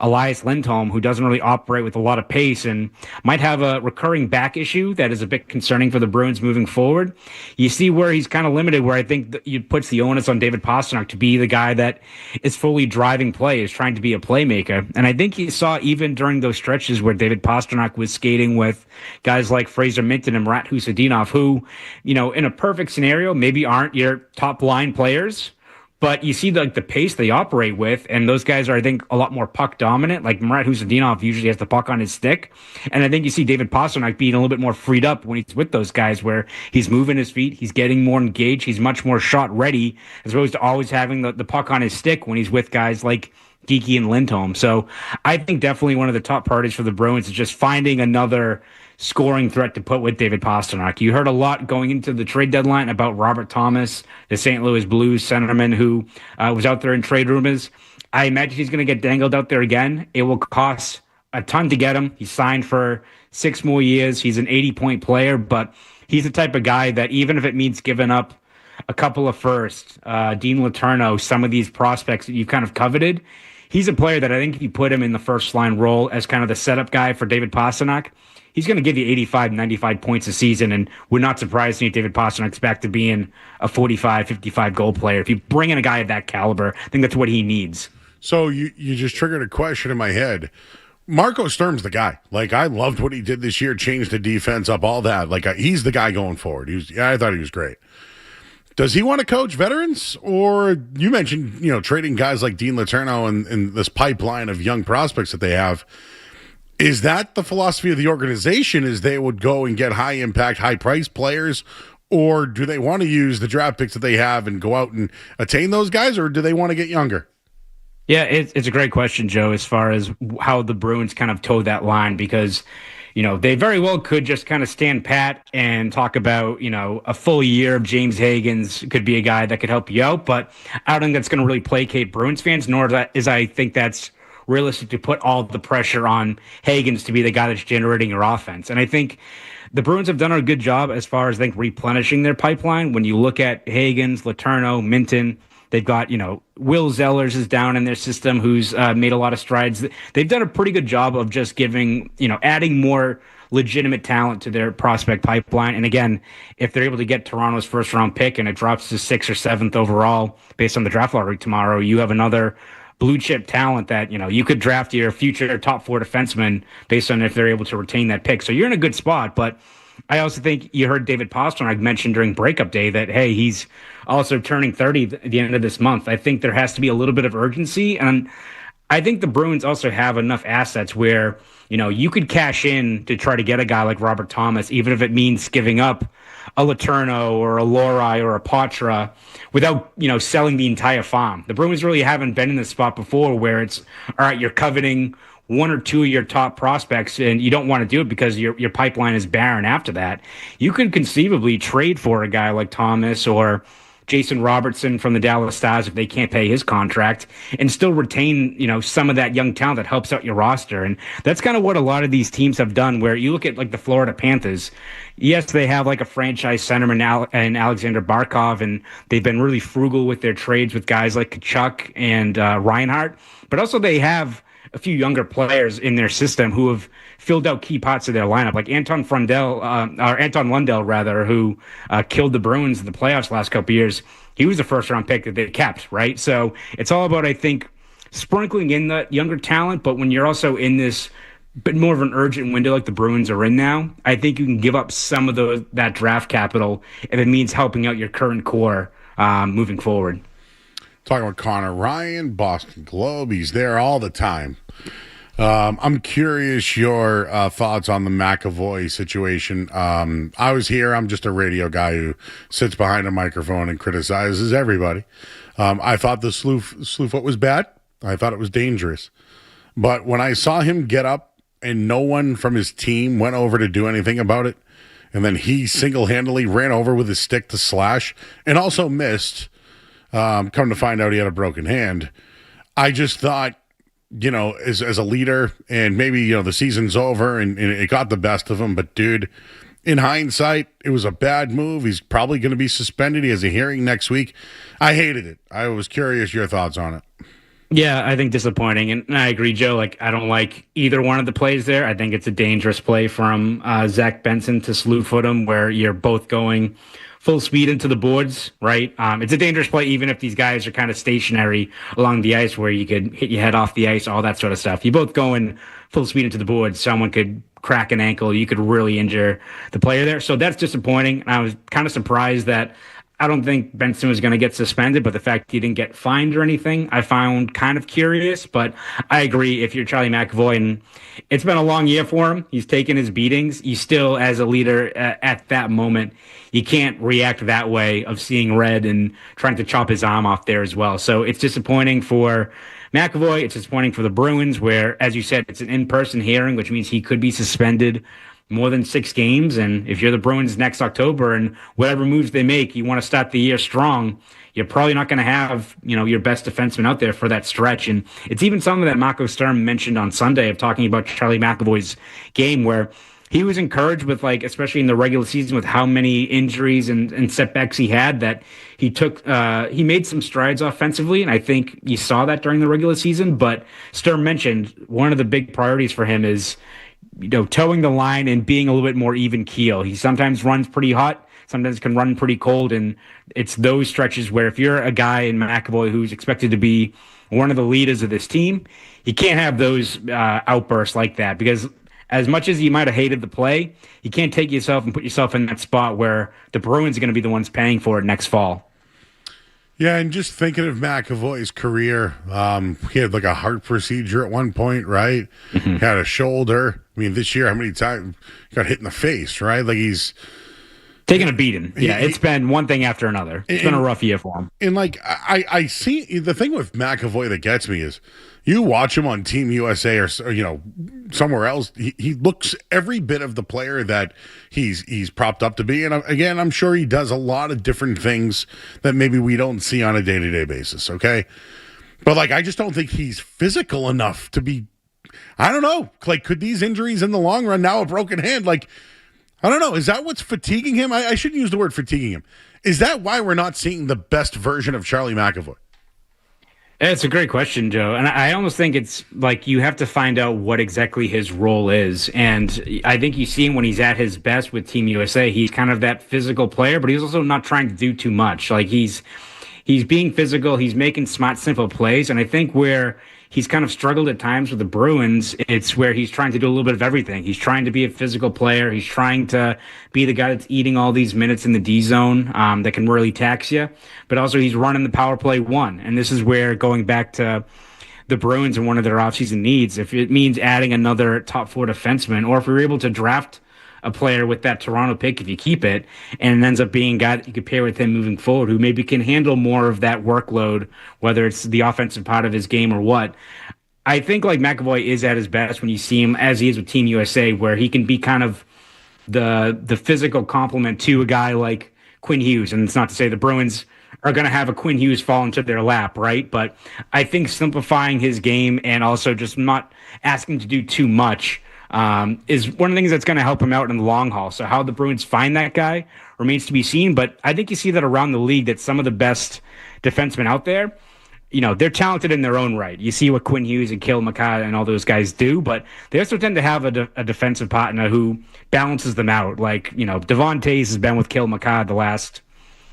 Elias Lindholm, who doesn't really operate with a lot of pace and might have a recurring back issue that is a bit concerning for the Bruins moving forward. You see where he's kind of limited, where I think it puts the onus on David Pastrnak to be the guy that is fully driving play, is trying to be a playmaker. And I think you saw even during those stretches where David Pastrnak was skating with guys like Fraser Minton and Marat Husadinov, who, in a perfect scenario, maybe aren't your top line players, but you see the pace they operate with, and those guys are, I think, a lot more puck dominant. Like Marat Husadinov usually has the puck on his stick. And I think you see David Pastrnak being a little bit more freed up when he's with those guys, where he's moving his feet, he's getting more engaged, he's much more shot ready, as opposed to always having the puck on his stick when he's with guys like Geekie and Lindholm. So I think definitely one of the top priorities for the Bruins is just finding another scoring threat to put with David Pastrnak. You heard a lot going into the trade deadline about Robert Thomas, the St. Louis Blues centerman who was out there in trade rumors. I imagine he's going to get dangled out there again. It will cost a ton to get him. He's signed for 6 more years. He's an 80-point player, but he's the type of guy that even if it means giving up a couple of firsts, Dean Letourneau, some of these prospects that you've kind of coveted, he's a player that I think if you put him in the first line role as kind of the setup guy for David Pastrnak, he's going to give you 85, 95 points a season, and would not surprise me if David Pastrnak's back to being a 45, 55 goal player. If you bring in a guy of that caliber, I think that's what he needs. So you just triggered a question in my head. Marco Sturm's the guy. Like, I loved what he did this year, changed the defense up, all that. Like, he's the guy going forward. I thought he was great. Does he want to coach veterans? Or you mentioned, trading guys like Dean Letourneau and this pipeline of young prospects that they have. Is that the philosophy of the organization, is they would go and get high-impact, high-priced players? Or do they want to use the draft picks that they have and go out and attain those guys? Or do they want to get younger? Yeah, it's a great question, Joe, as far as how the Bruins kind of toe that line, because they very well could just kind of stand pat and talk about, a full year of James Higgins could be a guy that could help you out. But I don't think that's going to really placate Bruins fans, nor is I think that's realistic to put all the pressure on Higgins to be the guy that's generating your offense. And I think the Bruins have done a good job as far as, I think, replenishing their pipeline. When you look at Higgins, Letourneau, Minton, they've got, Will Zellers is down in their system, who's made a lot of strides. They've done a pretty good job of just giving, adding more legitimate talent to their prospect pipeline. And again, if they're able to get Toronto's first round pick and it drops to 6th or 7th overall based on the draft lottery tomorrow, you have another blue chip talent that, you could draft your future top 4 defenseman based on if they're able to retain that pick. So you're in a good spot. But I also think you heard David Pastrnak mention during breakup day that, hey, he's also turning 30 at the end of this month. I think there has to be a little bit of urgency. And I think the Bruins also have enough assets where, you could cash in to try to get a guy like Robert Thomas, even if it means giving up a Letourneau or a Lohrei or a Poitras without, selling the entire farm. The Bruins really haven't been in this spot before where it's, all right, you're coveting 1 or 2 of your top prospects and you don't want to do it because your pipeline is barren after that. You could conceivably trade for a guy like Thomas or Jason Robertson from the Dallas Stars if they can't pay his contract and still retain, some of that young talent that helps out your roster. And that's kind of what a lot of these teams have done, where you look at like the Florida Panthers. Yes, they have like a franchise centerman and Alexander Barkov, and they've been really frugal with their trades with guys like Tkachuk and Reinhart, but also they have a few younger players in their system who have filled out key parts of their lineup, like Anton Lundell, rather, who killed the Bruins in the playoffs last couple of years. He was the first-round pick that they kept, right? So it's all about, I think, sprinkling in the younger talent, but when you're also in this bit more of an urgent window like the Bruins are in now, I think you can give up some of that draft capital if it means helping out your current core moving forward. Talking about Conor Ryan, Boston Globe. He's there all the time. I'm curious your thoughts on the McAvoy situation. I was here. I'm just a radio guy who sits behind a microphone and criticizes everybody. I thought the slew foot was bad. I thought it was dangerous. But when I saw him get up and no one from his team went over to do anything about it, and then he single-handedly ran over with his stick to slash and also missed, come to find out he had a broken hand, I just thought, as a leader, and maybe, the season's over and it got the best of him. But, dude, in hindsight, it was a bad move. He's probably going to be suspended. He has a hearing next week. I hated it. I was curious your thoughts on it. Yeah, I think disappointing. And I agree, Joe. I don't like either one of the plays there. I think it's a dangerous play from Zach Benson to slew foot him, where you're both going full speed into the boards, right? It's a dangerous play even if these guys are kind of stationary along the ice where you could hit your head off the ice, all that sort of stuff. You both going full speed into the boards, someone could crack an ankle. You could really injure the player there. So that's disappointing. And I was kind of surprised that I don't think Benson was going to get suspended, but the fact he didn't get fined or anything, I found kind of curious. But I agree, if you're Charlie McAvoy, and it's been a long year for him, he's taken his beatings. You still, as a leader at that moment, you can't react that way of seeing red and trying to chop his arm off there as well. So it's disappointing for McAvoy. It's disappointing for the Bruins, where, as you said, it's an in-person hearing, which means he could be suspended more than 6 games. And if you're the Bruins next October and whatever moves they make, you want to start the year strong, you're probably not going to have, your best defenseman out there for that stretch. And it's even something that Marco Sturm mentioned on Sunday of talking about Charlie McAvoy's game, where he was encouraged with, especially in the regular season, with how many injuries and setbacks he had, that he made some strides offensively. And I think you saw that during the regular season. But Sturm mentioned one of the big priorities for him is, towing the line and being a little bit more even keel. He sometimes runs pretty hot, sometimes can run pretty cold. And it's those stretches where if you're a guy in McAvoy who's expected to be one of the leaders of this team, you can't have those outbursts like that, because as much as you might have hated the play, you can't take yourself and put yourself in that spot where the Bruins are going to be the ones paying for it next fall. Yeah, and just thinking of McAvoy's career, he had a heart procedure at one point, right? Mm-hmm. He had a shoulder. I mean, this year, how many times he got hit in the face, right? He's taking a beating. Yeah, it's been one thing after another. It's been a rough year for him. And I see the thing with McAvoy that gets me is you watch him on Team USA or somewhere else. He looks every bit of the player that he's propped up to be. And again, I'm sure he does a lot of different things that maybe we don't see on a day-to-day basis. Okay, but I just don't think he's physical enough to be. I don't know. Could these injuries in the long run, now a broken hand, I don't know. Is that what's fatiguing him? I shouldn't use the word fatiguing him. Is that why we're not seeing the best version of Charlie McAvoy? It's a great question, Joe. And I almost think it's you have to find out what exactly his role is. And I think you see him when he's at his best with Team USA. He's kind of that physical player, but he's also not trying to do too much. He's being physical. He's making smart, simple plays. And I think where he's kind of struggled at times with the Bruins, it's where he's trying to do a little bit of everything. He's trying to be a physical player. He's trying to be the guy that's eating all these minutes in the D zone that can really tax you. But also he's running the power play 1. And this is where, going back to the Bruins and one of their offseason needs, if it means adding another top 4 defenseman, or if we're able to draft a player with that Toronto pick, if you keep it, and it ends up being a guy that you could pair with him moving forward, who maybe can handle more of that workload, whether it's the offensive part of his game or what. I think McAvoy is at his best when you see him as he is with Team USA, where he can be kind of the physical complement to a guy like Quinn Hughes. And it's not to say the Bruins are going to have a Quinn Hughes fall into their lap, right? But I think simplifying his game and also just not asking to do too much is one of the things that's going to help him out in the long haul. So how the Bruins find that guy remains to be seen. But I think you see that around the league, that some of the best defensemen out there, they're talented in their own right. You see what Quinn Hughes and Cale Makar and all those guys do, but they also tend to have a defensive partner who balances them out. Devon Tays has been with Cale Makar the last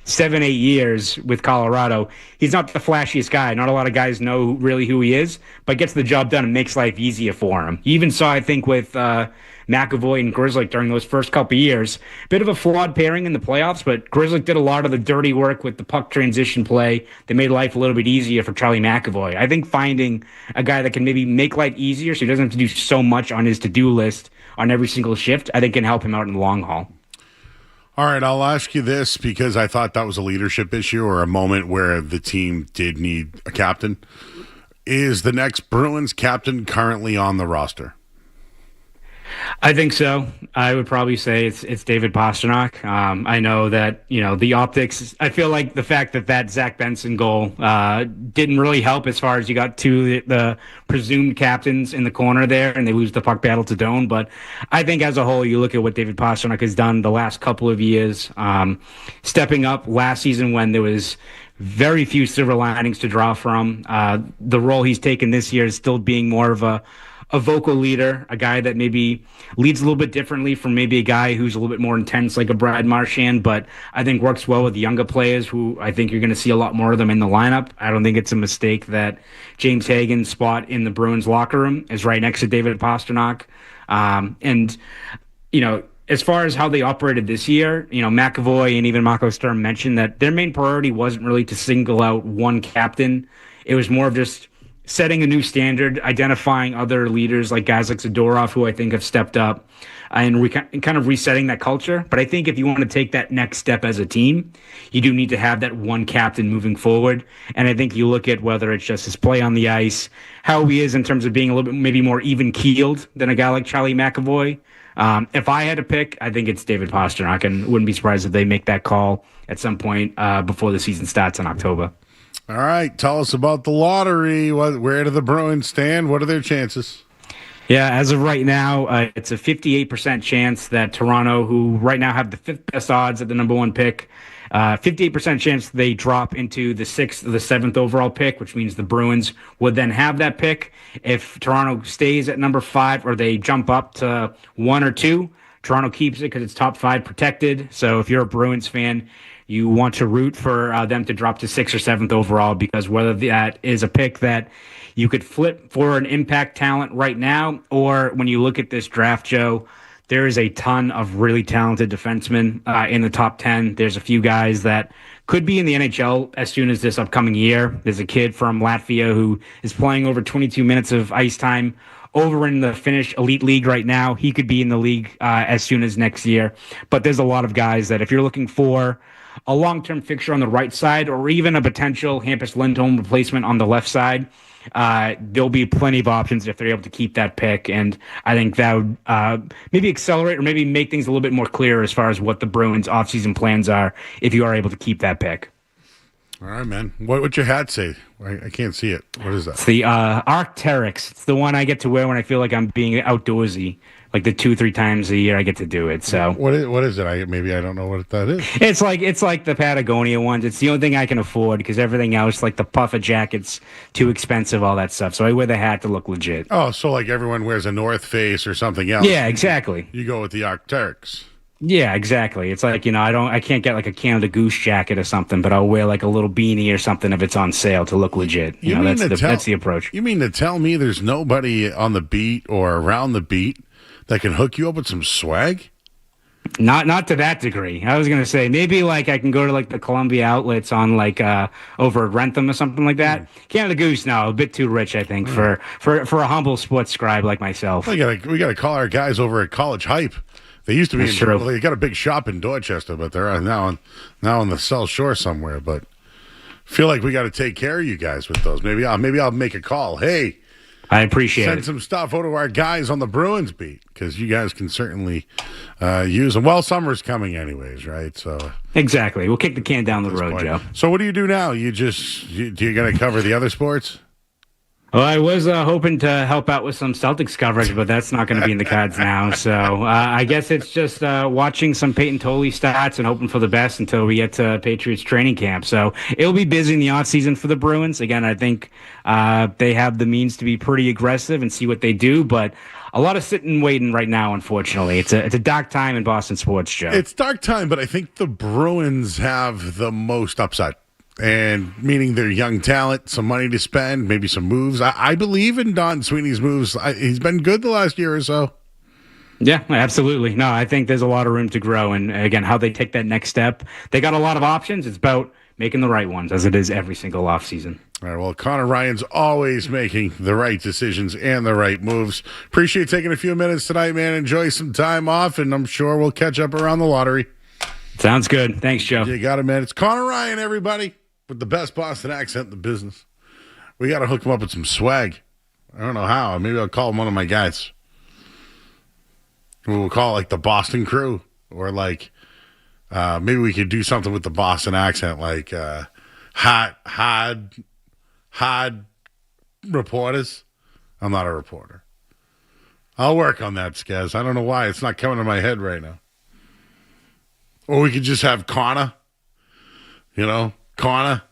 7-8 years with Colorado. He's not the flashiest guy. Not a lot of guys know really who he is, but gets the job done and makes life easier for him. You even saw, I think, with McAvoy and Grizzlick during those first couple of years. Bit of a flawed pairing in the playoffs, but Grizzlick did a lot of the dirty work with the puck transition play that made life a little bit easier for Charlie McAvoy. I think finding a guy that can maybe make life easier so he doesn't have to do so much on his to-do list on every single shift, I think can help him out in the long haul. All right, I'll ask you this because I thought that was a leadership issue or a moment where the team did need a captain. Is the next Bruins captain currently on the roster? I think so. I would probably say it's David Pastrnak. I know that, the optics, I feel like the fact that Zach Benson goal didn't really help as far as you got to the presumed captains in the corner there and they lose the puck battle to Doan. But I think as a whole, you look at what David Pastrnak has done the last couple of years, stepping up last season when there was very few silver linings to draw from. The role he's taken this year is still being more of a vocal leader, a guy that maybe leads a little bit differently from maybe a guy who's a little bit more intense like a Brad Marchand, but I think works well with the younger players who I think you're going to see a lot more of them in the lineup. I don't think it's a mistake that James Hagen's spot in the Bruins locker room is right next to David Pastrnak. As far as how they operated this year, McAvoy and even Marco Sturm mentioned that their main priority wasn't really to single out one captain. It was more of just setting a new standard, identifying other leaders like guys like Zadorov, who I think have stepped up, and kind of resetting that culture. But I think if you want to take that next step as a team, you do need to have that one captain moving forward. And I think you look at whether it's just his play on the ice, how he is in terms of being a little bit maybe more even-keeled than a guy like Charlie McAvoy. If I had to pick, I think it's David Pastrnak, and wouldn't be surprised if they make that call at some point before the season starts in October. All right, tell us about the lottery. Where do the Bruins stand? What are their chances? Yeah, as of right now, it's a 58% chance that Toronto, who right now have the fifth best odds at the number one pick, 58% chance they drop into the sixth or the seventh overall pick, which means the Bruins would then have that pick. If Toronto stays at number 5 or they jump up to 1 or 2, Toronto keeps it because it's top 5 protected. So if you're a Bruins fan, you want to root for them to drop to 6th or 7th overall, because whether that is a pick that you could flip for an impact talent right now, or when you look at this draft, Joe, there is a ton of really talented defensemen in the top 10. There's a few guys that could be in the NHL as soon as this upcoming year. There's a kid from Latvia who is playing over 22 minutes of ice time over in the Finnish Elite League right now. He could be in the league as soon as next year. But there's a lot of guys that if you're looking for a long-term fixture on the right side or even a potential Hampus Lindholm replacement on the left side, there'll be plenty of options if they're able to keep that pick. And I think that would maybe accelerate or maybe make things a little bit more clear as far as what the Bruins offseason plans are if you are able to keep that pick. All right, man. What's your hat say? I can't see it. What is that? It's the Arc'teryx. It's the one I get to wear when I feel like I'm being outdoorsy. Like the 2-3 times a year I get to do it. So what is it? Maybe I don't know what that is. It's like the Patagonia ones. It's the only thing I can afford because everything else, like the puffer jackets, too expensive, all that stuff. So I wear the hat to look legit. Oh, so like everyone wears a North Face or something else. Yeah, exactly. You go with the Arc'teryx. Yeah, exactly. It's like, I can't get like a Canada Goose jacket or something, but I'll wear like a little beanie or something if it's on sale to look legit. That's the approach. You mean to tell me there's nobody on the beat or around the beat that can hook you up with some swag? Not to that degree. I was gonna say maybe like I can go to like the Columbia outlets on like over at Rentham or something like that. Canada Goose, no, a bit too rich, I think, for a humble sports scribe like myself. We gotta call our guys over at College Hype. They used to be they got a big shop in Dorchester, but they're now on the South Shore somewhere. But feel like we got to take care of you guys with those. Maybe I'll make a call. Hey, I appreciate Send it. some stuff over to our guys on the Bruins beat because you guys can certainly use them. Well, summer's coming anyways, right? So exactly. We'll kick the can down the road, Joe. So what do you do now? You going to cover the other sports? Well, I was hoping to help out with some Celtics coverage, but that's not going to be in the cards now. So I guess it's just watching some Peyton Tolley stats and hoping for the best until we get to Patriots training camp. So it'll be busy in the offseason for the Bruins. Again, I think they have the means to be pretty aggressive and see what they do, but a lot of sitting waiting right now, unfortunately. It's a dark time in Boston sports, Joe. It's dark time, but I think the Bruins have the most upside. And meaning their young talent, some money to spend, maybe some moves. I believe in Don Sweeney's moves. He's been good the last year or so. Yeah, absolutely. No, I think there's a lot of room to grow. And again, how they take that next step. They got a lot of options. It's about making the right ones, as it is every single offseason. All right, well, Conor Ryan's always making the right decisions and the right moves. Appreciate taking a few minutes tonight, man. Enjoy some time off, and I'm sure we'll catch up around the lottery. Sounds good. Thanks, Joe. You got it, man. It's Conor Ryan, everybody, with the best Boston accent in the business. We got to hook him up with some swag. I don't know how. Maybe I'll call him one of my guys. We'll call it like the Boston Crew, or like maybe we could do something with the Boston accent, like hard reporters. I'm not a reporter. I'll work on that, Skaz. I don't know why. It's not coming to my head right now. Or we could just have Connor. Connor.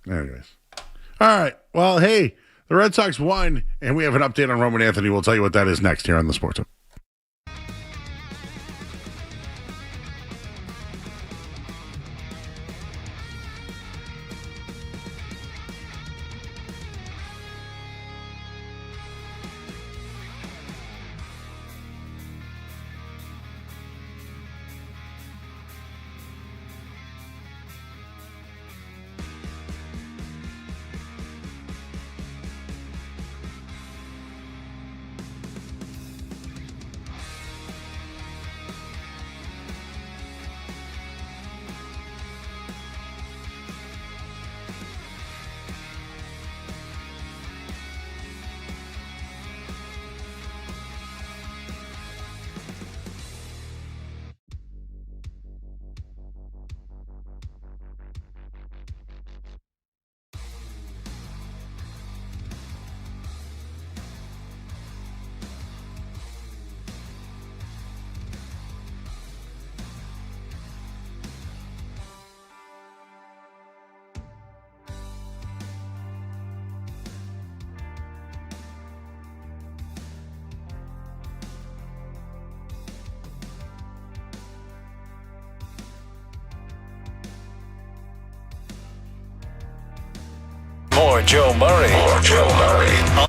Anyways. All right. Well, hey, the Red Sox won, and we have an update on Roman Anthony. We'll tell you what that is next here on the Sports Hub. More Joe Murray. More Joe Murray.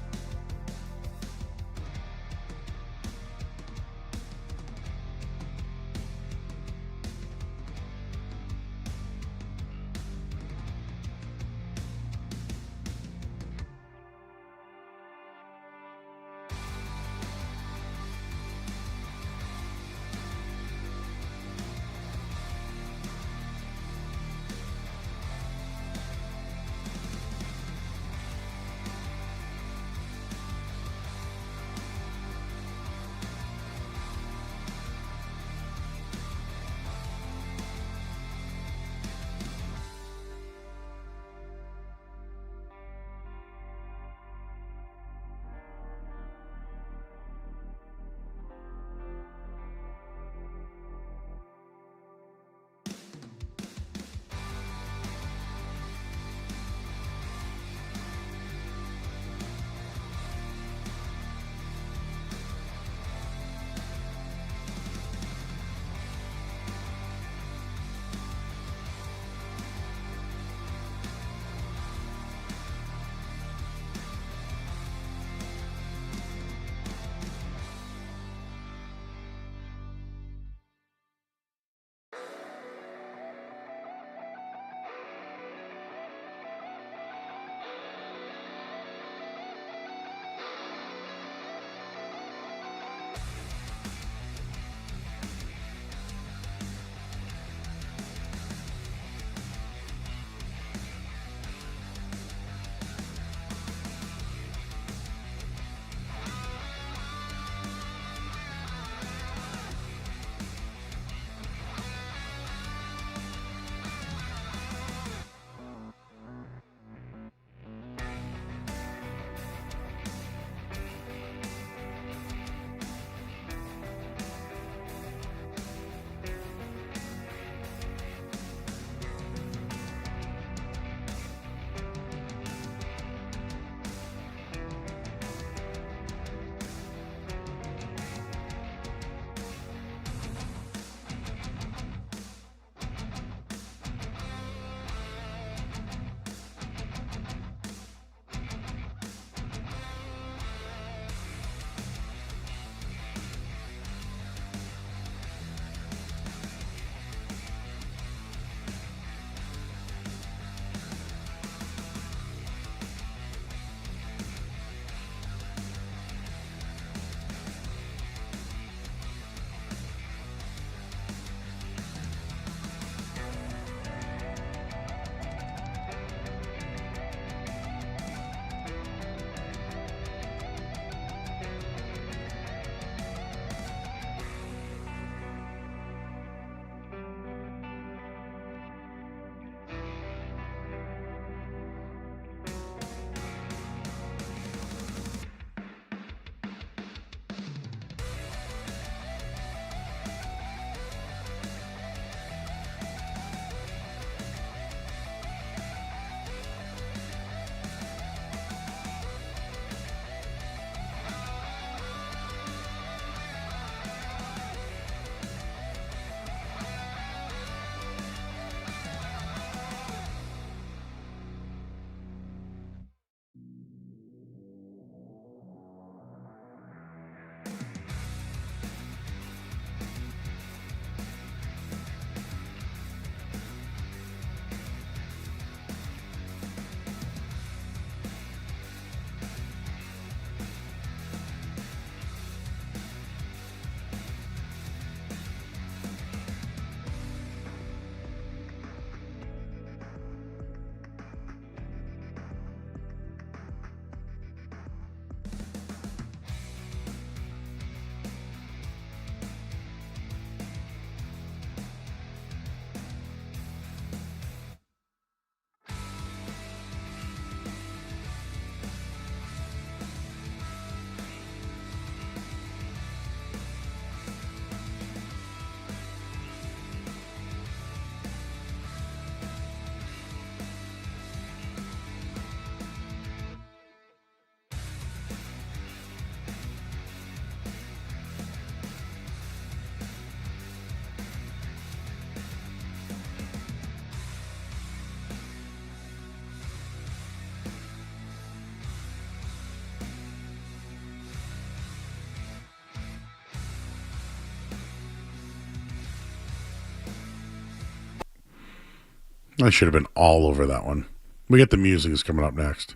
I should have been all over that one. We get the musings coming up next.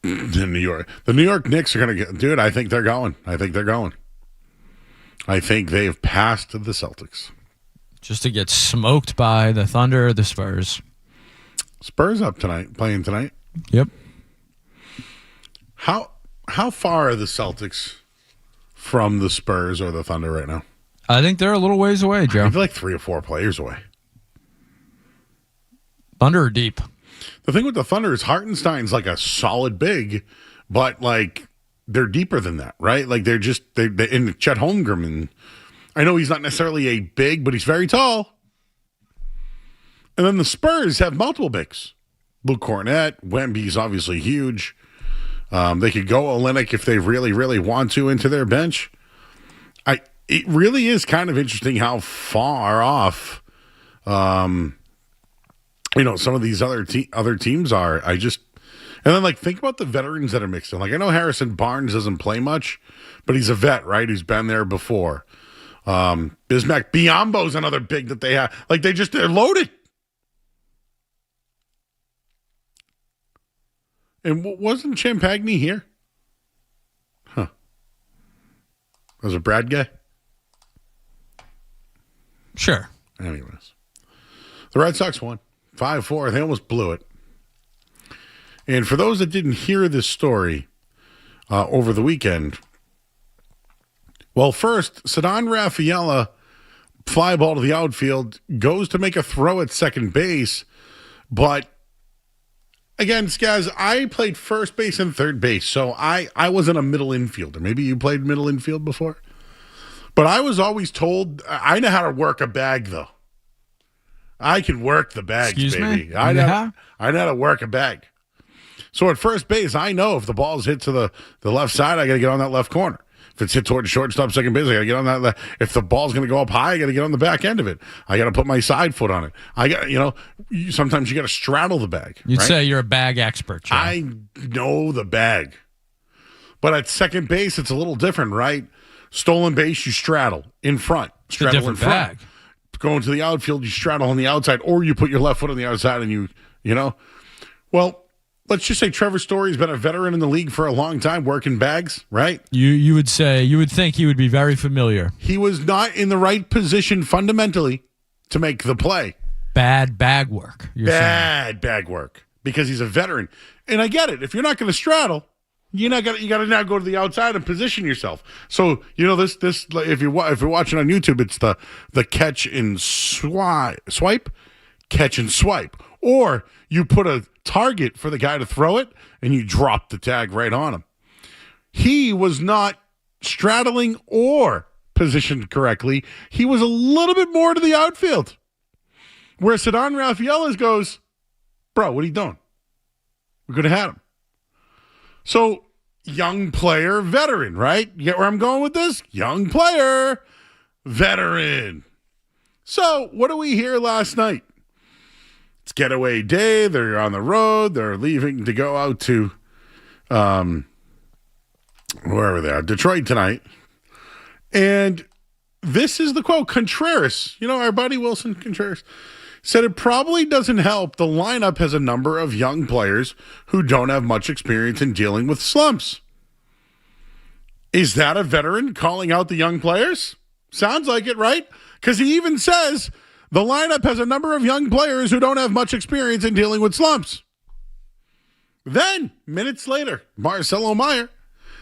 In New York. The New York Knicks are going to get... Dude, I think they're going. I think they've passed the Celtics. Just to get smoked by the Thunder or the Spurs. Spurs up tonight, playing tonight. Yep. How far are the Celtics from the Spurs or the Thunder right now? I think they're a little ways away, Joe. I feel like 3 or 4 players away. Thunder are deep. The thing with the Thunder is Hartenstein's like a solid big, but like they're deeper than that, right? Like they're in Chet Holmgren. And I know he's not necessarily a big, but he's very tall. And then the Spurs have multiple bigs. Luke Cornett, Wemby's obviously huge. They could go Olynyk if they really, really want to into their bench. It really is kind of interesting how far off, some of these other teams are. And then like think about the veterans that are mixed in. Like I know Harrison Barnes doesn't play much, but he's a vet, right? Who's been there before. Bismack Biyombo's another big that they have. Like they're loaded. And wasn't Champagny here? Huh. Was it Brad guy? Sure. Anyways. The Red Sox won 5-4. They almost blew it. And for those that didn't hear this story over the weekend, well, first, Ceddanne Rafaela, fly ball to the outfield, goes to make a throw at second base, but again, Skaz, I played first base and third base, so I wasn't a middle infielder. Maybe you played middle infield before? But I was always told, I know how to work a bag, though. I can work the bags, Excuse baby. me? I know how to work a bag. So at first base, I know if the ball's hit to the left side, I got to get on that left corner. If it's hit toward shortstop, second base, I got to get on that. If the ball's going to go up high, I got to get on the back end of it. I got to put my side foot on it. I got, sometimes you got to straddle the bag. You'd right? say you're a bag expert, Joe. I know the bag. But at second base, it's a little different, right? Stolen base, you straddle in front. Straddle it's a different in front. bag. Going to the outfield, you straddle on the outside, or you put your left foot on the outside and you know. Well, let's just say Trevor Story's been a veteran in the league for a long time, working bags, right? You would think he would be very familiar. He was not in the right position fundamentally to make the play. Bad bag work. Bad bag work because he's a veteran. And I get it. If you're not going to straddle, you got to now go to the outside and position yourself. So this if you're watching on YouTube, it's the catch and swipe, catch and swipe, or you put a target for the guy to throw it and you drop the tag right on him. He was not straddling or positioned correctly. He was a little bit more to the outfield. Where Ceddanne Rafaela goes, bro, what are you doing? We could have had him. So, young player, veteran, right? You get where I'm going with this? Young player, veteran. So, what do we hear last night? It's getaway day. They're on the road. They're leaving to go out to wherever they are, Detroit tonight. And this is the quote. Contreras, our buddy Wilson Contreras, said it probably doesn't help. The lineup has a number of young players who don't have much experience in dealing with slumps. Is that a veteran calling out the young players? Sounds like it, right? Because he even says the lineup has a number of young players who don't have much experience in dealing with slumps. Then, minutes later, Marcelo Meyer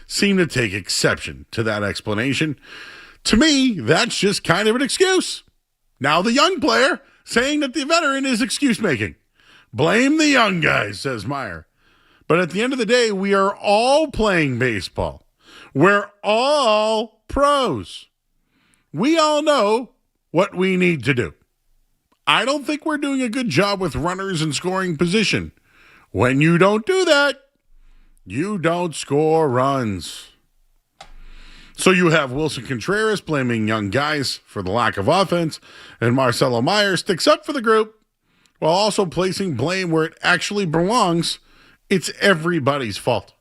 seemed to take exception to that explanation. To me, that's just kind of an excuse. Now the young player saying that the veteran is excuse-making. Blame the young guys, says Meyer. But at the end of the day, we are all playing baseball. We're all pros. We all know what we need to do. I don't think we're doing a good job with runners in scoring position. When you don't do that, you don't score runs. So you have Wilson Contreras blaming young guys for the lack of offense, and Marcelo Meyer sticks up for the group while also placing blame where it actually belongs. It's everybody's fault.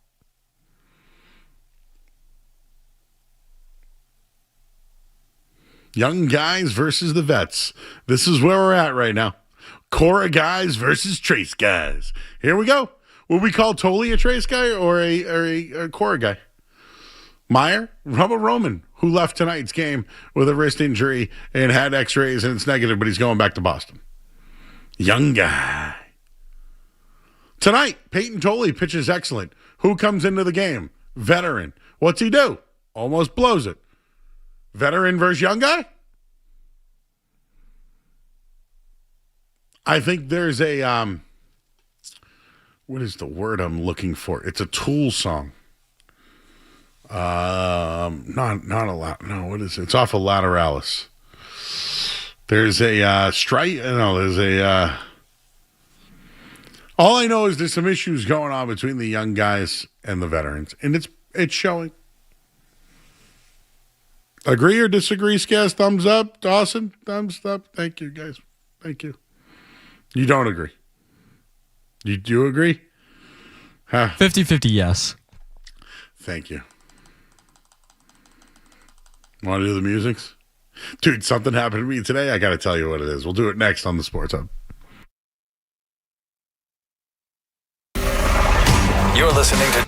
Young guys versus the vets. This is where we're at right now. Cora guys versus Trace guys. Here we go. Would we call Tolley a Trace guy or a Cora guy? Meyer, Rubba Roman, who left tonight's game with a wrist injury and had x-rays and it's negative, but he's going back to Boston. Young guy. Tonight, Peyton Tolley pitches excellent. Who comes into the game? Veteran. What's he do? Almost blows it. Veteran versus young guy? I think there's a, what is the word I'm looking for? It's a Tool song. Not a lot. No, what is it? It's off of Lateralis. There's a strike. No, there's a. All I know is there's some issues going on between the young guys and the veterans, and it's showing. Agree or disagree, Skaz? Thumbs up. Dawson, thumbs up. Thank you, guys. Thank you. You don't agree. You do agree? 50-50 yes. Thank you. Want to do the musings? Dude, something happened to me today. I got to tell you what it is. We'll do it next on the Sports Hub. You're listening to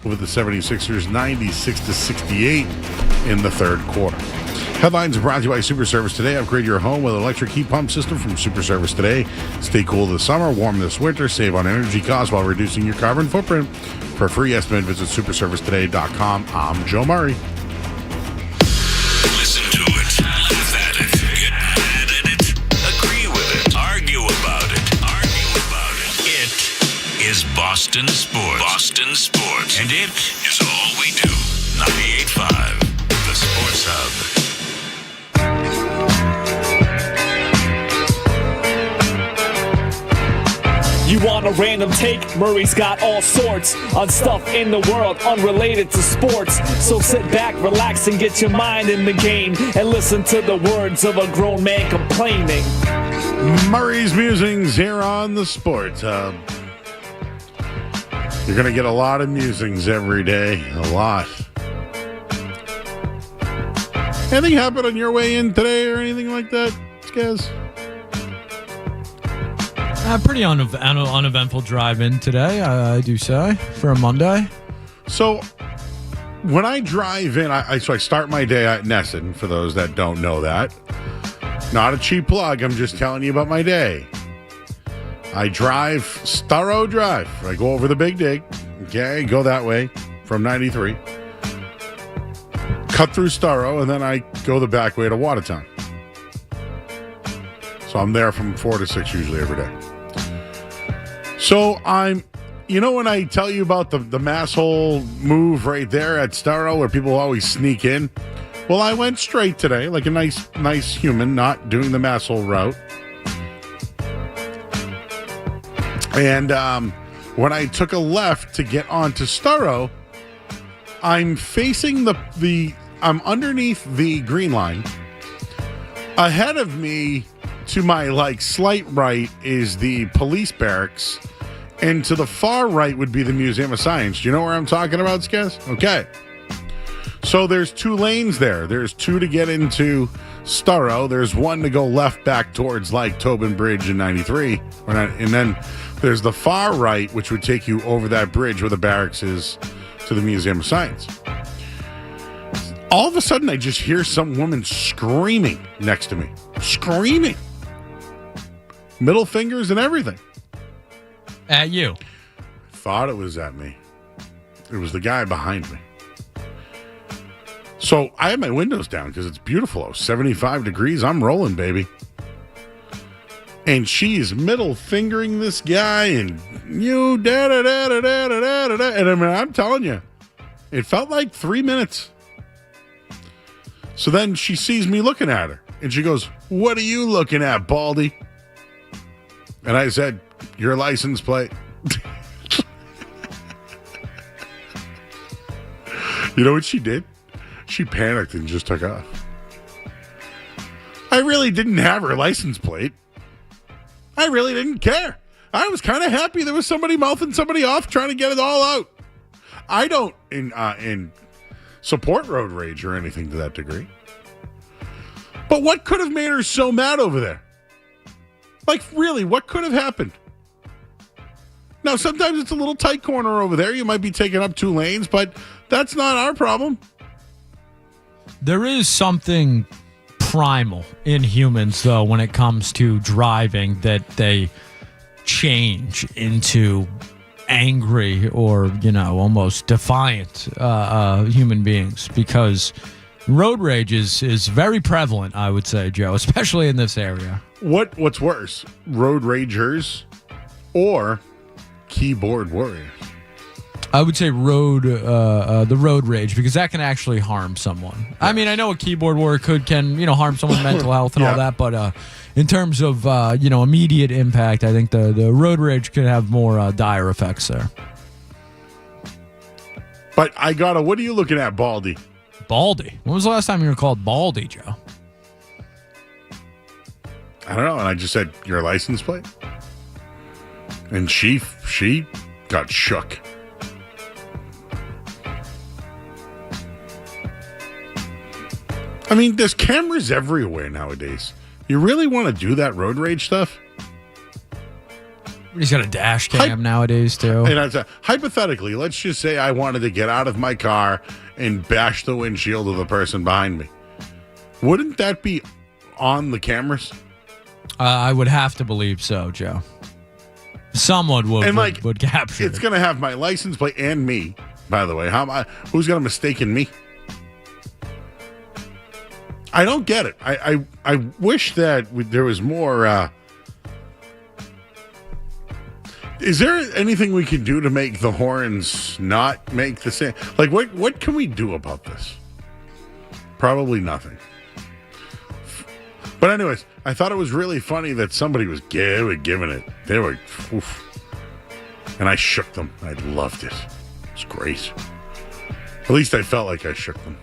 over the 76ers 96-68 in the third quarter. Headlines are brought to you by Super Service Today. Upgrade your home with electric heat pump system from Super Service Today. Stay cool this summer, warm this winter, save on energy costs while reducing your carbon footprint. For a free estimate, visit superservicetoday.com. I'm Joe Murray. Listen to it, laugh at it, get mad at it, agree with it, argue about it. It is Boston Sports. Boston Sports. And it is all we do. 98.5, the Sports Hub. You want a random take? Murray's got all sorts on stuff in the world unrelated to sports. So sit back, relax, and get your mind in the game and listen to the words of a grown man complaining. Murray's musings here on the Sports Hub. You're going to get a lot of musings every day. A lot. Anything happen on your way in today or anything like that, Skaz? Pretty uneventful drive-in today, I do say, for a Monday. So, when I drive in, I start my day at Nesson, for those that don't know that. Not a cheap plug, I'm just telling you about my day. I drive Starrow Drive. I go over the Big Dig, okay, go that way from 93. Cut through Starrow, and then I go the back way to Watertown. So I'm there from 4 to 6 usually every day. So when I tell you about the mass hole move right there at Starrow where people always sneak in, well, I went straight today like a nice human, not doing the mass hole route. And when I took a left to get onto Starrow, I'm facing I'm underneath the green line. Ahead of me, to my slight right, is the police barracks, and to the far right would be the Museum of Science. Do you know where I'm talking about, Skez? Okay. So there's 2 lanes there. There's 2 to get into Starrow. There's 1 to go left back towards Tobin Bridge in 93. And then there's the far right, which would take you over that bridge where the barracks is to the Museum of Science. All of a sudden, I just hear some woman screaming next to me. Screaming. Middle fingers and everything. At you. Thought it was at me. It was the guy behind me. So I had my windows down because it's beautiful. 75 degrees. I'm rolling, baby. And she's middle fingering this guy and you da-da-da-da-da-da-da-da. And I'm telling you, it felt like 3 minutes. So then she sees me looking at her and she goes, "What are you looking at, Baldy?" And I said, "Your license plate." You know what she did? She panicked and just took off. I really didn't have her license plate. I really didn't care. I was kind of happy there was somebody mouthing somebody off trying to get it all out. I don't in support road rage or anything to that degree. But what could have made her so mad over there? Really, what could have happened? Now, sometimes it's a little tight corner over there. You might be taking up 2 lanes, but that's not our problem. There is something primal in humans, though, when it comes to driving, that they change into angry or, almost defiant human beings, because road rage is very prevalent, I would say, Joe, especially in this area. What's worse, road ragers or keyboard warriors? I would say the road rage, because that can actually harm someone. Yes. I mean, I know a keyboard warrior can harm someone's mental health and all that, but in terms of immediate impact, I think the road rage could have more dire effects there. But what are you looking at, Baldy? Baldy? When was the last time you were called Baldy, Joe? I don't know, and I just said, "Your license plate?" And she got shook. I mean, there's cameras everywhere nowadays. You really want to do that road rage stuff? He's got a dash cam nowadays, too. And hypothetically, let's just say I wanted to get out of my car and bash the windshield of the person behind me. Wouldn't that be on the cameras? I would have to believe so, Joe. Someone would capture It's going to have my license plate and me, by the way. Who's going to mistaken me? I don't get it. I wish that there was more... Is there anything we can do to make the horns not make the same? Like, what can we do about this? Probably nothing. But anyways, I thought it was really funny that somebody was giving it. They were, oof. And I shook them. I loved it. It was great. At least I felt like I shook them.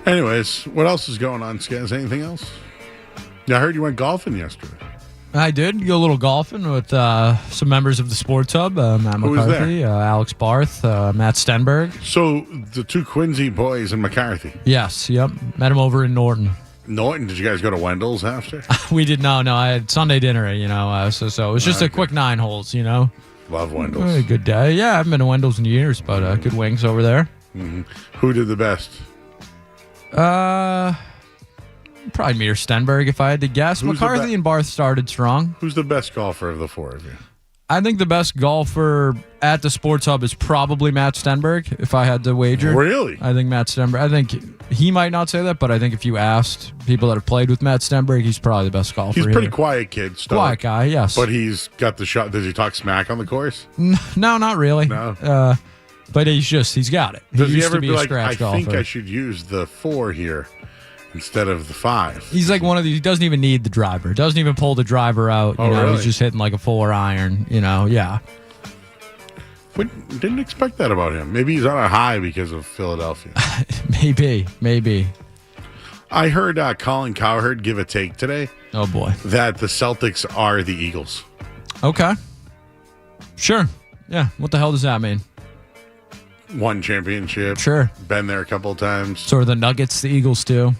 Anyways, what else is going on, Skaz? Anything else? Yeah, I heard you went golfing yesterday. I did go a little golfing with some members of the Sports Hub, Matt McCarthy, Alex Barth, Matt Stenberg. So the two Quincy boys in McCarthy. Yes, yep. Met him over in Norton. Norton? Did you guys go to Wendell's after? We did no. I had Sunday dinner, so it was just a quick 9 holes, Love Wendell's. Good day. Yeah, I haven't been to Wendell's in years, but good wings over there. Mm-hmm. Who did the best? Probably me or Stenberg, if I had to guess. McCarthy and Barth started strong. Who's the best golfer of the four of you? I think the best golfer at the Sports Hub is probably Matt Stenberg, if I had to wager. Really? I think Matt Stenberg. I think he might not say that, but I think if you asked people that have played with Matt Stenberg, he's probably the best golfer. He's a pretty quiet kid. Stoic. Quiet guy, yes. But he's got the shot. Does he talk smack on the course? No, not really. No. But he's got it. Does he used ever to be be a like, scratch I think golfer. I should use the 4 here instead of the 5? He's like one of these. He doesn't even need the driver. Doesn't even pull the driver out. Really? He's just hitting like a 4 iron. Yeah. Didn't expect that about him. Maybe he's on a high because of Philadelphia. Maybe. I heard Colin Cowherd give a take today. Oh boy, that the Celtics are the Eagles. Okay. Sure. Yeah. What the hell does that mean? Won championship. Sure. Been there a couple of times. Sort of the Nuggets, the Eagles too.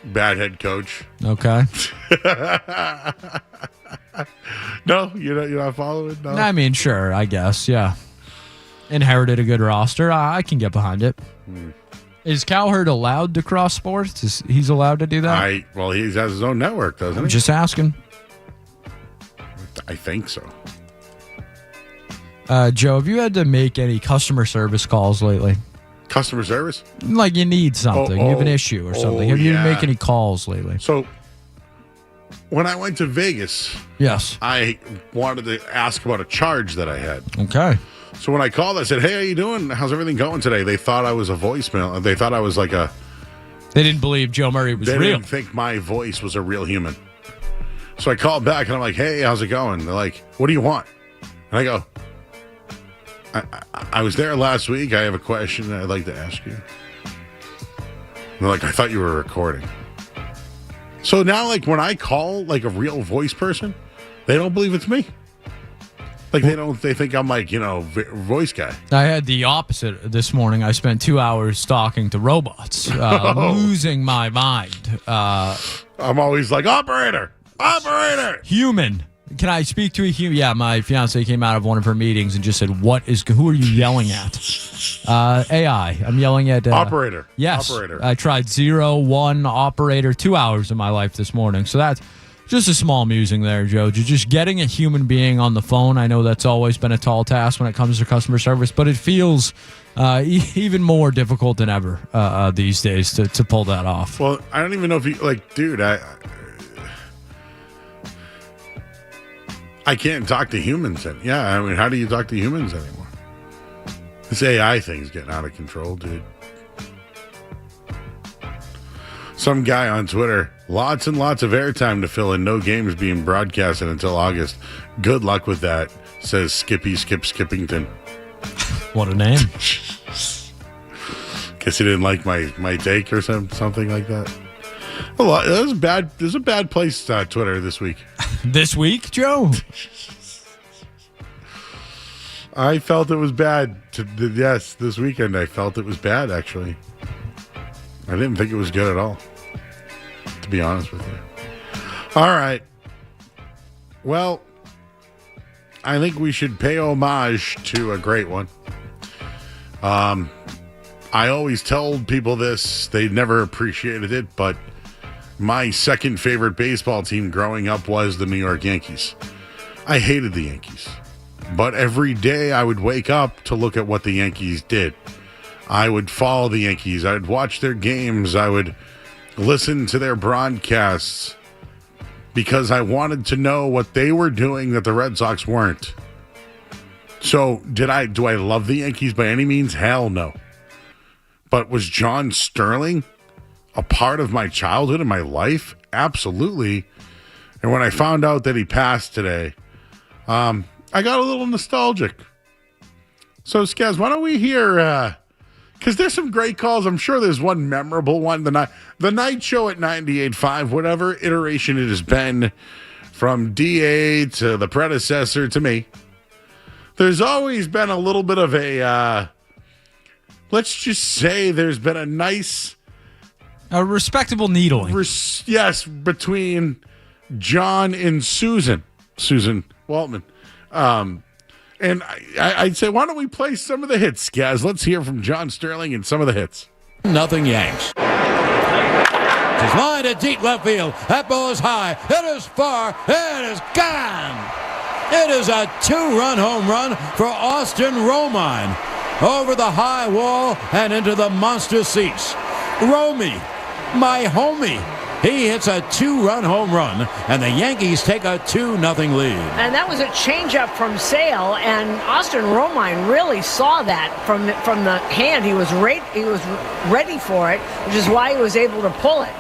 Bad head coach. Okay. No, you're not following. No. I mean, sure. I guess. Yeah. Inherited a good roster. I can get behind it. Is Cowherd allowed to cross sports? He's allowed to do that? He has his own network, doesn't he? I'm just asking. I think so. Joe, have you had to make any customer service calls lately? Customer service? Like you need something. You have an issue or something. Have you made any calls lately? So, when I went to Vegas, yes, I wanted to ask about a charge that I had. Okay. So when I called, I said, "Hey, how you doing? How's everything going today?" They thought I was a voicemail. They thought I was like a... They didn't believe Joe Murray was real. They didn't think my voice was a real human. So I called back, and I'm like, "Hey, how's it going?" They're like, "What do you want?" And I go, I was there last week. I have a question that I'd like to ask you. And they're like, "I thought you were recording." So now, like, when I call, like, a real voice person, they don't believe it's me. Like, they think I'm, like, voice guy. I had the opposite this morning. I spent 2 hours talking to robots, losing my mind. I'm always like, operator! Human. Can I speak to a human? Yeah, my fiance came out of one of her meetings and just said, who are you yelling at? AI. I'm yelling at... operator. Yes. Operator. I tried 0, 1, operator, 2 hours of my life this morning. So that's just a small musing there, Joe. Just getting a human being on the phone. I know that's always been a tall task when it comes to customer service, but it feels even more difficult than ever these days to pull that off. Well, I don't even know if you... Like, dude, I can't talk to humans. Yeah, I mean, how do you talk to humans anymore? This AI thing's getting out of control, dude. Some guy on Twitter, lots and lots of airtime to fill in, no games being broadcasted until August. Good luck with that, says Skippington. What a name. Guess he didn't like my take or something like that. It was bad. There's a bad place, Twitter, this week. This week, Joe? I felt it was bad. Yes, this weekend I felt it was bad, actually. I didn't think it was good at all, to be honest with you. All right. Well, I think we should pay homage to a great one. I always told people this. They never appreciated it, but my second favorite baseball team growing up was the New York Yankees. I hated the Yankees, but every day I would wake up to look at what the Yankees did. I would follow the Yankees. I would watch their games. I would listen to their broadcasts because I wanted to know what they were doing that the Red Sox weren't. So do I love the Yankees by any means? Hell no. But was John Sterling a part of my childhood and my life? Absolutely. And when I found out that he passed today, I got a little nostalgic. So, Skaz, why don't we hear, because there's some great calls. I'm sure there's one memorable one. The night show at 98.5, whatever iteration it has been, from DA to the predecessor to me, there's always been a little bit of a, let's just say there's been a nice... A respectable needling. Yes, between John and Susan Waltman. And I'd say, why don't we play some of the hits, guys? Let's hear from John Sterling and some of the hits. Nothing Yanks. His line to deep left field. That ball is high. It is far. It is gone. It is a 2-run home run for Austin Romine. Over the high wall and into the monster seats. Romy, my homie. He hits a 2-run home run, and the Yankees take a 2-0 lead. And that was a changeup from Sale, and Austin Romine really saw that from the hand. He was ready for it, which is why he was able to pull it.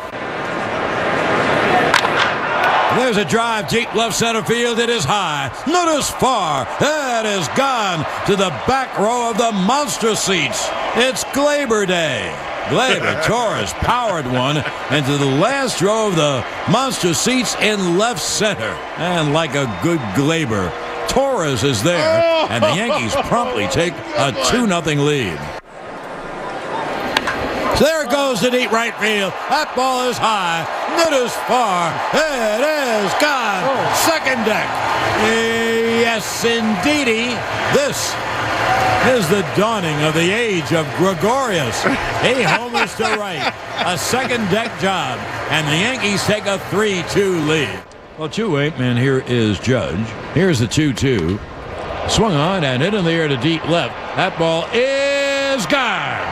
There's a drive deep left center field. It is high. It is far. It is gone to the back row of the monster seats. It's Glaber Day. Glaber Torres powered one into the last row of the monster seats in left center. And like a good Glaber, Torres is there, and the Yankees promptly take a 2-0 lead. So there it goes to deep right field. That ball is high. It is far. It is gone. Second deck. Yes, indeedy. This is the dawning of the age of Gregorius. He homers to right. A second deck job. And the Yankees take a 3-2 lead. Well, 2-8, man, here is Judge. Here's the 2-2. Swung on and hit in the air to deep left. That ball is gone.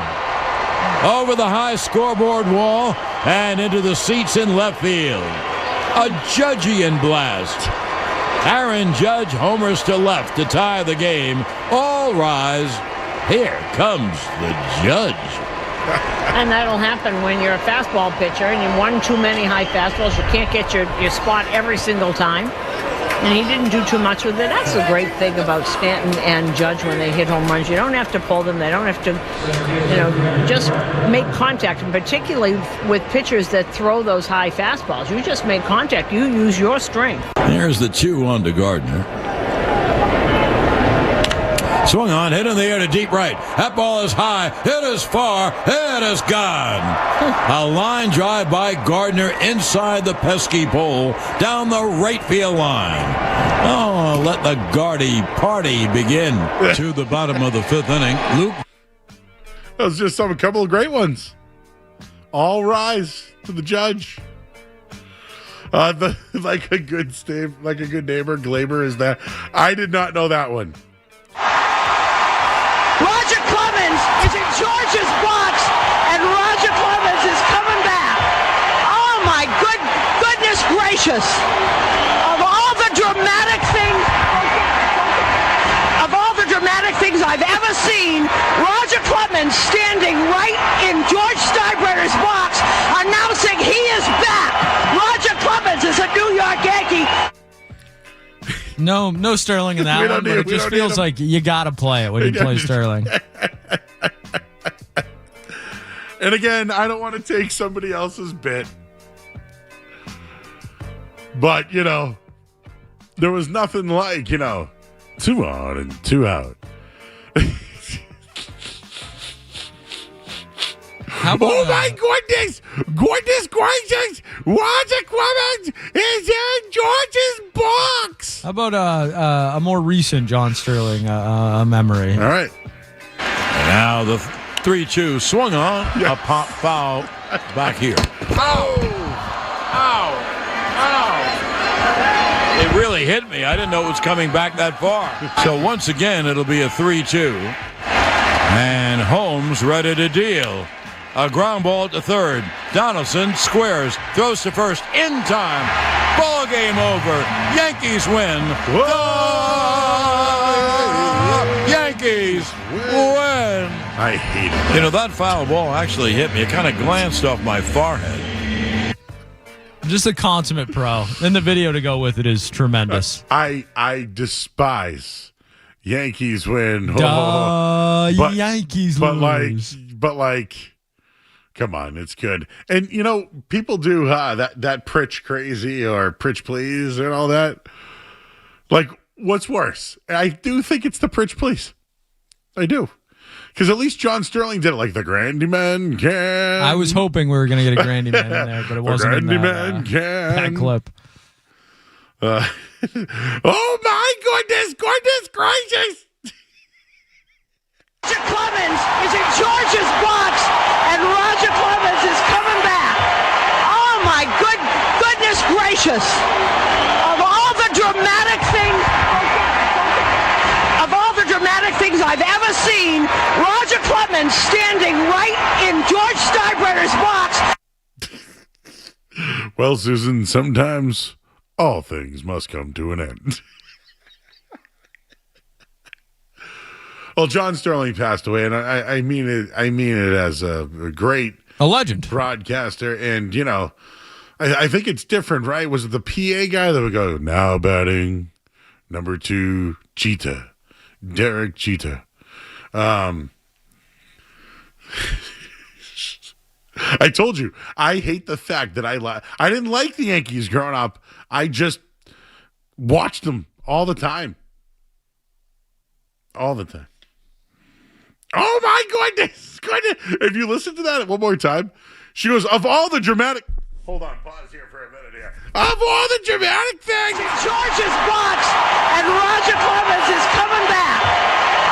Over the high scoreboard wall and into the seats in left field. A Judgian blast. Aaron Judge homers to left to tie the game. All rise. Here comes the Judge. And that'll happen when you're a fastball pitcher and you won too many high fastballs. You can't get your spot every single time. And he didn't do too much with it. That's the great thing about Stanton and Judge when they hit home runs. You don't have to pull them. They don't have to, just make contact. And particularly with pitchers that throw those high fastballs. You just make contact. You use your strength. There's the 2-1 to Gardner. Swung on, hit in the air to deep right. That ball is high. It is far. It is gone. A line drive by Gardner inside the pesky pole down the right field line. Oh, let the Gardy party begin. To the bottom of the fifth inning. Luke. That was just a couple of great ones. All rise to the Judge. Like a good neighbor, Glaber is that. I did not know that one. Roger Clemens is in George's box, and Roger Clemens is coming back. Oh my goodness gracious! Of all the dramatic things I've ever seen, Roger Clemens standing right in George Steinbrenner's box, announcing he is back. Roger Clemens is a New York Yankee. No Sterling in that one, but it just feels like you got to play it when you play Sterling. And again, I don't want to take somebody else's bit. But, there was nothing like, 2 on and 2 out. Oh my goodness! Goodness gracious! Roger Clemens is in George's box! How about a more recent John Sterling memory? All right. And now the 3-2 swung on. A pop foul back here. It really hit me. I didn't know it was coming back that far. So once again, it'll be a 3-2. And Holmes ready to deal. A ground ball to third. Donaldson squares, throws to first in time. Ball game over. Yankees win. Yankees win. I hate it. You know, that foul ball actually hit me. It kind of glanced off my forehead. Just a consummate pro. And the video to go with it is tremendous. I despise Yankees win. Yankees lose. But come on, it's good. And, you know, people do that Pritch crazy or Pritch please and all that. Like, what's worse? I do think it's the Pritch please. I do. Because at least John Sterling did it like the Grandy Man can. I was hoping we were going to get a Grandy Man in there, but it wasn't in that clip. Oh, my goodness gracious. Roger Clemens is in George's box, and Roger Clemens is coming back. Oh my goodness gracious! Of all the dramatic things I've ever seen, Roger Clemens standing right in George Steinbrenner's box. Well, Susan, sometimes all things must come to an end. Well, John Sterling passed away, and I mean it. I mean it as a legend broadcaster, and you know, I think it's different, right? Was it the PA guy that would go now batting number 2 Cheetah, Derek Cheetah? I told you I hate the fact that I didn't like the Yankees growing up. I just watched them all the time. All the time. Oh, my goodness. If you listen to that one more time, she goes, of all the dramatic... Hold on, pause here for a minute here. Of all the dramatic things... George's box, and Roger Clemens is coming back.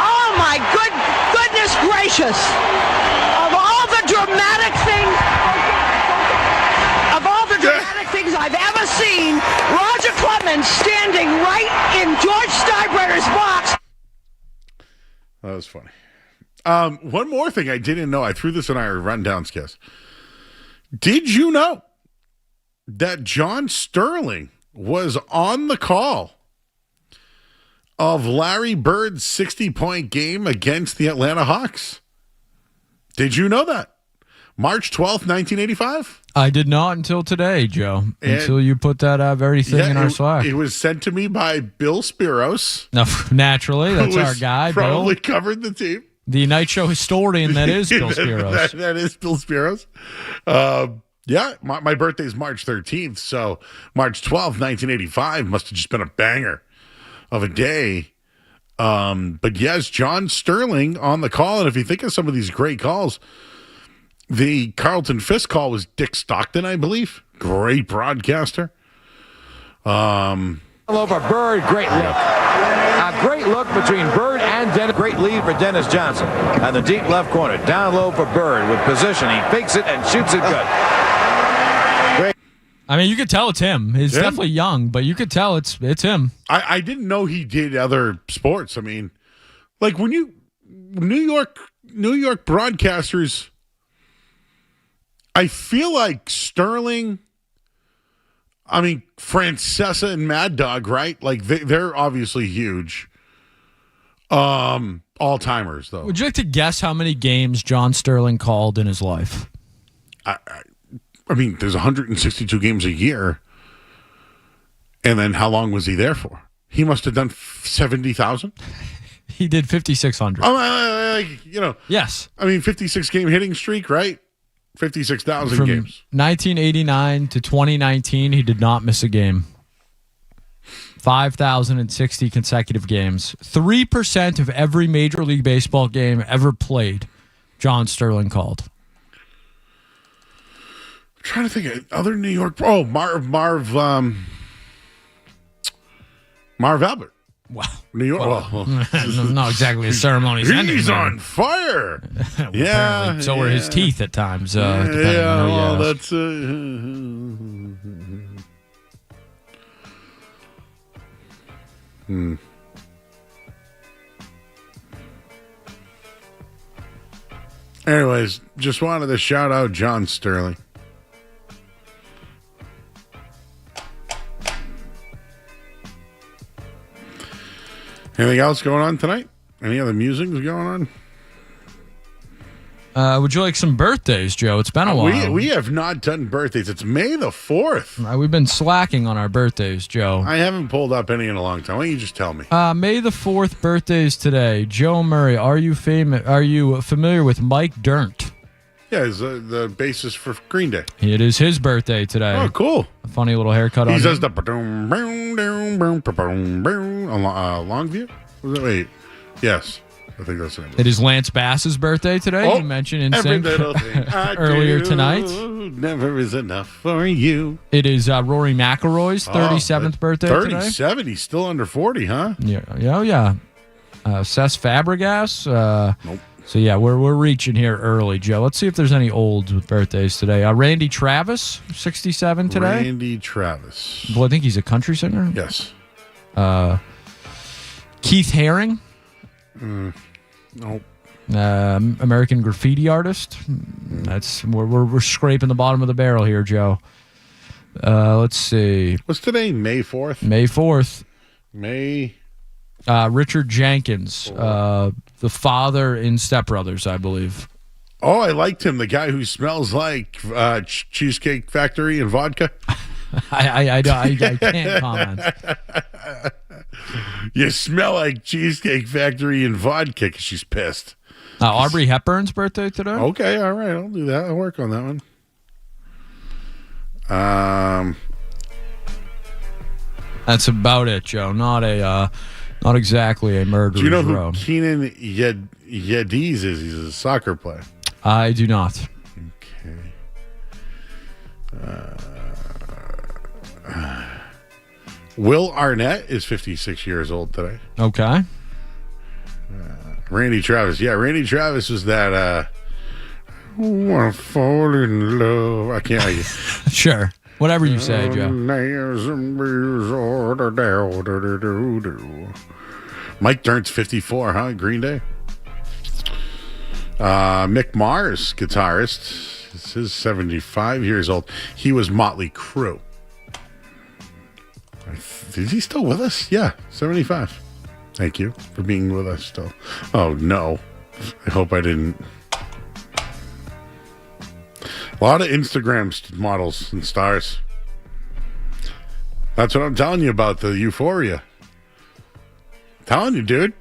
Oh, my goodness gracious. Of all the dramatic things I've ever seen, Roger Clemens standing right in George Steinbrenner's box. That was funny. One more thing I didn't know. I threw this in our rundown sketch. Did you know that John Sterling was on the call of Larry Bird's 60-point game against the Atlanta Hawks? Did you know that? March 12th, 1985? I did not until today, Joe. Until you put that very thing in our Slack. It was sent to me by Bill Spiros. No, naturally, that's our guy, probably Bill. Covered the team. The night show historian that is Bill Spiros. that is Bill Spiros. Yeah, my birthday's March 13th, so March 12th, 1985 must have just been a banger of a day. But yes, John Sterling on the call, and if you think of some of these great calls, the Carlton Fisk call was Dick Stockton, I believe. Great broadcaster. Over Bird, great look. A great look between Bird and Dennis. Great lead for Dennis Johnson. And the deep left corner, down low for Bird with position. He fakes it and shoots it good. Great. I mean, you could tell it's him. He's definitely young, but you could tell it's him. I didn't know he did other sports. I mean, like when you New York broadcasters, I feel like Sterling, I mean, Francesa and Mad Dog, right? Like they're obviously huge. All-timers, though. Would you like to guess how many games John Sterling called in his life? I mean, there's 162 games a year. And then how long was he there for? He must have done 70,000? He did 5,600. Yes. I mean, 56-game hitting streak, right? 56,000 From games. 1989 to 2019, he did not miss a game. 5,060 consecutive games. 3% of every Major League Baseball game ever played, John Sterling called. I'm trying to think of other New York. Oh, Marv Marv Albert. Wow. New York. Well, not exactly a ceremony's ending. He's there. on fire. Well, yeah. apparently. So were his teeth at times. Depending Yeah, on who you well, ask. that's. Anyways, just wanted to shout out John Sterling. Anything else going on tonight? Any other musings going on? Would you like some birthdays, Joe? It's been a while. We have not done birthdays. It's May the 4th. We've been slacking on our birthdays, Joe. I haven't pulled up any in a long time. Why don't you just tell me? May the 4th birthdays today. Joe Murray, are you familiar with Mike Dirnt? Yeah, he's the bassist for Green Day. It is his birthday today. Oh, cool. A funny little haircut on He him. does the Longview? Was it? Wait. Yes. I think that's it. It is Lance Bass's birthday today. Oh, You mentioned in every sync little thing I earlier do tonight. Never is enough for you. It is Rory McIlroy's 37th birthday 37. today. He's still under 40, huh? Yeah. Oh, yeah. Cesc Fabregas. Nope. So, yeah, we're reaching here early, Joe. Let's see if there's any olds with birthdays today. Randy Travis, 67 today. Randy Travis. Well, I think he's a country singer. Yes. Keith Haring. Nope. American graffiti artist. That's we're scraping the bottom of the barrel here, Joe. Let's see. What's today? May 4th? May 4th. Richard Jenkins, the father in Step Brothers, I believe. Oh, I liked him. The guy who smells like Cheesecake Factory and vodka. I can't comment. You smell like Cheesecake Factory and vodka because she's pissed. Aubrey Hepburn's birthday today. Okay, all right. I'll do that. I'll work on that one. That's about it, Joe. Not exactly a murderer's Do you know row. who Keenan Yediz is? He's a soccer player. I do not. Will Arnett is 56 years old today. Okay. Randy Travis. Yeah, Randy Travis was that I want to fall in love. I can't. Sure. Whatever you say, Joe. Mike Dirnt's 54, huh? Green Day. Mick Mars, guitarist. This is 75 years old. He was Motley Crue. Is he still with us? Yeah, 75. Thank you for being with us still. Oh, no. I hope I didn't. A lot of Instagram models and stars. That's what I'm telling you about, the euphoria. Telling you, dude.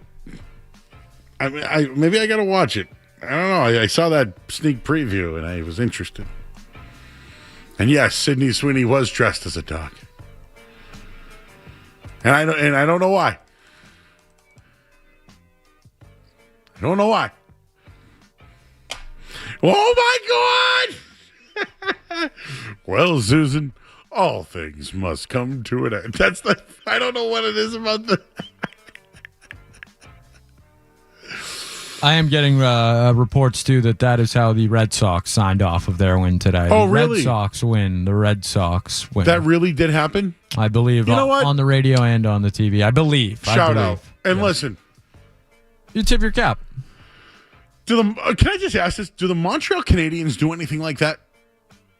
Maybe I got to watch it. I don't know. I saw that sneak preview and I was interested. And yes, Sydney Sweeney was dressed as a dog. And I don't know why. I don't know why. Oh my God! Well, Susan, all things must come to an end. I don't know what it is about the. I am getting reports, too, that is how the Red Sox signed off of their win today. Oh, the really? Red Sox win. The Red Sox win. That really did happen? I believe. You know what? On the radio and on the TV. I believe. Shout out. And listen. You tip your cap. Can I just ask this? Do the Montreal Canadiens do anything like that?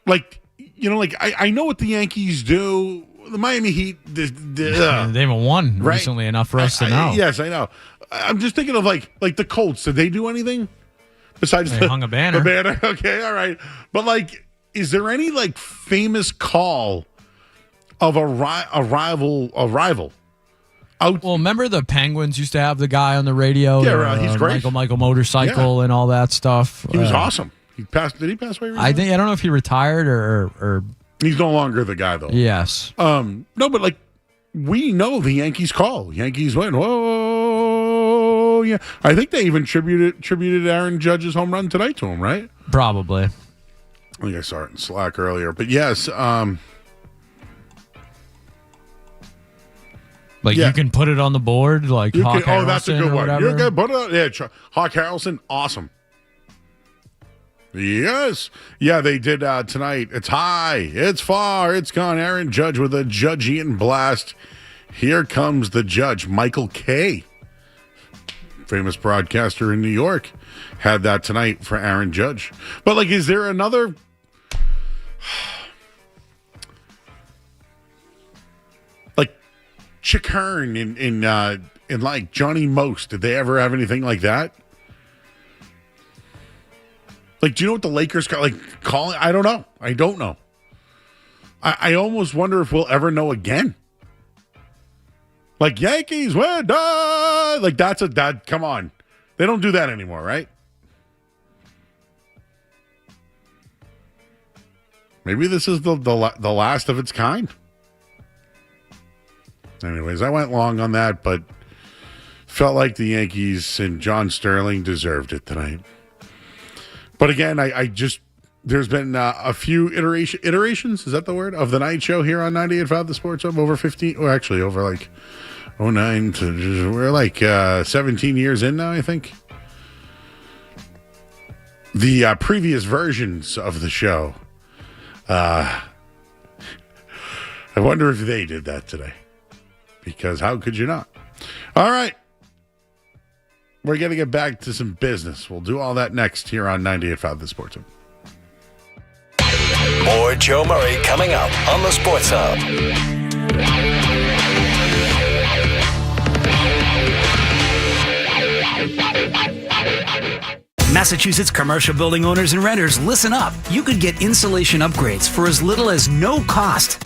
Like, I know what the Yankees do. The Miami Heat. They haven't won recently enough for us to know. Yes, I know. I'm just thinking of like the Colts. Did they do anything besides they hung a banner? The banner. Okay, all right. But is there any famous call of a rival? Well, remember the Penguins used to have the guy on the radio? Yeah, he's great. Michael Motorcycle and all that stuff. He was awesome. Did he pass away recently? I don't know if he retired or he's no longer the guy though. Yes. No, but we know the Yankees call. Yankees win. Whoa, yeah. I think they even tributed Aaron Judge's home run tonight to him, right? Probably. I think I saw it in Slack earlier. But yes, Like you can put it on the board, like Hawk Harrelson. Oh, that's a good one. Whatever. You're good. Put it on. Yeah, Hawk Harrelson, awesome. Yes. Yeah, they did tonight. It's high. It's far. It's gone. Aaron Judge with a Judgian blast. Here comes the judge, Michael Kay, famous broadcaster in New York, had that tonight for Aaron Judge. But, like, is there another... like, Chick Hearn in like, Johnny Most, did they ever have anything like that? Like, do you know what the Lakers got? Like, calling? I don't know. I don't know. I almost wonder if we'll ever know again. Like, Yankees win. Like, come on. They don't do that anymore, right? Maybe this is the last of its kind. Anyways, I went long on that, but felt like the Yankees and John Sterling deserved it tonight. But again, I just, there's been a few iterations, is that the word, of the night show here on 98.5 The Sports Hub, over 15, or actually over like 09 to, we're like 17 years in now, I think. The previous versions of the show, I wonder if they did that today. Because how could you not? All right. We're going to get back to some business. We'll do all that next here on 98.5 The Sports Hub. More Joe Murray coming up on the Sports Hub. Massachusetts commercial building owners and renters, listen up. You could get insulation upgrades for as little as no cost.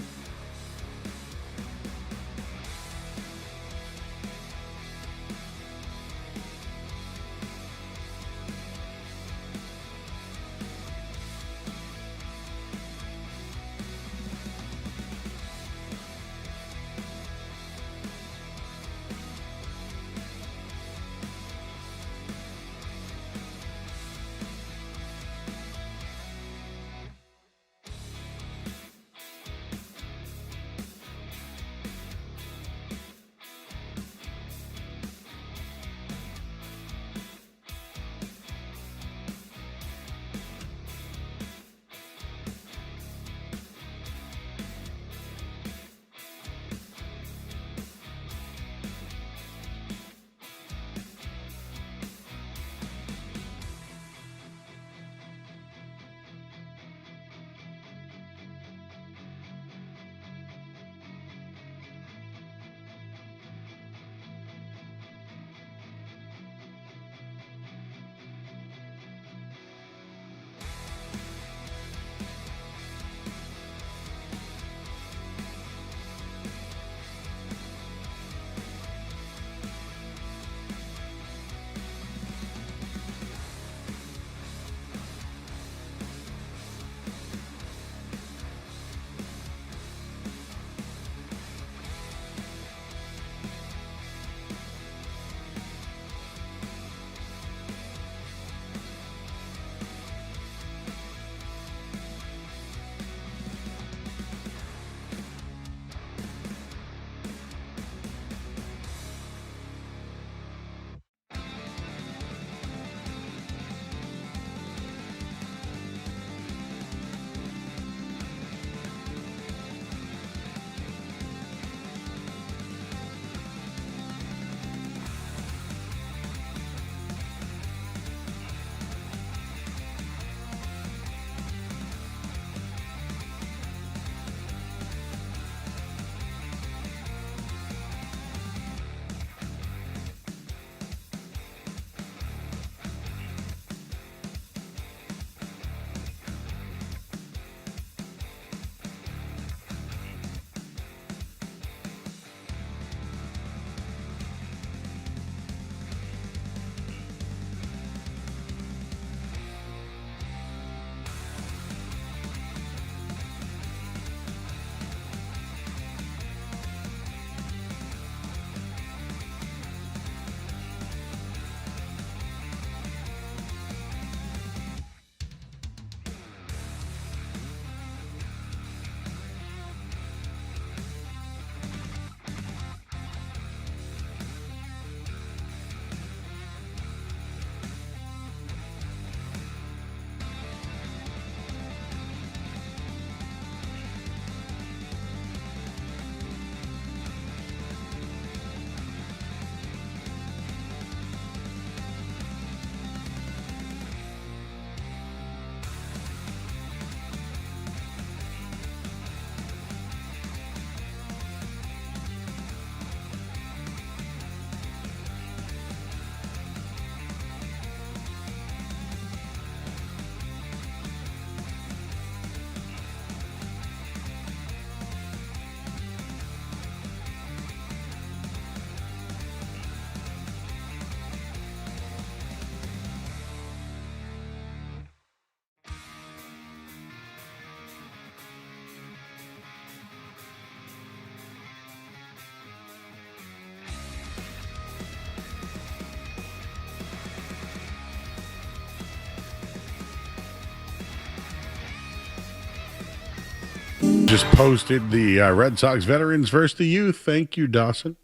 Just posted the Red Sox veterans versus the youth. Thank you, Dawson.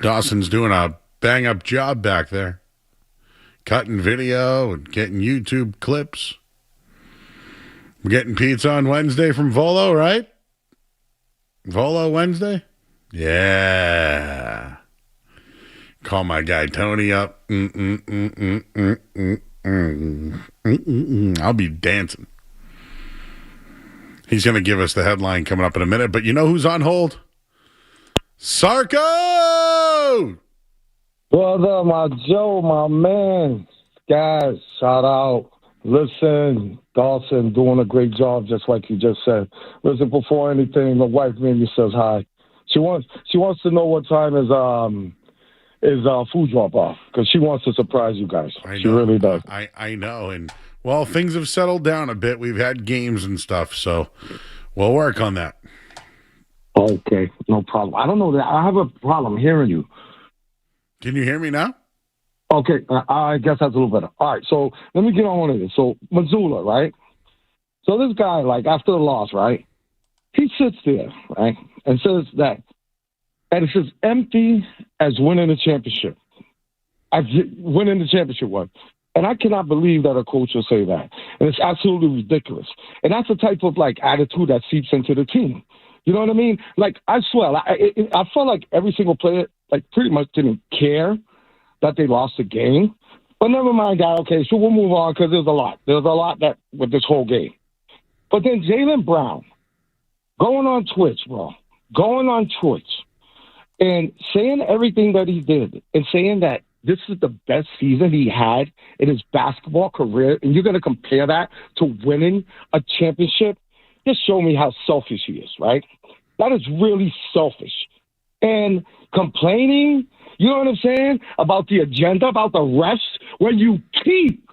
Dawson's doing a bang-up job back there. Cutting video and getting YouTube clips. We're getting pizza on Wednesday from Volo, right? Volo Wednesday? Yeah. Call my guy Tony up. I'll be dancing. He's going to give us the headline coming up in a minute, but you know who's on hold? Sarko! Brother, my Joe, my man. Guys, shout out. Listen, Dawson doing a great job, just like you just said. Listen, before anything, the wife maybe says hi. She wants to know what time is food drop off, because she wants to surprise you guys. She really does. I know, and well, things have settled down a bit. We've had games and stuff, so we'll work on that. Okay, no problem. I don't know that I have a problem hearing you. Can you hear me now? Okay, I guess that's a little better. All right, so let me get on with it. So Mazzula, right? So this guy, like after the loss, right? He sits there, right, and says that, and it's as empty as winning the championship. Winning the championship was. And I cannot believe that a coach will say that. And it's absolutely ridiculous. And that's the type of, like, attitude that seeps into the team. You know what I mean? Like, I swear, I felt like every single player, like, pretty much didn't care that they lost the game. But never mind that. Okay, so we'll move on because there's a lot. There's a lot that with this whole game. But then Jaylen Brown going on Twitch, bro, and saying everything that he did and saying that this is the best season he had in his basketball career, and you're going to compare that to winning a championship, just show me how selfish he is, right? That is really selfish. And complaining, you know what I'm saying, about the agenda, about the refs, when you keep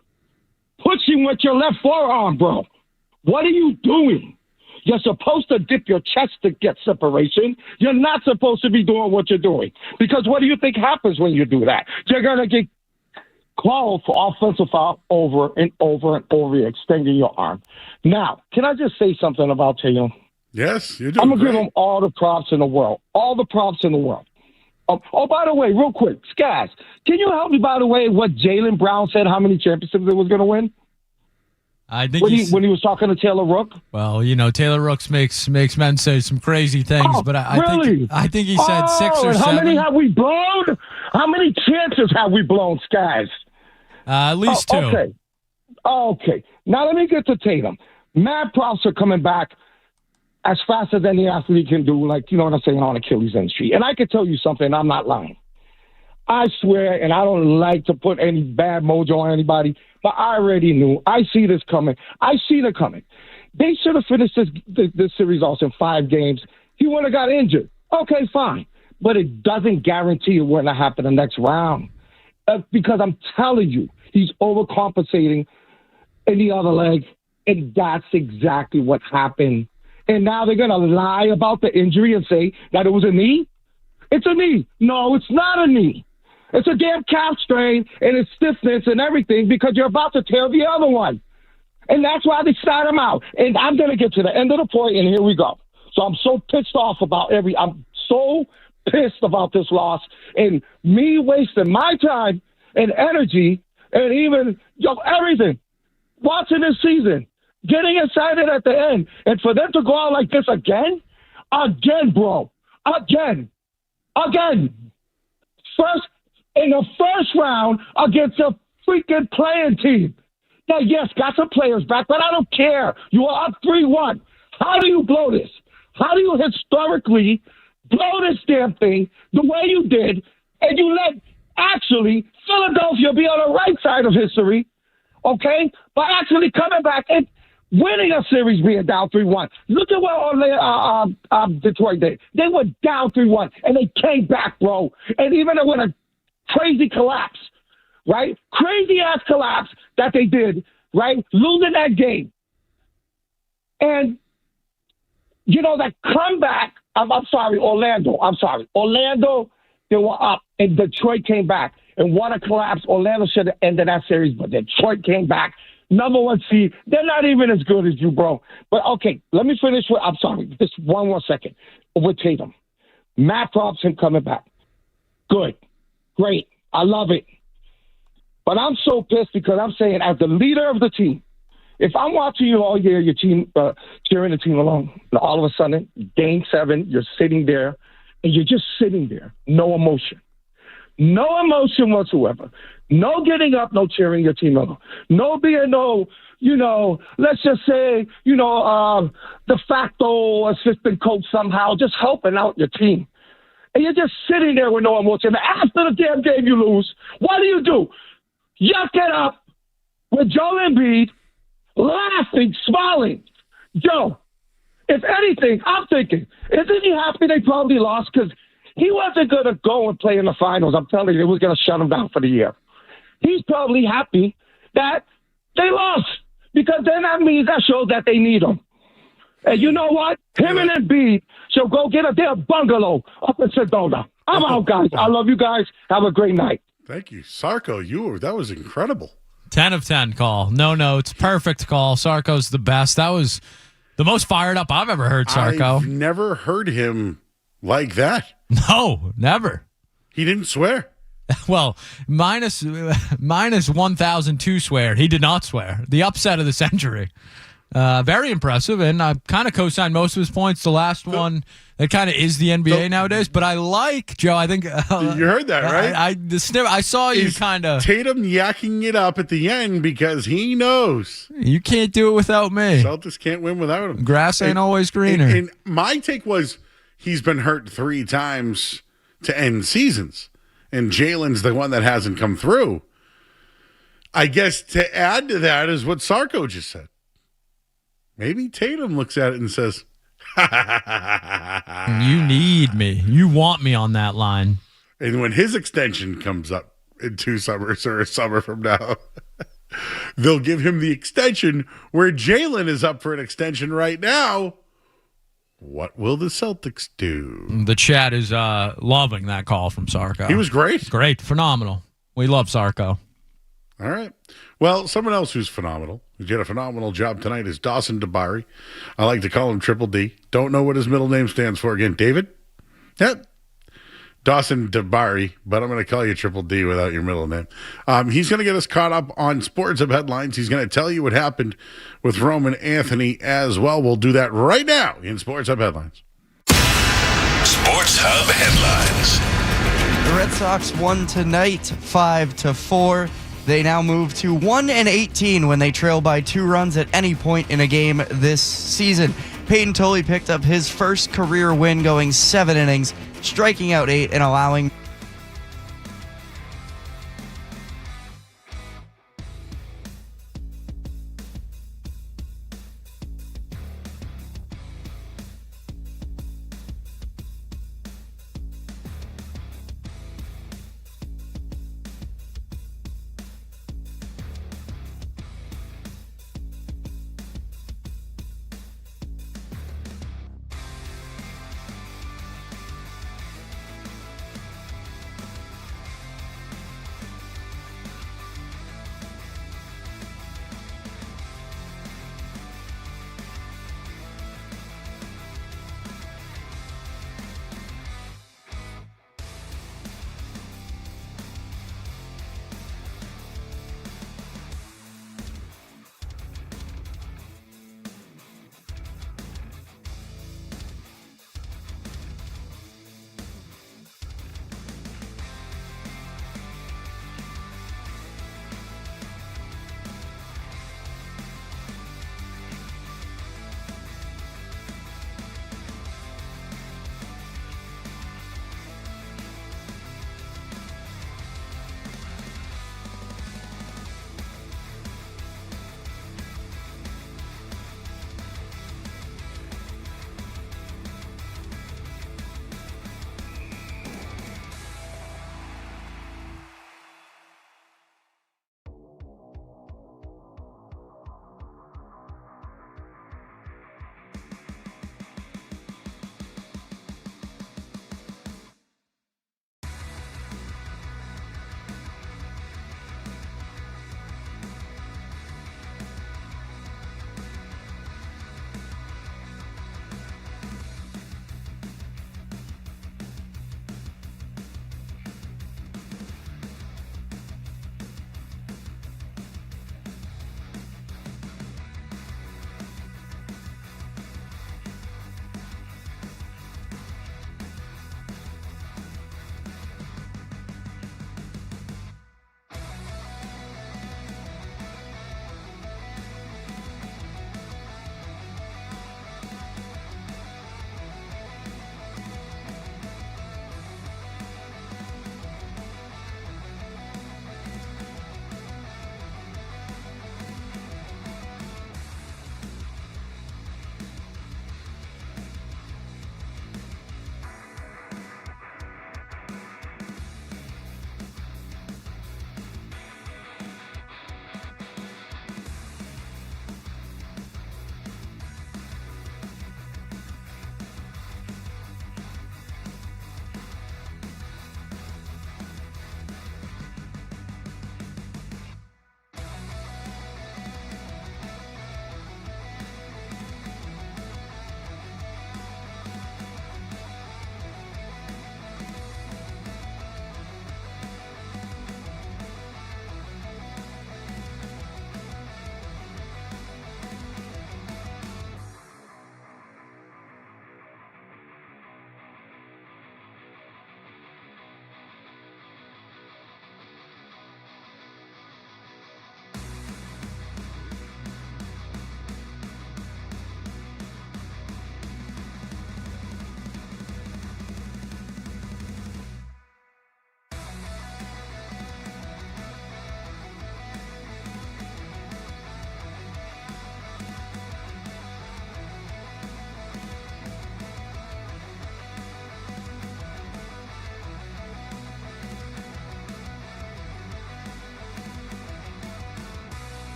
pushing with your left forearm, bro. What are you doing? You're supposed to dip your chest to get separation. You're not supposed to be doing what you're doing. Because what do you think happens when you do that? You're going to get called for offensive foul over and over and over, extending your arm. Now, can I just say something about Tatum? Yes, you're doing I'm going to great. give him all the props in the world. All the props in the world. Oh, by the way, real quick, Skaz, can you help me, by the way, what Jaylen Brown said, how many championships they was going to win? I think when he was talking to Taylor Rook. Well, you know, Taylor Rooks makes men say some crazy things, but I think he said 6 or 7. How many have we blown? How many chances have we blown, Skies? At least 2. Okay. Now let me get to Tatum. Mad props are coming back as fast as any athlete can do, like, you know what I'm saying, on Achilles injury. And I can tell you something, I'm not lying. I swear, and I don't like to put any bad mojo on anybody, but I already knew. I see this coming. I seen it coming. They should have finished this series also in 5 games. He wouldn't have got injured. Okay, fine. But it doesn't guarantee it wouldn't happen the next round. Because I'm telling you, he's overcompensating in the other leg, and that's exactly what happened. And now they're going to lie about the injury and say that it was a knee? It's a knee. No, it's not a knee. It's a damn calf strain, and it's stiffness and everything because you're about to tear the other one. And that's why they start him out. And I'm going to get to the end of the point, and here we go. So I'm so pissed off about I'm so pissed about this loss and me wasting my time and energy and even, everything, watching this season, getting excited at the end. And for them to go out like this again, bro, again. In the first round against a freaking playing team. Now, yes, got some players back, but I don't care. You are up 3-1. How do you blow this? How do you historically blow this damn thing the way you did, and you let actually Philadelphia be on the right side of history, okay, by actually coming back and winning a series being down 3-1. Look at what Detroit did. They were down 3-1, and they came back, bro. And even with a crazy collapse, right? Crazy-ass collapse that they did, right? Losing that game. And, that comeback, Orlando, they were up, and Detroit came back. And what a collapse. Orlando should have ended that series, but Detroit came back number one seed. They're not even as good as you, bro. But, okay, let me finish with, I'm sorry, just one more second. With Tatum. Matt Robson coming back. Good. Great. I love it. But I'm so pissed because I'm saying, as the leader of the team, if I'm watching you all year, your team cheering the team along, and all of a sudden, Game 7, you're sitting there, and you're just sitting there, no emotion. No emotion whatsoever. No getting up, no cheering your team along. No being let's just say, de facto assistant coach somehow, just helping out your team. And you're just sitting there with no emotion. After the damn game you lose, what do? Yuck it up with Joel Embiid, laughing, smiling. Joe, if anything, I'm thinking, isn't he happy they probably lost? Because he wasn't going to go and play in the finals. I'm telling you, it was going to shut him down for the year. He's probably happy that they lost because then that shows that they need him. And you know what? Him and Embiid shall go get a damn bungalow up in Sedona. I'm out, guys. I love you guys. Have a great night. Thank you. Sarko, that was incredible. 10 of 10 call. No notes. Perfect call. Sarko's the best. That was the most fired up I've ever heard Sarko. I've never heard him like that. No, never. He didn't swear. Well, minus 1,002 swear. He did not swear. The upset of the century. Very impressive, and I kind of co-signed most of his points. The last one, it kind of is the NBA nowadays, but I like, Joe, I think... you heard that, right? I saw you kind of... Tatum yakking it up at the end because he knows. You can't do it without me. Celtics can't win without him. Grass ain't always greener. And my take was he's been hurt 3 times to end seasons, and Jaylen's the one that hasn't come through. I guess to add to that is what Sarko just said. Maybe Tatum looks at it and says, you need me. You want me on that line. And when his extension comes up in 2 summers or a summer from now, they'll give him the extension where Jaylen is up for an extension right now. What will the Celtics do? The chat is loving that call from Sarko. He was great. Great. Phenomenal. We love Sarko. All right. Well, someone else who's phenomenal, who did a phenomenal job tonight, is Dawson Dabari. I like to call him Triple D. Don't know what his middle name stands for again. David? Yep. Dawson Dabari, but I'm going to call you Triple D without your middle name. He's going to get us caught up on Sports Hub headlines. He's going to tell you what happened with Roman Anthony as well. We'll do that right now in Sports Hub headlines. Sports Hub headlines. The Red Sox won tonight 5-4. They now move to 1-18 when they trail by 2 runs at any point in a game this season. Peyton Tolley picked up his first career win going 7 innings, striking out 8 and allowing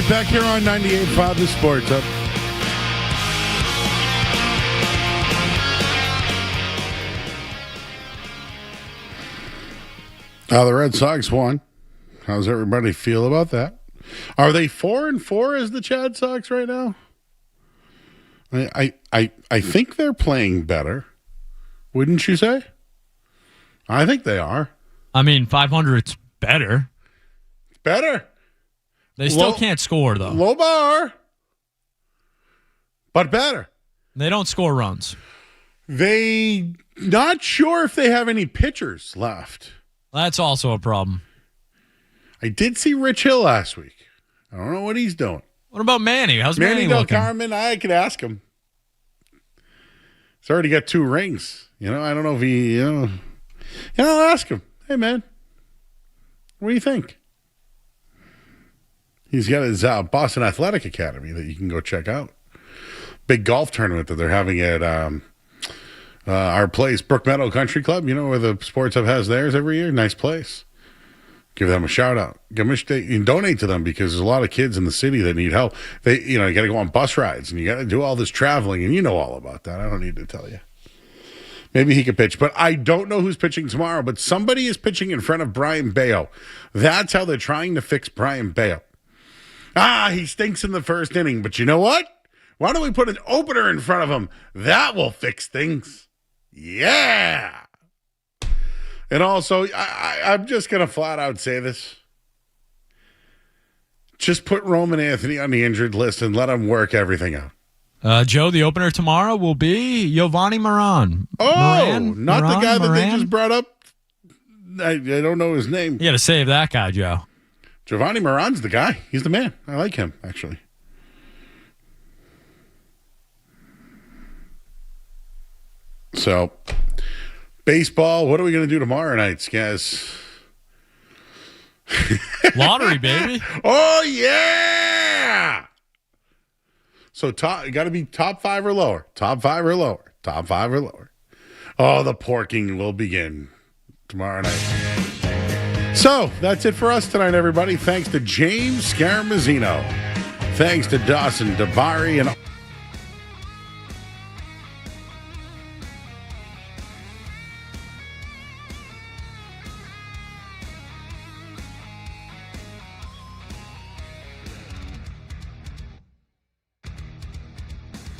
right, back here on 98.5 The Sports Up. The Red Sox won. How's everybody feel about that? Are they 4-4 as the Chad Sox right now? I think they're playing better. Wouldn't you say? I think they are. I mean, 500's better. Better. They still can't score, though. Low bar, but better. They don't score runs. They not sure if they have any pitchers left. That's also a problem. I did see Rich Hill last week. I don't know what he's doing. What about Manny? How's Manny Del looking? Carmen, I could ask him. He's already got 2 rings. I don't know if he, I'll ask him. Hey, man, what do you think? He's got his Boston Athletic Academy that you can go check out. Big golf tournament that they're having at our place, Brook Meadow Country Club. Where the Sports Hub has theirs every year. Nice place. Give them a shout out. And donate to them because there's a lot of kids in the city that need help. They, you got to go on bus rides and you got to do all this traveling, and you know all about that. I don't need to tell you. Maybe he could pitch, but I don't know who's pitching tomorrow. But somebody is pitching in front of Brian Bayo. That's how they're trying to fix Brian Bayo. He stinks in the first inning, but you know what? Why don't we put an opener in front of him? That will fix things. Yeah. And also, I'm just going to flat out say this. Just put Roman Anthony on the injured list and let him work everything out. Joe, the opener tomorrow will be Giovanni Moran. The guy that they just brought up. I don't know his name. You got to save that guy, Joe. Giovanni Moran's the guy. He's the man. I like him, actually. So, baseball, what are we going to do tomorrow night, guys? Lottery, baby. Oh, yeah! So, got to be top 5 or lower. Top 5 or lower. Top 5 or lower. Oh, the porking will begin tomorrow night. So, that's it for us tonight, everybody. Thanks to James Scarmazzino. Thanks to Dawson Dabari and